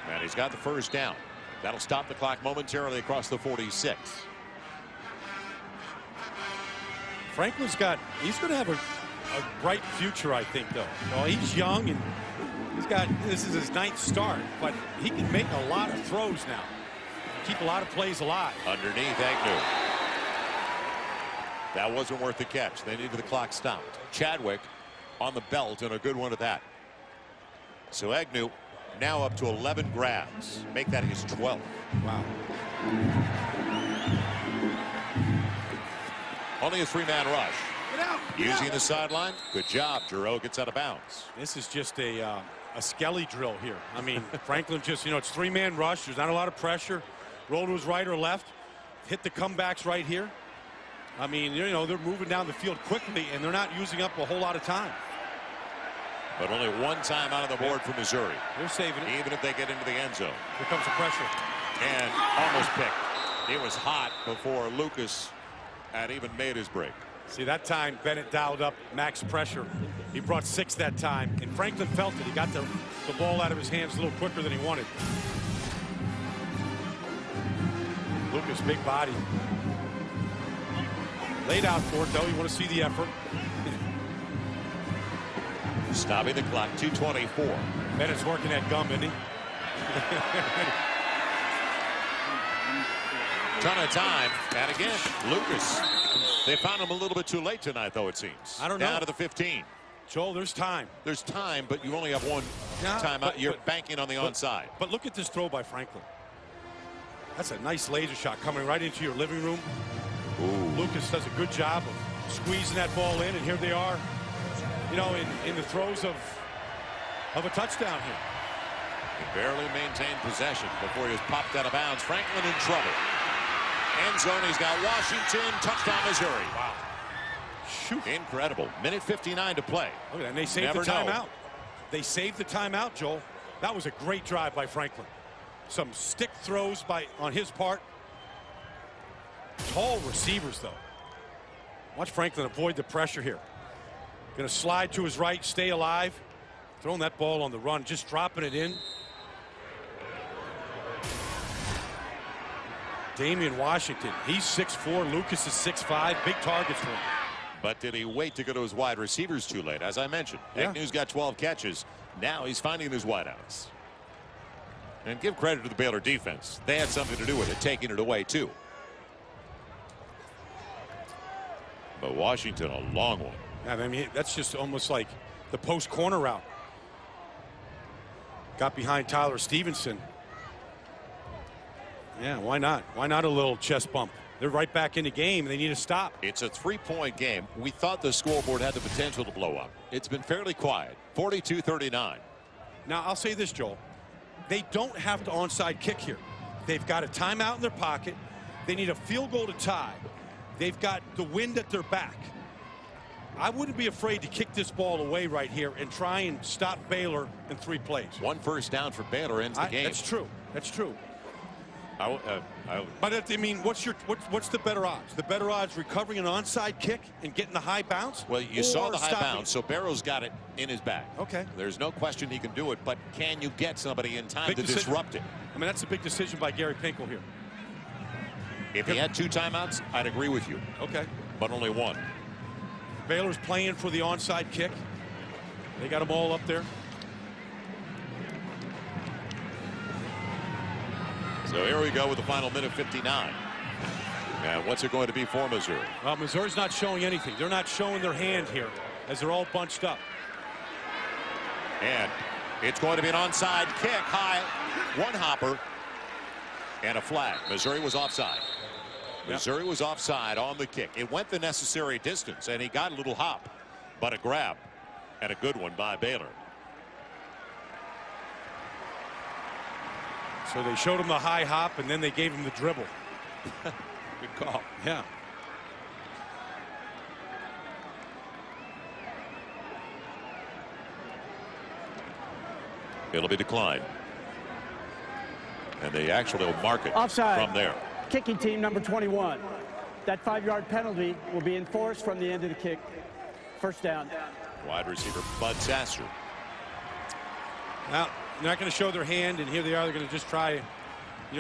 And he's got the first down. That'll stop the clock momentarily across the 46.
Franklin's he's going to have a bright future, I think, though. Well, he's young and this is his 9th start, but he can make a lot of throws now. Keep a lot of plays alive.
Underneath Agnew. That wasn't worth the catch. They needed the clock stopped. Chadwick on the belt, and a good one at that. So Agnew now up to 11 grabs. Make that his 12th.
Wow.
Only a 3-man rush. Using the sideline. Good job. Giroux gets out of bounds.
This is just a Skelly drill here. I mean, Franklin just, it's 3-man rush. There's not a lot of pressure. Roll to his right or left. Hit the comebacks right here. I mean, they're moving down the field quickly, and they're not using up a whole lot of time.
But only one time out of the board for Missouri.
They're saving it.
Even if they get into the end zone.
Here comes the pressure.
And almost picked. It was hot before Lucas had even made his break.
See, that time Bennett dialed up max pressure. He brought 6 that time, and Franklin felt it. He got the ball out of his hands a little quicker than he wanted. Lucas, big body. Laid out for it, though. You want to see the effort.
Stopping the clock, 2:24.
Bennett's working that gum, isn't he?
Ton of time, and again, Lucas. They found him a little bit too late tonight, though, it seems.
I don't know.
Down to the 15.
Joel, there's time.
There's time, but you only have one timeout. You're banking on the onside.
But look at this throw by Franklin. That's a nice laser shot coming right into your living room.
Ooh.
Lucas does a good job of squeezing that ball in, and here they are, in the throes of a touchdown here.
He barely maintained possession before he was popped out of bounds. Franklin in trouble. End zone, he's got Washington. Touchdown, Missouri.
Wow. Shoot.
Incredible. Minute 59 to play.
Look at that, and they saved the timeout. They saved the timeout, Joel. That was a great drive by Franklin. Some stick throws on his part. Tall receivers, though. Watch Franklin avoid the pressure here. Going to slide to his right, stay alive. Throwing that ball on the run, just dropping it in. Damian Washington, he's 6'4", Lucas is 6'5", big targets for him.
But did he wait to go to his wide receivers too late? As I mentioned, Agnew's got 12 catches. Now he's finding his wideouts. And give credit to the Baylor defense. They had something to do with it, taking it away too. But Washington, a long one.
Yeah, I mean, that's just almost like the post corner route. Got behind Tyler Stevenson. Yeah, why not? Why not a little chest bump? They're right back in the game. They need a stop.
It's a 3-point game. We thought the scoreboard had the potential to blow up. It's been fairly quiet. 42-39.
Now, I'll say this, Joel. they don't have to onside kick here. They've got a timeout in their pocket. They need a field goal to tie. They've got the wind at their back. I wouldn't be afraid to kick this ball away right here and try and stop Baylor in 3 plays.
1 first down for Baylor ends the game.
That's true. That's true.
But
I mean, what's the better odds? The better odds recovering an onside kick and getting the high bounce?
Well, you saw the high bounce, so Barrow's got it in his bag.
Okay.
There's no question he can do it, but can you get somebody in time to disrupt it?
I mean, that's a big decision by Gary Pinkel here.
If he had 2 timeouts, I'd agree with you.
Okay.
But only 1.
Baylor's playing for the onside kick. They got them all up there.
So here we go with the final minute 59. And what's it going to be for Missouri?
Well, Missouri's not showing anything. They're not showing their hand here as they're all bunched up.
And it's going to be an onside kick, high, 1 hopper, and a flag. Missouri was offside. Missouri was offside on the kick. It went the necessary distance, and he got a little hop, but a grab, and a good one by Baylor.
So they showed him the high hop, and then they gave him the dribble.
Good call.
Yeah.
It'll be declined. And they actually will mark it
offside
from there.
Kicking team number 21. That 5-yard penalty will be enforced from the end of the kick. First down.
Wide receiver Bud Sasser.
Now, they're not going to show their hand, and here they are. They're going to just try,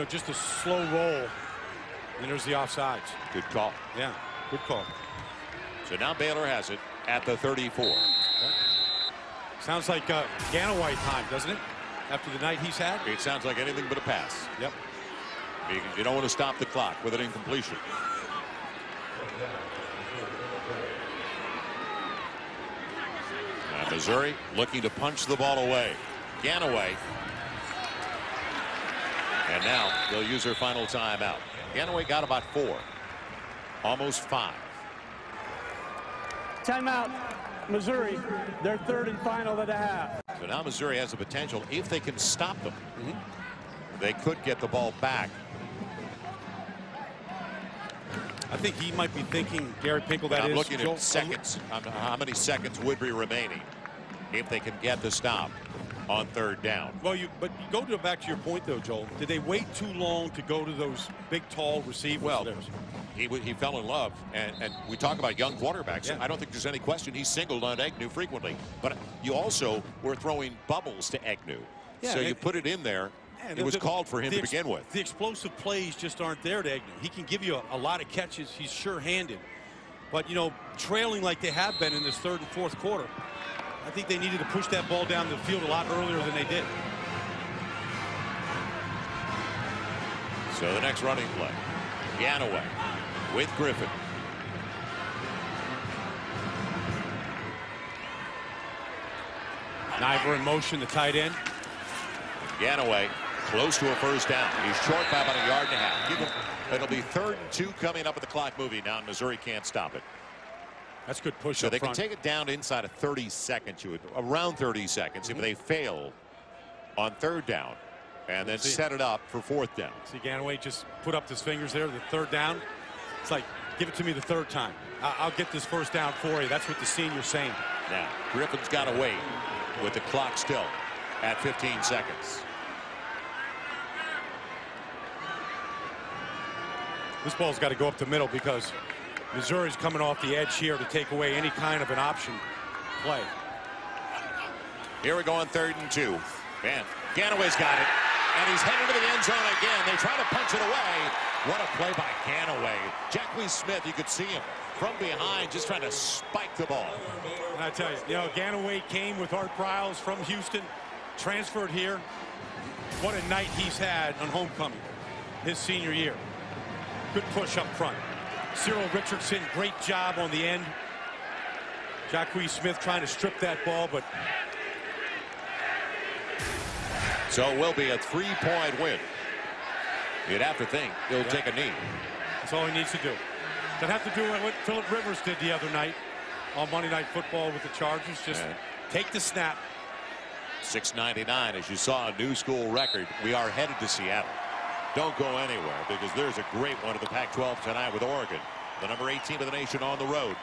just a slow roll. And there's the offsides.
Good call.
Yeah, good call.
So now Baylor has it at the 34.
Sounds like Ganaway time, doesn't it? After the night he's had.
It sounds like anything but a pass.
Yep.
You don't want to stop the clock with an incompletion. Now Missouri looking to punch the ball away. Ganaway. And now they'll use their final timeout. Ganaway got about 4. Almost 5.
Timeout. Missouri, their 3rd and final of the half.
So now Missouri has the potential, if they can stop them, they could get the ball back.
I think he might be thinking, Gary Pinkel,
I'm looking at seconds. How many seconds would be remaining if they can get the stop on 3rd down?
Well, but you go back to your point, though, Joel. Did they wait too long to go to those big, tall receivers?
Well, he fell in love, and we talk about young quarterbacks.
Yeah.
I don't think there's any question he's singled on Agnew frequently. But you also were throwing bubbles to Agnew.
Yeah,
so you put it in there. It was called for him to begin with.
The explosive plays just aren't there to Agnew. He can give you a lot of catches. He's sure-handed. But, trailing like they have been in this 3rd and 4th quarter, I think they needed to push that ball down the field a lot earlier than they did.
So the next running play, Ganaway with Griffin.
Niver in motion, the tight end.
Ganaway close to a first down. He's short by about 1.5 yards. It'll be 3rd and 2 coming up with the clock moving now, and Missouri can't stop it.
That's good push
so
up
they
front.
can take it down inside of 30 seconds, around 30 seconds if they fail on 3rd down, and then set it up for 4th down.
See, Ganaway just put up his fingers there, the 3rd down. It's like, give it to me the 3rd time. I'll get this first down for you. That's what the senior's saying.
Now, Griffin's got to wait with the clock still at 15 seconds.
This ball's got to go up the middle because Missouri's coming off the edge here to take away any kind of an option play.
Here we go on 3rd and 2. Man, Ganaway's got it, and he's headed to the end zone again. They try to punch it away. What a play by Ganaway. Jacquez Smith, you could see him from behind just trying to spike the ball.
And I tell you, Ganaway came with Art Briles from Houston, transferred here. What a night he's had on homecoming, his senior year. Good push up front. Cyril Richardson, great job on the end. Jacquez Smith trying to strip that ball, but...
So it will be a 3-point win. You'd have to think he'll take a knee.
That's all he needs to do. Doesn't have to do what Phillip Rivers did the other night on Monday Night Football with the Chargers. Just take the snap
699, as you saw, a new school record. We are headed to Seattle. Don't go anywhere, because there's a great one of the Pac-12 tonight with Oregon, the number 8 team of the nation, on the road.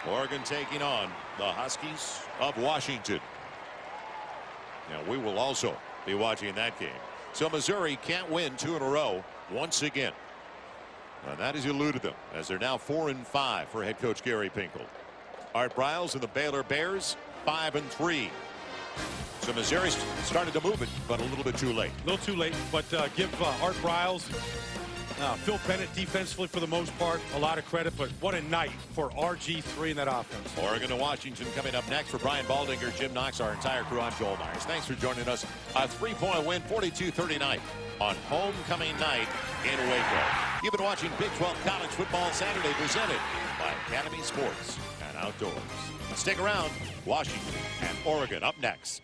Oregon taking on the Huskies of Washington. Now, we will also be watching that game. So Missouri can't win 2 in a row once again. And that has eluded them, as they're now 4-5 for head coach Gary Pinkel. Art Briles and the Baylor Bears 5-3. So Missouri started to move it, but a little bit too late.
A little too late, but give Art Briles, Phil Bennett defensively for the most part, a lot of credit, but what a night for RG3 in that offense.
Oregon to Washington coming up next. For Brian Baldinger, Jim Knox, our entire crew, I'm Joel Myers. Thanks for joining us. A 3-point win, 42-39 on homecoming night in Waco. You've been watching Big 12 College Football Saturday, presented by Academy Sports and Outdoors. Stick around. Washington and Oregon up next.